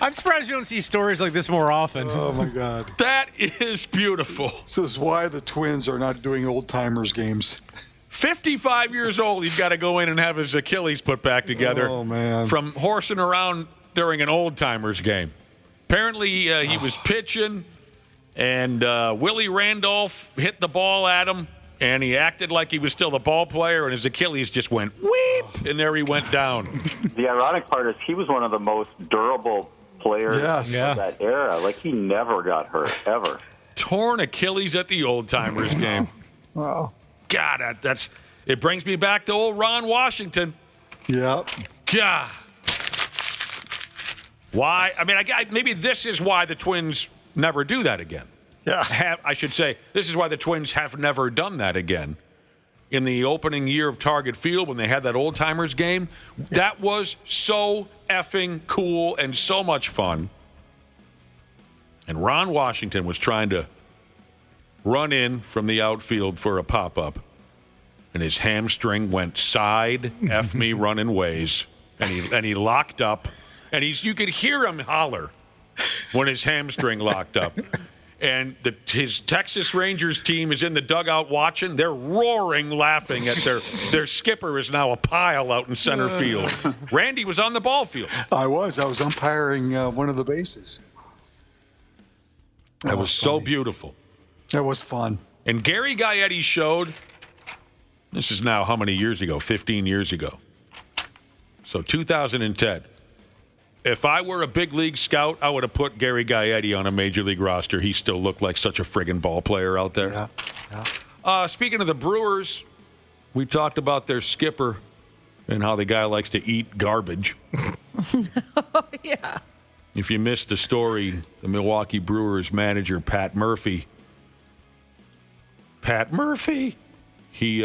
I'm surprised you don't see stories like this more often. Oh, my God. That is beautiful. This is why the Twins are not doing old-timers games. 55 years old, he's got to go in and have his Achilles put back together. Oh, man. From horsing around during an old-timers game. Apparently, he was pitching, and Willie Randolph hit the ball at him, and he acted like he was still the ball player, and his Achilles just went weep, and there he went down. The ironic part is he was one of the most durable players of that era. Like, he never got hurt, ever. Torn Achilles at the old-timers game. Wow. God, it brings me back to old Ron Washington. Yep. God. Why? I mean, maybe this is why the Twins never do that again. Yeah. I should say, this is why the Twins have never done that again. In the opening year of Target Field, when they had that old-timers game, that was so effing cool and so much fun. And Ron Washington was trying to run in from the outfield for a pop-up, and his hamstring went side F me running ways, and he locked up, and you could hear him holler when his hamstring locked up. And his Texas Rangers team is in the dugout watching. They're roaring, laughing at their skipper is now a pile out in center field. Randy was on the ball field. I was umpiring one of the bases. That was so beautiful. That was fun. And Gary Gaetti showed, this is now how many years ago? 15 years ago. So 2010. If I were a big league scout, I would have put Gary Gaetti on a major league roster. He still looked like such a friggin' ball player out there. Yeah. Speaking of the Brewers, we talked about their skipper and how the guy likes to eat garbage. Yeah. If you missed the story, the Milwaukee Brewers manager, Pat Murphy, he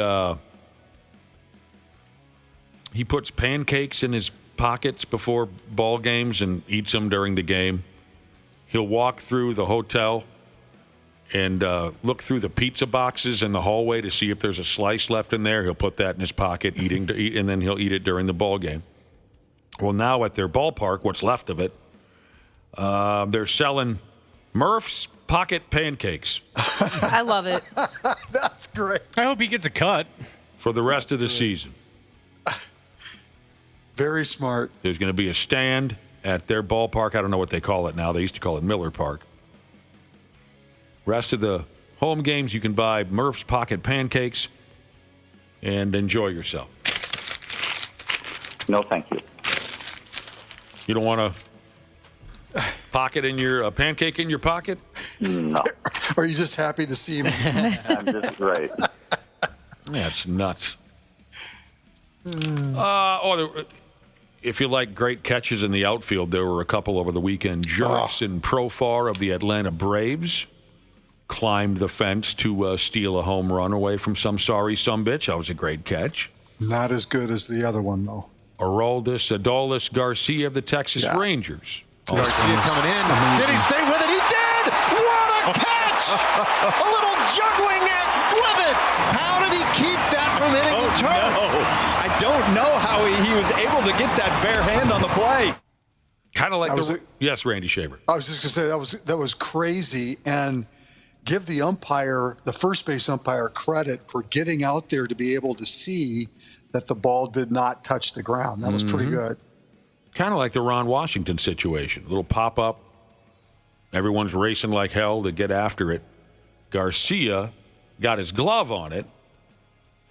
puts pancakes in his pockets before ball games and eats them during the game. He'll walk through the hotel and look through the pizza boxes in the hallway to see if there's a slice left in there. He'll put that in his pocket, and then he'll eat it during the ball game. Well, now at their ballpark, what's left of it, they're selling Murph's pocket pancakes. I love it. That's great. I hope he gets a cut for the rest of the season. Very smart. There's going to be a stand at their ballpark. I don't know what they call it now. They used to call it Miller Park. Rest of the Home games, you can buy Murph's Pocket Pancakes and enjoy yourself. No, thank you. You don't want a pancake in your pocket? No. Or are you just happy to see me? I'm just right. That's nuts. If you like great catches in the outfield, there were a couple over the weekend. Jurickson Profar of the Atlanta Braves climbed the fence to steal a home run away from some sorry sumbitch. That was a great catch. Not as good as the other one, though. Aroldis Adolis Garcia of the Texas Rangers. Garcia coming in. Amazing. Did he stay with it? He did! What a catch! A little juggling act with it! How did he keep that from hitting the turf? No. I don't know how he was able to get that bare hand on the play. Kind of like yes, Randy Shaver. I was just going to say that was crazy, and give the umpire, the first base umpire, credit for getting out there to be able to see that the ball did not touch the ground. That was pretty good. Kind of like the Ron Washington situation. A little pop-up. Everyone's racing like hell to get after it. Garcia got his glove on it,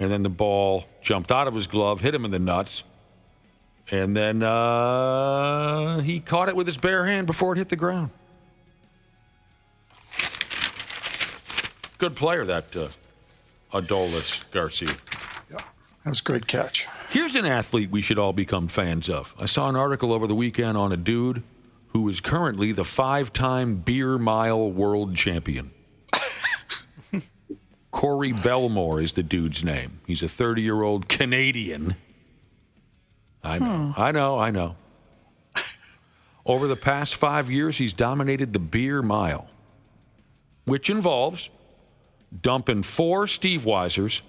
and then the ball jumped out of his glove, hit him in the nuts, and then he caught it with his bare hand before it hit the ground. Good player, that Adolis Garcia. Yeah, that was a great catch. Here's an athlete we should all become fans of. I saw an article over the weekend on a dude who is currently the 5-time beer mile world champion. Corey Belmore is the dude's name. He's a 30-year-old Canadian. I know. Over the past 5 years, he's dominated the beer mile, which involves dumping 4 Steve Weisers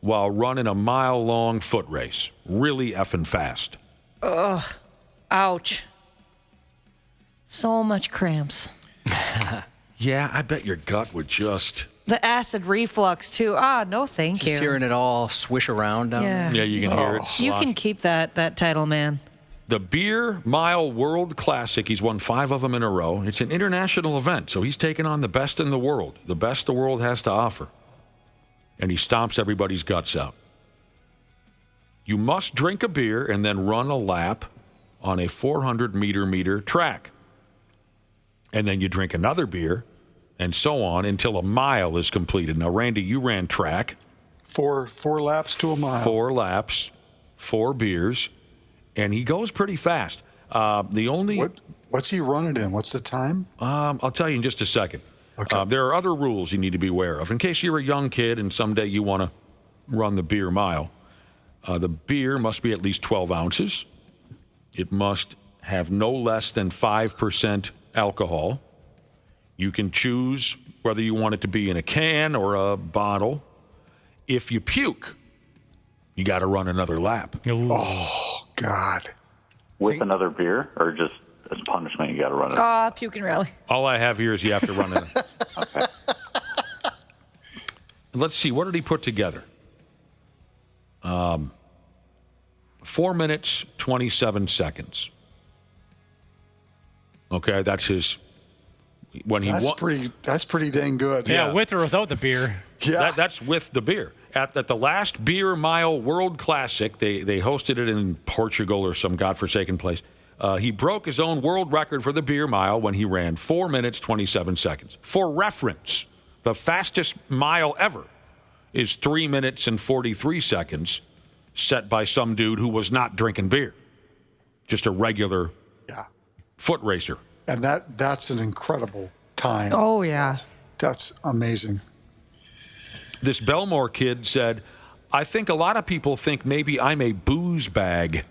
while running a mile-long foot race. Really effing fast. Ugh. Ouch. So much cramps. Yeah, I bet your gut would just... The acid reflux, too. No thank you. Just hearing it all swish around down there. Yeah, you can hear it. You can keep that title, man. The Beer Mile World Classic, he's won 5 of them in a row. It's an international event, so he's taking on the best in the world, the best the world has to offer. And he stomps everybody's guts out. You must drink a beer and then run a lap on a 400-meter track. And then you drink another beer, and so on until a mile is completed. Now, Randy, you ran track. 4 laps to a mile. 4 laps, 4 beers, and he goes pretty fast. What's he running in? What's the time? I'll tell you in just a second. Okay. There are other rules you need to be aware of in case you're a young kid and someday you want to run the beer mile. The beer must be at least 12 ounces. It must have no less than 5% alcohol. You can choose whether you want it to be in a can or a bottle. If you puke, you got to run another lap. Oh, God. With another beer, or just as punishment, you got to run it? Puking rally. All I have here is you have to run it. Okay. Let's see. What did he put together? 4 minutes, 27 seconds. Okay, that's his... That's pretty dang good. Yeah, with or without the beer. Yeah. That's with the beer. At the last Beer Mile World Classic, they hosted it in Portugal or some godforsaken place. He broke his own world record for the beer mile when he ran 4 minutes, 27 seconds. For reference, the fastest mile ever is 3 minutes and 43 seconds, set by some dude who was not drinking beer. Just a regular foot racer. And that's an incredible time. Oh, yeah. That's amazing. This Belmore kid said, I think a lot of people think maybe I'm a booze bag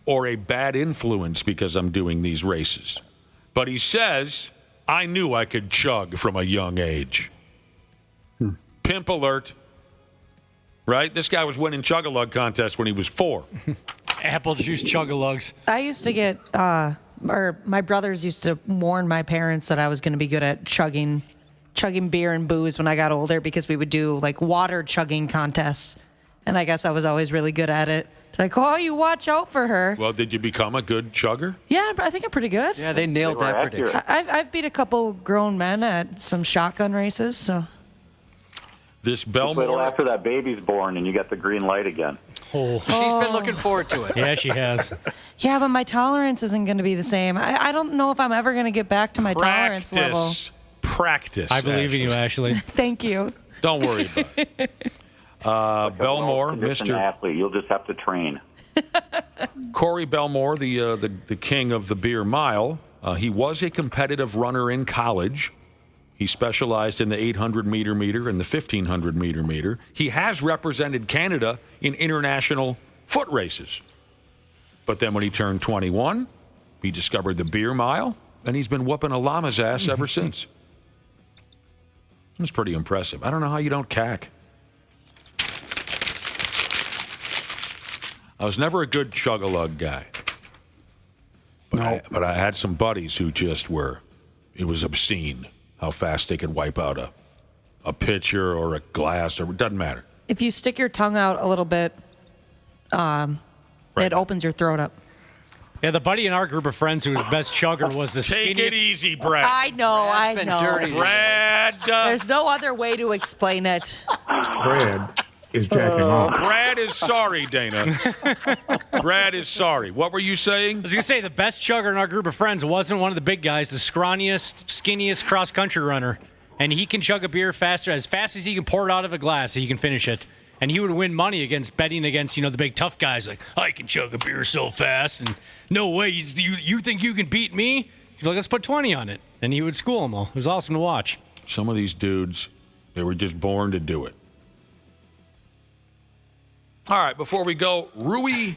or a bad influence because I'm doing these races. But he says, I knew I could chug from a young age. Pimp alert. Right? This guy was winning chug-a-lug contests when he was 4. Apple juice chug-a-lugs. I used to get, or my brothers used to warn my parents that I was going to be good at chugging beer and booze when I got older because we would do like water chugging contests. And I guess I was always really good at it. Like, oh, you watch out for her. Well, did you become a good chugger? Yeah, I think I'm pretty good. Yeah, they nailed that prediction. I've beat a couple grown men at some shotgun races, so. This Belmore. Wait till after that baby's born and you get the green light again. Oh. She's been looking forward to it. Yeah, she has. Yeah, but my tolerance isn't going to be the same. I don't know if I'm ever going to get back to my tolerance level. Practice. I believe in you, Ashley. Thank you. Don't worry about it. Belmore, Mr. athlete, you'll just have to train. Corey Belmore, the king of the beer mile. He was a competitive runner in college. He specialized in the 800-meter meter and the 1,500-meter meter. He has represented Canada in international foot races. But then when he turned 21, he discovered the beer mile, and he's been whooping a llama's ass ever since. It's pretty impressive. I don't know how you don't cack. I was never a good chug-a-lug guy. But I had some buddies who just were. It was obscene how fast they could wipe out a pitcher or a glass, or it doesn't matter. If you stick your tongue out a little bit, it opens your throat up. Yeah, the buddy in our group of friends whose best chugger was the Take skinniest. it easy, Brad. I know. Dirty. Brad. There's no other way to explain it. Brad is jacking off. Brad is sorry, Dana. Brad is sorry. What were you saying? I was going to say the best chugger in our group of friends wasn't one of the big guys, the scrawniest, skinniest cross-country runner. And he can chug a beer as fast as he can pour it out of a glass, he can finish it. And he would win money against betting against, the big tough guys. Like, I can chug a beer so fast. And no way, you think you can beat me? He'd be like, let's put 20 on it. And he would school them all. It was awesome to watch. Some of these dudes, they were just born to do it. All right, before we go, Rui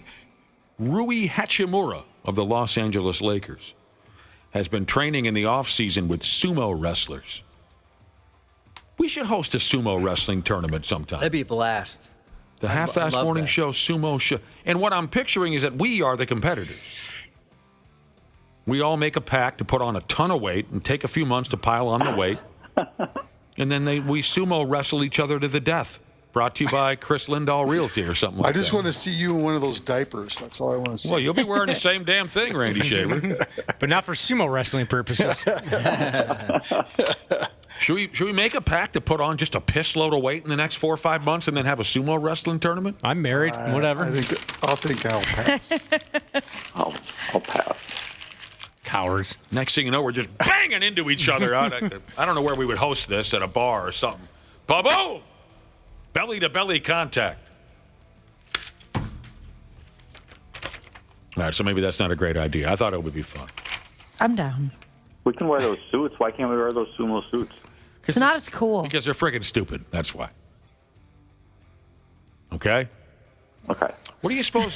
Hachimura of the Los Angeles Lakers has been training in the offseason with sumo wrestlers. We should host a sumo wrestling tournament sometime. That'd be a blast. The Half-Assed Morning Show, sumo show. And what I'm picturing is that we are the competitors. We all make a pact to put on a ton of weight and take a few months to pile on the weight. And then we sumo wrestle each other to the death. Brought to you by Chris Lindahl Realty or something like that. I just want to see you in one of those diapers. That's all I want to see. Well, you'll be wearing the same damn thing, Randy Shaver. But not for sumo wrestling purposes. Should we make a pact to put on just a piss load of weight in the next 4 or 5 months and then have a sumo wrestling tournament? I'm married, whatever. I think I'll pass. I'll pass. Cowards. Next thing you know, we're just banging into each other. I don't know where we would host this, at a bar or something. Ba-boom! Belly-to-belly contact. All right, so maybe that's not a great idea. I thought it would be fun. I'm down. We can wear those suits. Why can't we wear those sumo suits? It's not as cool. Because they're freaking stupid. That's why. Okay? Okay. What do you suppose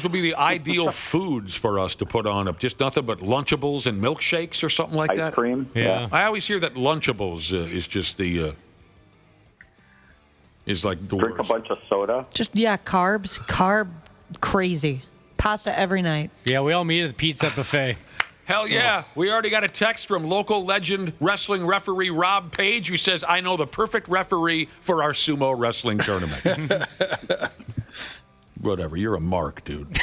would be the ideal foods for us to put on? Just nothing but Lunchables and milkshakes or something like that? Ice cream? Yeah. I always hear that Lunchables is just the... is like the Drink worst. a bunch of soda. Just, carb crazy. Pasta every night. Yeah, we all meet at the pizza buffet. Hell yeah. We already got a text from local legend wrestling referee Rob Page, who says, I know the perfect referee for our sumo wrestling tournament. Whatever. You're a mark, dude.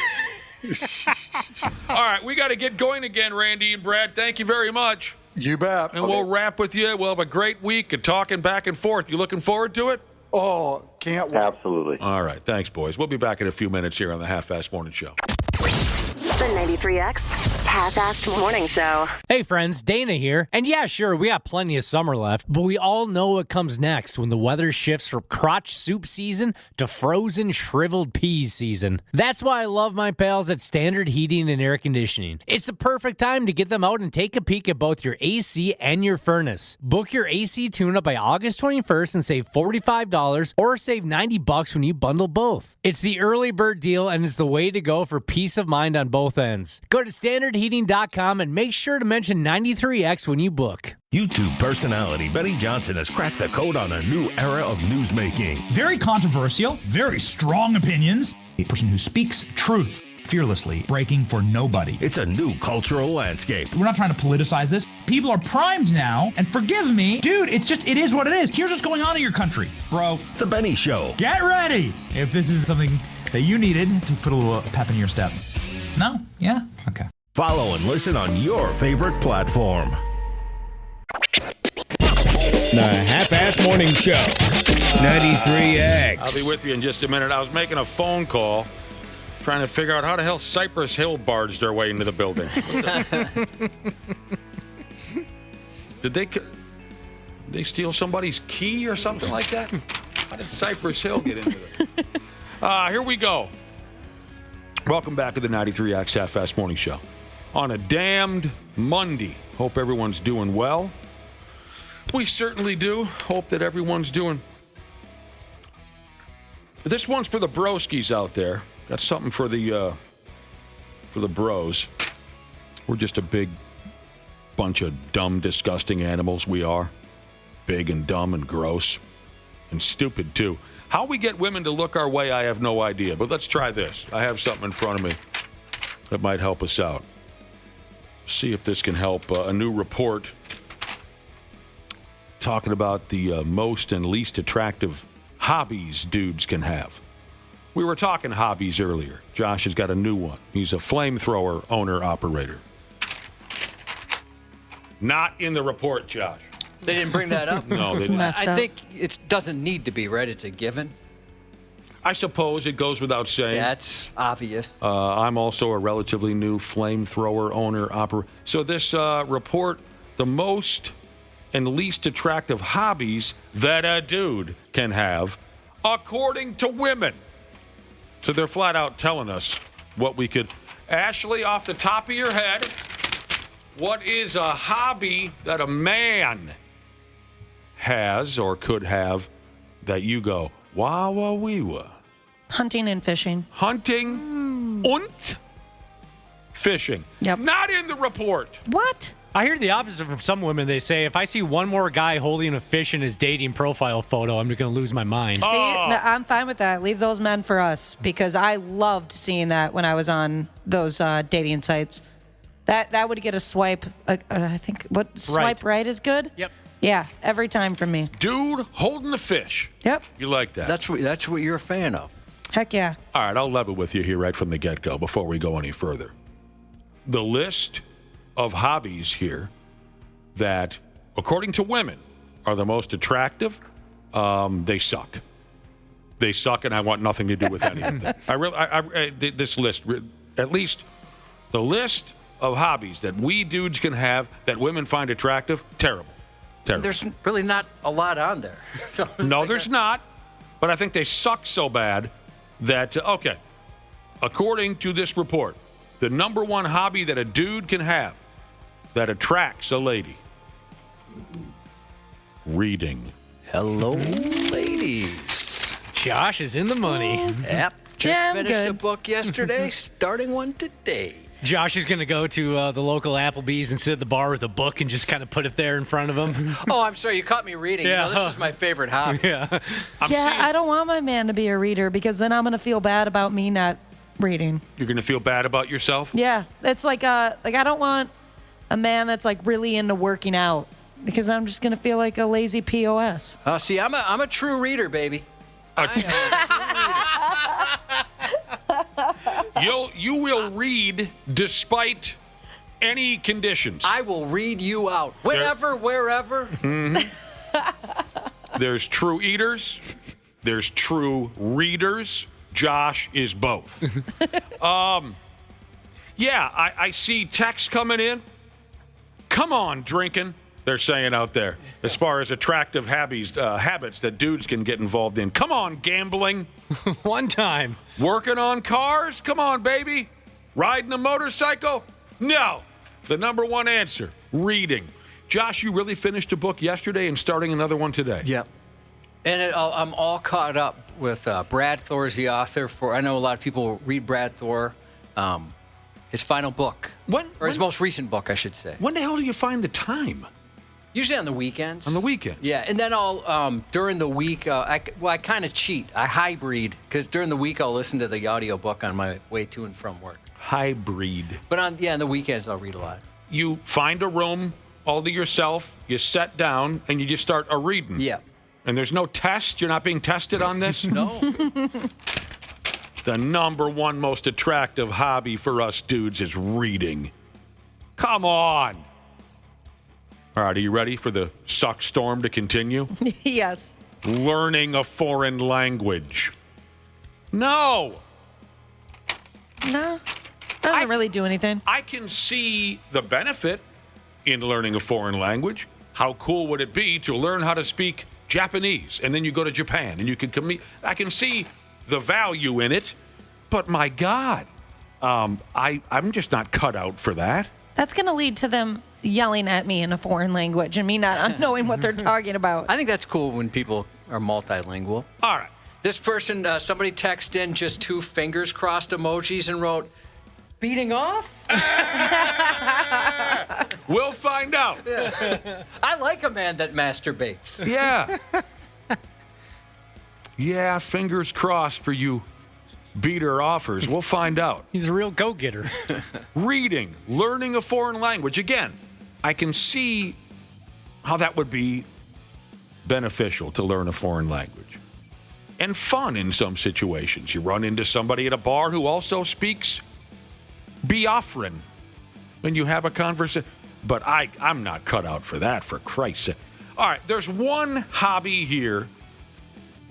All right. We got to get going again, Randy and Brad. Thank you very much. You bet. And we'll wrap with you. We'll have a great week of talking back and forth. You looking forward to it? Oh, can't wait. Absolutely. All right. Thanks, boys. We'll be back in a few minutes here on the Half-Assed Morning Show. The 93X Half-Assed Morning Show. Hey friends, Dana here. And yeah, sure, we got plenty of summer left, but we all know what comes next when the weather shifts from crotch soup season to frozen shriveled peas season. That's why I love my pals at Standard Heating and Air Conditioning. It's the perfect time to get them out and take a peek at both your AC and your furnace. Book your AC tune-up by August 21st and save $45 or save $90 when you bundle both. It's the early bird deal and it's the way to go for peace of mind on both ends. Go to standardheating.com and make sure to mention 93X when you book. YouTube personality Betty Johnson has cracked the code on a new era of newsmaking. Very controversial, very strong opinions. A person who speaks truth fearlessly, breaking for nobody. It's a new cultural landscape. We're not trying to politicize this. People are primed now, and forgive me, dude, it is what it is. Here's what's going on in your country, bro. The Benny Show. Get ready. If this is something that you needed to put a little pep in your step? No? Yeah? Okay. Follow and listen on your favorite platform. The Half-Ass Morning Show. 93X. I'll be with you in just a minute. I was making a phone call trying to figure out how the hell Cypress Hill barged their way into the building. Did they steal somebody's key or something like that? How did Cypress Hill get into it? Here we go. Welcome back to the 93X Half-Ass Morning Show. On a damned Monday. Hope everyone's doing well. We certainly do. Hope that everyone's doing. This one's for the broskies out there. Got something for the bros. We're just a big bunch of dumb, disgusting animals. We are. Big and dumb and gross. And stupid, too. How we get women to look our way, I have no idea. But let's try this. I have something in front of me that might help us out. See if this can help. A new report talking about the most and least attractive hobbies dudes can have. We were talking hobbies earlier. Josh has got a new one. He's a flamethrower owner-operator. Not in the report, Josh. They didn't bring that up? No, they didn't. I think it doesn't need to be, right? It's a given. I suppose it goes without saying. That's obvious. I'm also a relatively new flamethrower owner-operator. So this report, the most and least attractive hobbies that a dude can have, according to women. So they're flat out telling us what we could. Ashley, off the top of your head, what is a hobby that a man has or could have that you go, wow, wow, wee, wah? Hunting and fishing. Hunting and fishing. Yep. Not in the report. What? I hear the opposite from some women. They say, if I see one more guy holding a fish in his dating profile photo, I'm just going to lose my mind. See, no, I'm fine with that. Leave those men for us, because I loved seeing that when I was on those dating sites. That would get a swipe. I think swipe right is good. Yep. Yeah, every time for me. Dude holding the fish. Yep. You like that? That's what you're a fan of. Heck yeah. All right, I'll level with you here right from the get-go before we go any further. The list of hobbies here that, according to women, are the most attractive, they suck. They suck, and I want nothing to do with any of them. This list, at least the list of hobbies that we dudes can have that women find attractive, terrible. Terrible. There's really not a lot on there. So no, there's not. But I think they suck so bad that, okay, according to this report, the number one hobby that a dude can have that attracts a lady, reading. Hello, ladies. Josh is in the money. Yep. Just finished a book yesterday, starting one today. Josh is going to go to the local Applebee's and sit at the bar with a book and just kind of put it there in front of him. Oh, I'm sorry. You caught me reading. Yeah. You know, this is my favorite hobby. Yeah. I don't want my man to be a reader, because then I'm going to feel bad about me not reading. You're going to feel bad about yourself? Yeah. It's like I don't want a man that's like really into working out, because I'm just going to feel like a lazy POS. Oh, see, I'm a true reader, baby. You will read despite any conditions. I will read you out. Whenever, wherever. Mm-hmm. There's true eaters. There's true readers. Josh is both. I see texts coming in. Come on, drinking, they're saying out there, as far as attractive habits that dudes can get involved in. Come on, gambling. One time. Working on cars? Come on, baby. Riding a motorcycle? No. The number one answer, reading. Josh, you really finished a book yesterday and starting another one today. Yep. And I'm all caught up with Brad Thor's the author for, I know a lot of people read Brad Thor, his final book. His most recent book, I should say. When the hell do you find the time? Usually on the weekends. On the weekend? Yeah, and then I'll, during the week, I kind of cheat. I hybrid, because during the week I'll listen to the audiobook on my way to and from work. Hybrid. But on the weekends I'll read a lot. You find a room all to yourself, you sit down, and you just start reading. Yeah. And there's no test? You're not being tested on this? No. The number one most attractive hobby for us dudes is reading. Come on. All right, are you ready for the suck storm to continue? Yes. Learning a foreign language. No. No. Doesn't really do anything. I can see the benefit in learning a foreign language. How cool would it be to learn how to speak Japanese, and then you go to Japan and you can commute? I can see the value in it, but my God, I'm just not cut out for that. That's going to lead to them yelling at me in a foreign language and me not knowing what they're talking about. I think that's cool when people are multilingual. All right. This person, somebody texted in just 2 fingers crossed emojis and wrote, beating off? We'll find out. Yeah. I like a man that masturbates. Yeah. Yeah, fingers crossed for you beater offers. We'll find out. He's a real go-getter. Reading, learning a foreign language. Again, I can see how that would be beneficial to learn a foreign language. And fun in some situations. You run into somebody at a bar who also speaks Biafran when you have a conversation. But I'm not cut out for that, for Christ's sake. All right, there's one hobby here.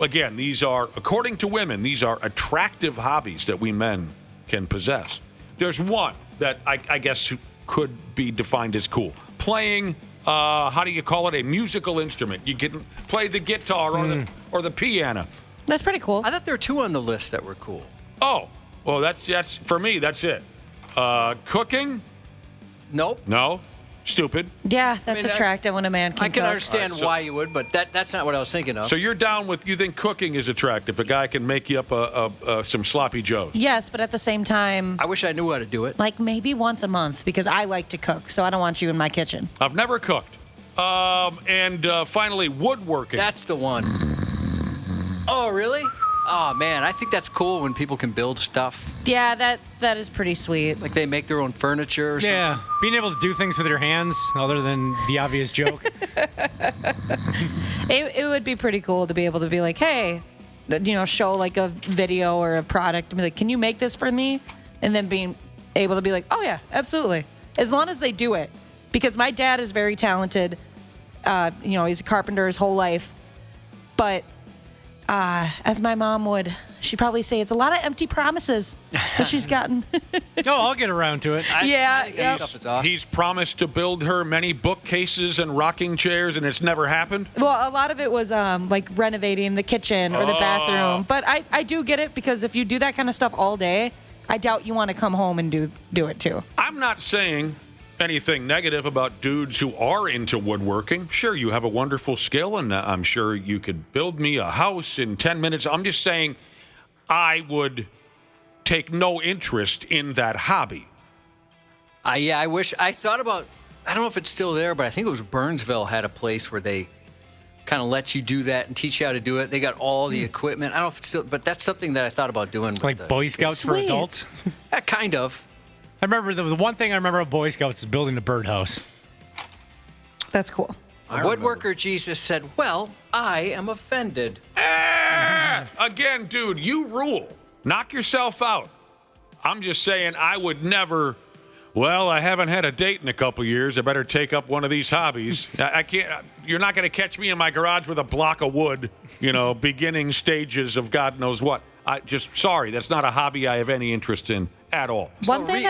Again, these are, according to women, these are attractive hobbies that we men can possess. There's one that I guess could be defined as cool. Playing, how do you call it, a musical instrument. You can play the guitar or the piano. That's pretty cool. I thought there were 2 on the list that were cool. Oh, well, that's for me, that's it. Cooking? Nope. No. Stupid. Yeah, that's attractive when a man can I can cook. understand why you would, but that's not what I was thinking of. So you're down with, you think cooking is attractive? A guy can make you up some sloppy joes. Yes, but at the same time, I wish I knew how to do it. Like maybe once a month, because I like to cook, so I don't want you in my kitchen. I've never cooked. And finally, woodworking. That's the one. Oh, really? Oh, man, I think that's cool when people can build stuff. Yeah, that is pretty sweet. Like they make their own furniture or something. Yeah, being able to do things with your hands other than the obvious joke. It would be pretty cool to be able to be like, hey, show like a video or a product and be like, can you make this for me? And then being able to be like, oh, yeah, absolutely. As long as they do it. Because my dad is very talented. He's a carpenter his whole life. But as my mom would, she'd probably say it's a lot of empty promises that she's gotten. No, I'll get around to it. Yeah. That stuff is awesome. He's promised to build her many bookcases and rocking chairs, and it's never happened? Well, a lot of it was like renovating the kitchen or the bathroom. But I do get it, because if you do that kind of stuff all day, I doubt you want to come home and do it too. I'm not saying anything negative about dudes who are into woodworking. Sure, you have a wonderful skill, and I'm sure you could build me a house in 10 minutes. I'm just saying I would take no interest in that hobby. I wish. I thought about, I don't know if it's still there, but I think it was Burnsville had a place where they kind of let you do that and teach you how to do it. They got all the equipment. I don't know if it's still, but that's something that I thought about doing. Like Boy Scouts for adults? Kind of. I remember the one thing I remember of Boy Scouts is building a birdhouse. That's cool. Woodworker Jesus said, well, I am offended. Again, dude, you rule. Knock yourself out. I'm just saying I would never, well, I haven't had a date in a couple years. I better take up one of these hobbies. I can't, you're not going to catch me in my garage with a block of wood, beginning stages of God knows what. Sorry, that's not a hobby I have any interest in at all. One thing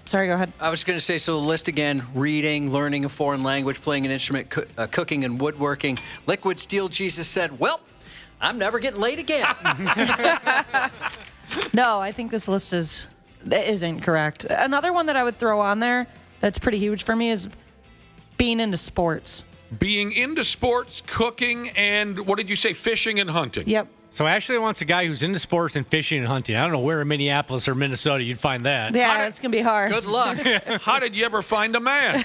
sorry, go ahead. I was going to say, so the list again: reading, learning a foreign language, playing an instrument, cooking and woodworking. Liquid Steel Jesus said, well, I'm never getting laid again. No, I think this list isn't correct. Another one that I would throw on there that's pretty huge for me is being into sports. Being into sports, cooking, and what did you say, fishing and hunting? Yep. So Ashley wants a guy who's into sports and fishing and hunting. I don't know where in Minneapolis or Minnesota you'd find that. Yeah, it's going to be hard. Good luck. How did you ever find a man?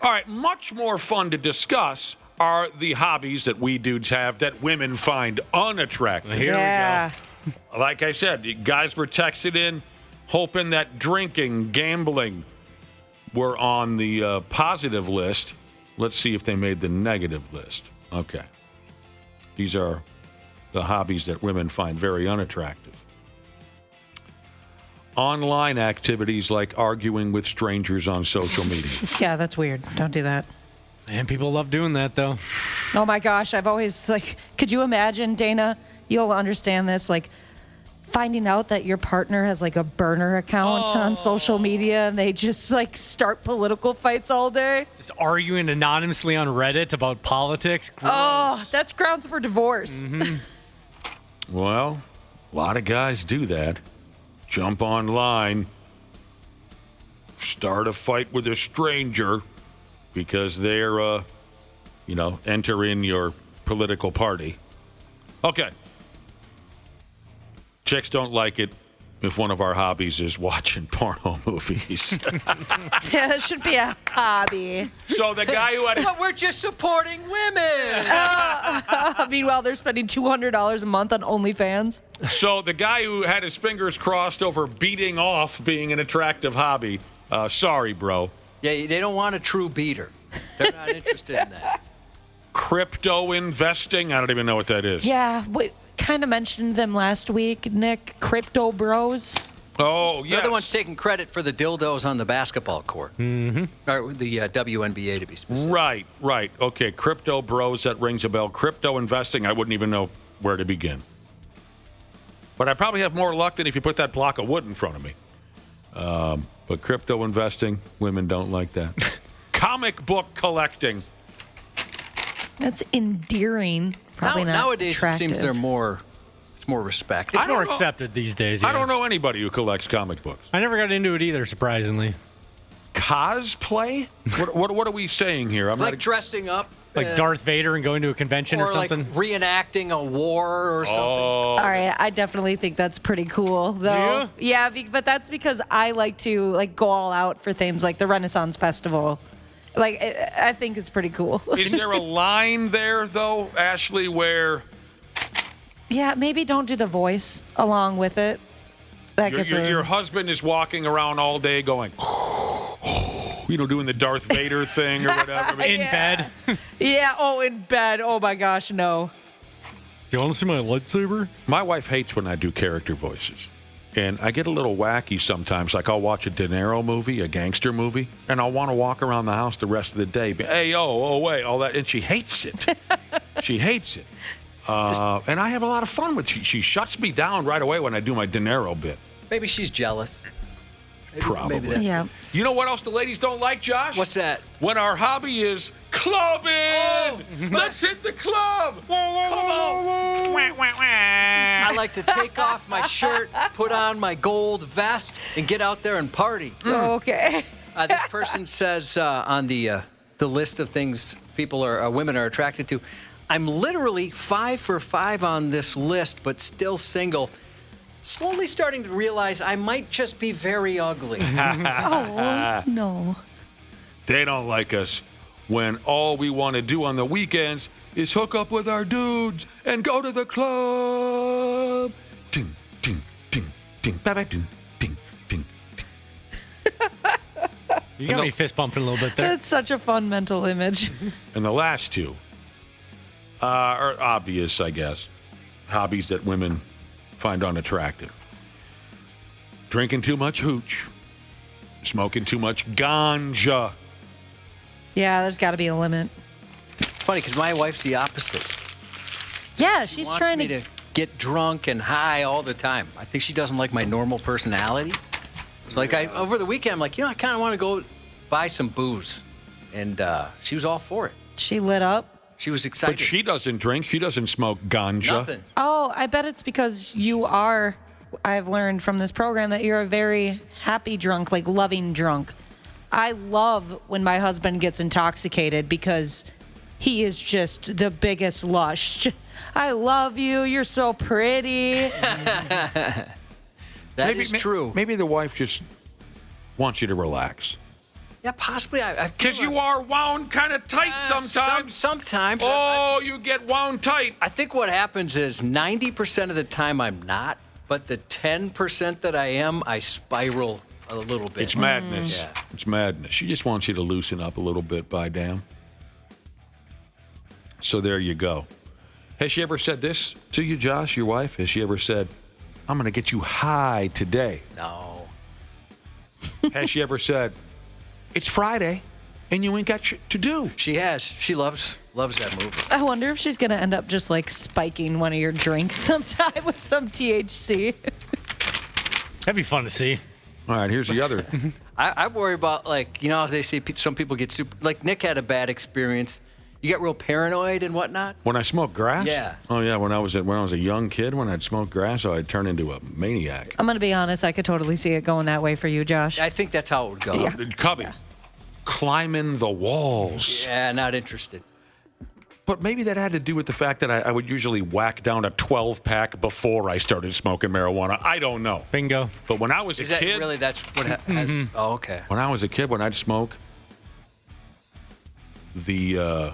All right, much more fun to discuss are the hobbies that we dudes have that women find unattractive. Here we go. Like I said, guys were texted in hoping that drinking, gambling were on the positive list. Let's see if they made the negative list. Okay. These are the hobbies that women find very unattractive. online activities like arguing with strangers on social media. Yeah, that's weird. Don't do that. And people love doing that, though. Oh my gosh, I've always could you imagine, Dana? You'll understand this, finding out that your partner has a burner account on social media and they just start political fights all day. Just arguing anonymously on Reddit about politics. Gross. Oh, that's grounds for divorce. Mm-hmm. Well, a lot of guys do that. Jump online, start a fight with a stranger because they're, enter in your political party. Okay. Chicks don't like it if one of our hobbies is watching porno movies. Yeah, it should be a hobby. So the guy who had his... But we're just supporting women. Meanwhile, they're spending $200 a month on OnlyFans. So the guy who had his fingers crossed over beating off being an attractive hobby, sorry, bro. Yeah, they don't want a true beater. They're not interested in that. Crypto investing? I don't even know what that is. Yeah, we kind of mentioned them last week, Nick. Crypto bros. Oh, yes. They're the ones taking credit for the dildos on the basketball court. Mm-hmm. Or the WNBA, to be specific. Right. Okay, crypto bros, that rings a bell. Crypto investing, I wouldn't even know where to begin. But I probably have more luck than if you put that block of wood in front of me. But crypto investing, women don't like that. Comic book collecting. That's endearing. Probably not nowadays attractive. It seems they're more respected. It's more accepted these days. Yeah. I don't know anybody who collects comic books. I never got into it either, surprisingly. Cosplay? What are we saying here? I'm like dressing up. Like Darth Vader and going to a convention or something? Like reenacting a war or something. All right, I definitely think that's pretty cool, though. Yeah, but that's because I like to go all out for things like the Renaissance Festival. I think it's pretty cool. Is there a line there, though, Ashley, where... Yeah, maybe don't do the voice along with it. Your husband is walking around all day going... doing the Darth Vader thing or whatever. In bed. Yeah, in bed. Oh, my gosh, no. Do you want to see my lightsaber? My wife hates when I do character voices. And I get a little wacky sometimes. Like I'll watch a De Niro movie, a gangster movie, and I'll want to walk around the house the rest of the day. Hey, wait, all that. And she hates it. She hates it. And I have a lot of fun with it. She shuts me down right away when I do my De Niro bit. Maybe she's jealous. Probably. Yeah. You know what else the ladies don't like, Josh? What's that? When our hobby is clubbing. Oh, let's hit the club. Come on. I like to take off my shirt, put on my gold vest, and get out there and party. Okay. This person says on the list of things women are attracted to, I'm literally 5 for 5 on this list, but still single. Slowly starting to realize I might just be very ugly. Oh, no. They don't like us when all we want to do on the weekends is hook up with our dudes and go to the club. Ding, ding, ding, ding, ding, ding, ding. You got me fist bumping a little bit there. That's such a fun mental image. And the last two are obvious, I guess. Hobbies that women find unattractive. Drinking too much hooch. Smoking too much ganja. Yeah, there's got to be a limit. It's funny because my wife's the opposite. Yeah, She she's wants trying me to get drunk and high all the time. I think she doesn't like my normal personality. It's like over the weekend, I'm like, I kind of want to go buy some booze. And she was all for it. She lit up. She was excited. But she doesn't drink. She doesn't smoke ganja. Nothing. Oh, I bet it's because I've learned from this program that you're a very happy drunk, loving drunk. I love when my husband gets intoxicated because he is just the biggest lush. I love you. You're so pretty. That is true. Maybe the wife just wants you to relax. Yeah, possibly. Because you are wound kind of tight sometimes. Sometimes. Oh, you get wound tight. I think what happens is 90% of the time I'm not, but the 10% that I am, I spiral a little bit. It's madness. Yeah. It's madness. She just wants you to loosen up a little bit, by damn. So there you go. Has she ever said this to you, Josh, your wife? Has she ever said, I'm going to get you high today? No. Has she ever said, it's Friday and you ain't got shit to do? She has. She loves that movie. I wonder if she's going to end up just like spiking one of your drinks sometime with some THC. That'd be fun to see. All right, here's the other. I worry about, like, you know how they say some people get super, like Nick had a bad experience. You get real paranoid and whatnot. When I smoked grass? Yeah. Oh, yeah, when I was a young kid, when I'd smoked grass, I'd turn into a maniac. I'm going to be honest. I could totally see it going that way for you, Josh. I think that's how it would go. Yeah. Cubby, climbing the walls. Yeah, not interested. But maybe that had to do with the fact that I would usually whack down a 12-pack before I started smoking marijuana. I don't know. Bingo. But when I was a kid... Really, that's what has... Oh, okay. When I was a kid, when I'd smoke the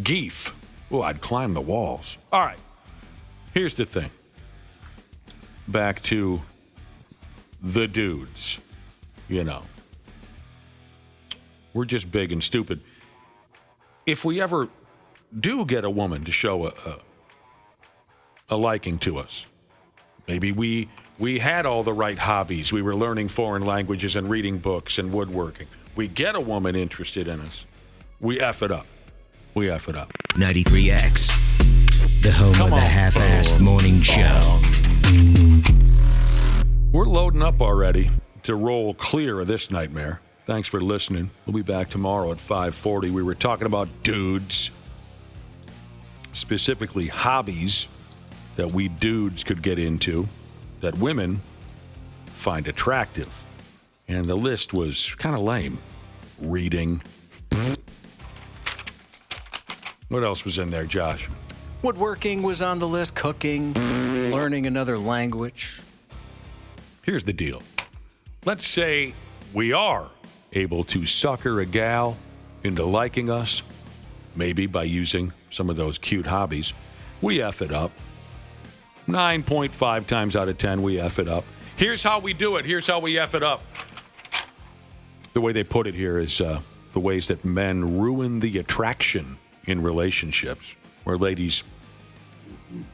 geef, I'd climb the walls. All right. Here's the thing. Back to the dudes. You know. We're just big and stupid. If we ever do get a woman to show a liking to us, maybe we had all the right hobbies. We were learning foreign languages and reading books and woodworking. We get a woman interested in us. We F it up. We F it up. 93X, the home of the half-assed morning show. We're loading up already to roll clear of this nightmare. Thanks for listening. We'll be back tomorrow at 5:40. We were talking about dudes, specifically hobbies that we dudes could get into that women find attractive. And the list was kind of lame. Reading. What else was in there, Josh? Woodworking was on the list, cooking, learning another language. Here's the deal. Let's say we are able to sucker a gal into liking us, maybe by using some of those cute hobbies. We F it up. 9.5 times out of 10, we F it up. Here's how we do it. Here's how we F it up. The way they put it here is the ways that men ruin the attraction in relationships, where ladies,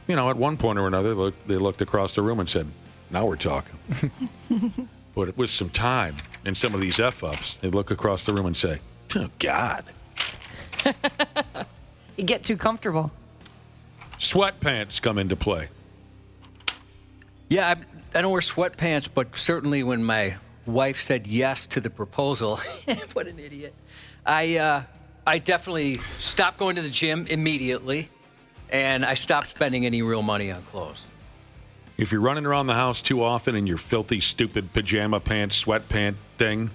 you know, at one point or another, they looked across the room and said, now we're talking. But it was some time in some of these F-ups. They'd look across the room and say, oh, God. You get too comfortable. Sweatpants come into play. Yeah, I don't wear sweatpants, but certainly when my wife said yes to the proposal, what an idiot, I definitely stopped going to the gym immediately, and I stopped spending any real money on clothes. If you're running around the house too often in your filthy, stupid pajama pants, sweatpant thing,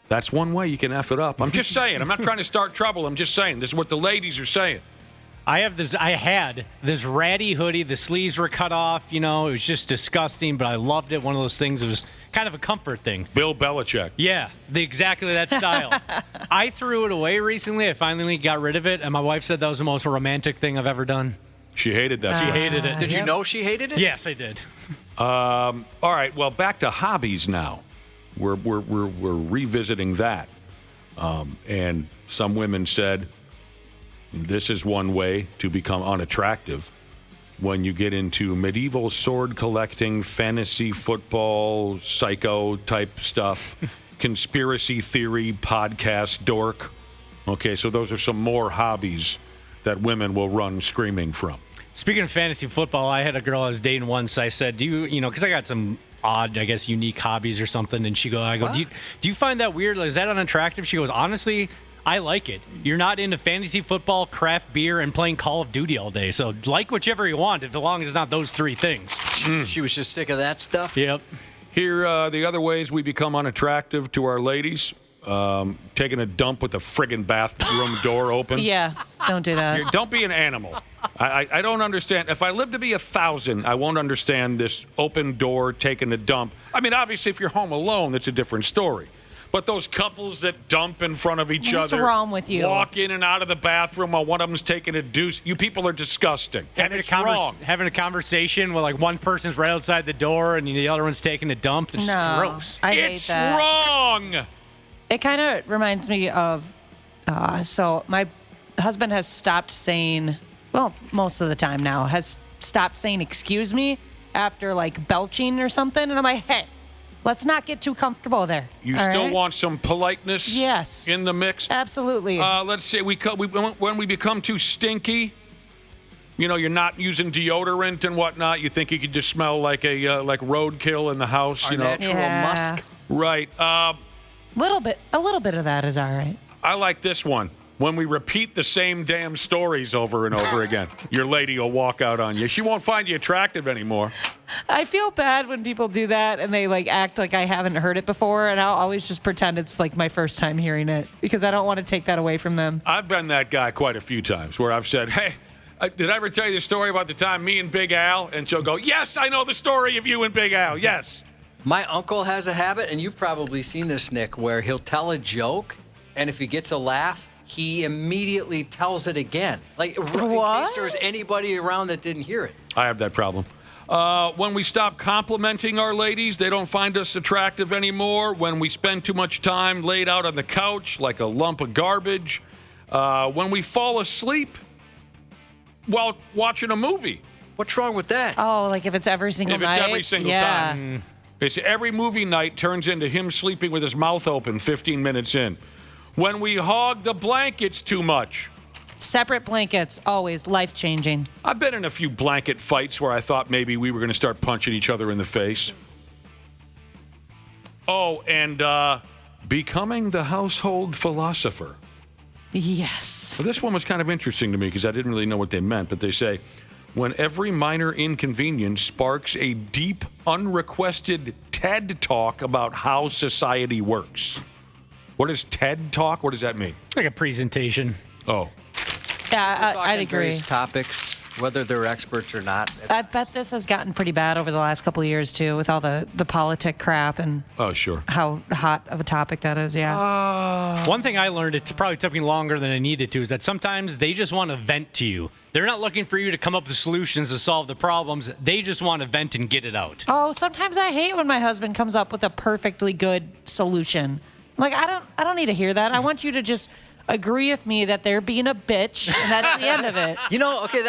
that's one way you can F it up. I'm just saying. I'm not trying to start trouble. I'm just saying. This is what the ladies are saying. I had this ratty hoodie. The sleeves were cut off. You know, it was just disgusting, but I loved it. One of those things. It was kind of a comfort thing. Bill Belichick. Yeah, exactly that style. I threw it away recently. I finally got rid of it, and my wife said that was the most romantic thing I've ever done. She hated that. She hated it. Did you know she hated it? Yes, I did. All right. Well, back to hobbies now. We're revisiting that, and some women said this is one way to become unattractive when you get into medieval sword collecting, fantasy football, psycho type stuff, conspiracy theory, podcast dork. Okay, so those are some more hobbies that women will run screaming from. Speaking of fantasy football, I had a girl I was dating once. I said, because I got some odd, I guess, unique hobbies or something. And I go, do you find that weird? Is that unattractive? She goes, honestly, I like it. You're not into fantasy football, craft beer, and playing Call of Duty all day. So like whichever you want, as long as it's not those three things. She was just sick of that stuff? Yep. Here are the other ways we become unattractive to our ladies. Taking a dump with the friggin' bathroom door open. Yeah, don't do that. Don't be an animal. I don't understand. If I live to be 1,000, I won't understand this open door taking a dump. I mean, obviously, if you're home alone, that's a different story. But those couples that dump in front of each other. What's wrong with you? Walk in and out of the bathroom while one of them's taking a deuce. You people are disgusting. Having a conversation where like one person's right outside the door and the other one's taking a dump. It's gross. I hate that. It's wrong. It kind of reminds me of, so my husband has stopped saying, well, most of the time now, has stopped saying excuse me after like belching or something. And I'm like, hey, Let's not get too comfortable there. You all still right? want some politeness Yes. in the mix? Absolutely. Let's say when we become too stinky, you're not using deodorant and whatnot. You think you could just smell like roadkill in the house. Our natural musk. Right. A little bit of that is all right. I like this one. When we repeat the same damn stories over and over again, your lady will walk out on you. She won't find you attractive anymore. I feel bad when people do that and they act like I haven't heard it before, and I'll always just pretend it's my first time hearing it because I don't want to take that away from them. I've been that guy quite a few times where I've said, hey, did I ever tell you the story about the time me and Big Al? And she'll go, yes, I know the story of you and Big Al, yes. My uncle has a habit, and you've probably seen this, Nick, where he'll tell a joke, and if he gets a laugh, he immediately tells it again. In case there's anybody around that didn't hear it. I have that problem. When we stop complimenting our ladies, they don't find us attractive anymore. When we spend too much time laid out on the couch like a lump of garbage. When we fall asleep while watching a movie. What's wrong with that? Oh, if it's every single night? If it's every single time. It's every movie night turns into him sleeping with his mouth open 15 minutes in. When we hog the blankets too much. Separate blankets, always life-changing. I've been in a few blanket fights where I thought maybe we were going to start punching each other in the face. Oh, and becoming the household philosopher. Yes. So this one was kind of interesting to me because I didn't really know what they meant, but they say, when every minor inconvenience sparks a deep, unrequested TED Talk about how society works. What is TED Talk? What does that mean? It's like a presentation. Oh. Yeah, I'd agree. Various topics, whether they're experts or not. I bet this has gotten pretty bad over the last couple of years, too, with all the politic crap and sure. how hot of a topic that is, yeah. One thing I learned, it probably took me longer than I needed to, is that sometimes they just want to vent to you. They're not looking for you to come up with solutions to solve the problems. They just want to vent and get it out. Oh, sometimes I hate when my husband comes up with a perfectly good solution. I don't need to hear that. I want you to just agree with me that they're being a bitch, and that's the end of it.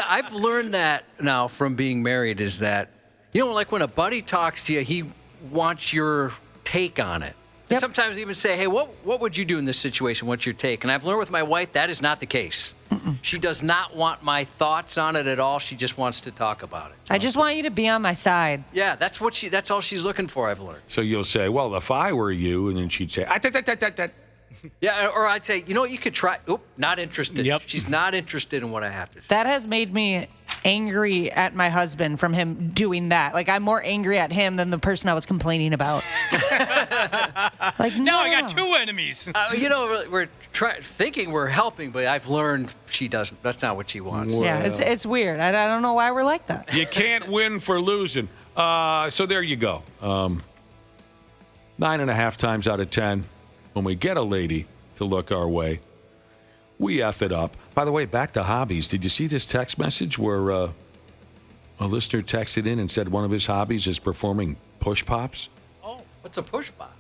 I've learned that now from being married is that, when a buddy talks to you, he wants your take on it. And sometimes even say, hey, what would you do in this situation? What's your take? And I've learned with my wife that is not the case. She does not want my thoughts on it at all. She just wants to talk about it. I just want you to be on my side. Yeah, that's all she's looking for, I've learned. So you'll say, well, if I were you, and then she'd say, Yeah, or I'd say, you could try. Oop, not interested. Yep. She's not interested in what I have to say. That has made me angry at my husband from him doing that. I'm more angry at him than the person I was complaining about. Now I got two enemies. We're thinking we're helping, but I've learned she doesn't. That's not what she wants. Well. Yeah, it's weird. I don't know why we're like that. You can't win for losing. So there you go. 9.5 times out of 10, when we get a lady to look our way, we F it up. By the way, back to hobbies. Did you see this text message where a listener texted in and said one of his hobbies is performing push pops? Oh, what's a push pop?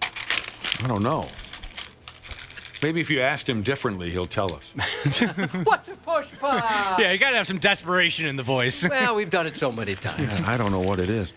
I don't know. Maybe if you asked him differently, he'll tell us. What's a push pop? Yeah, you got to have some desperation in the voice. Well, we've done it so many times. I don't know what it is.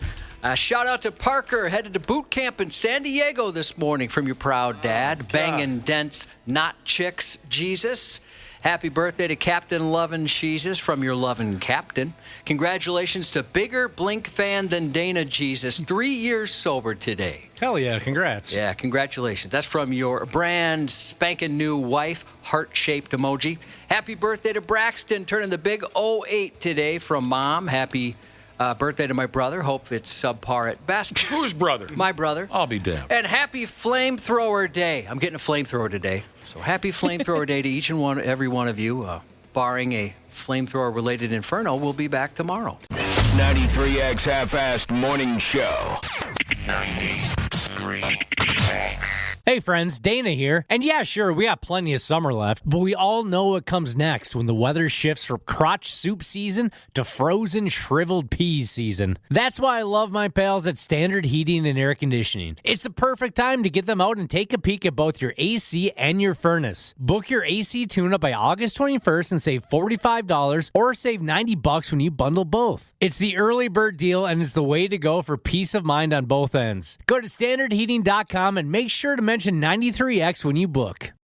Shout out to Parker, headed to boot camp in San Diego this morning from your proud dad. Banging dents, not chicks, Jesus. Happy birthday to Captain Lovin' Jesus from your lovin' captain. Congratulations to bigger Blink fan than Dana Jesus. 3 years sober today. Hell yeah, congrats. Yeah, congratulations. That's from your brand spanking new wife, heart-shaped emoji. Happy birthday to Braxton, turning the big 08 today from mom. Happy birthday to my brother. Hope it's subpar at best. Whose brother? My brother. I'll be damned. And happy Flamethrower Day. I'm getting a flamethrower today. So happy Flamethrower Day to each and every one of you. Barring a flamethrower-related inferno, we'll be back tomorrow. 93X Half-Assed Morning Show. 93X. Hey friends, Dana here. And yeah, sure, we got plenty of summer left, but we all know what comes next when the weather shifts from crotch soup season to frozen shriveled peas season. That's why I love my pals at Standard Heating and Air Conditioning. It's the perfect time to get them out and take a peek at both your AC and your furnace. Book your AC tune-up by August 21st and save $45 or save $90 when you bundle both. It's the early bird deal and it's the way to go for peace of mind on both ends. Go to standardheating.com and make sure to mention 93X when you book.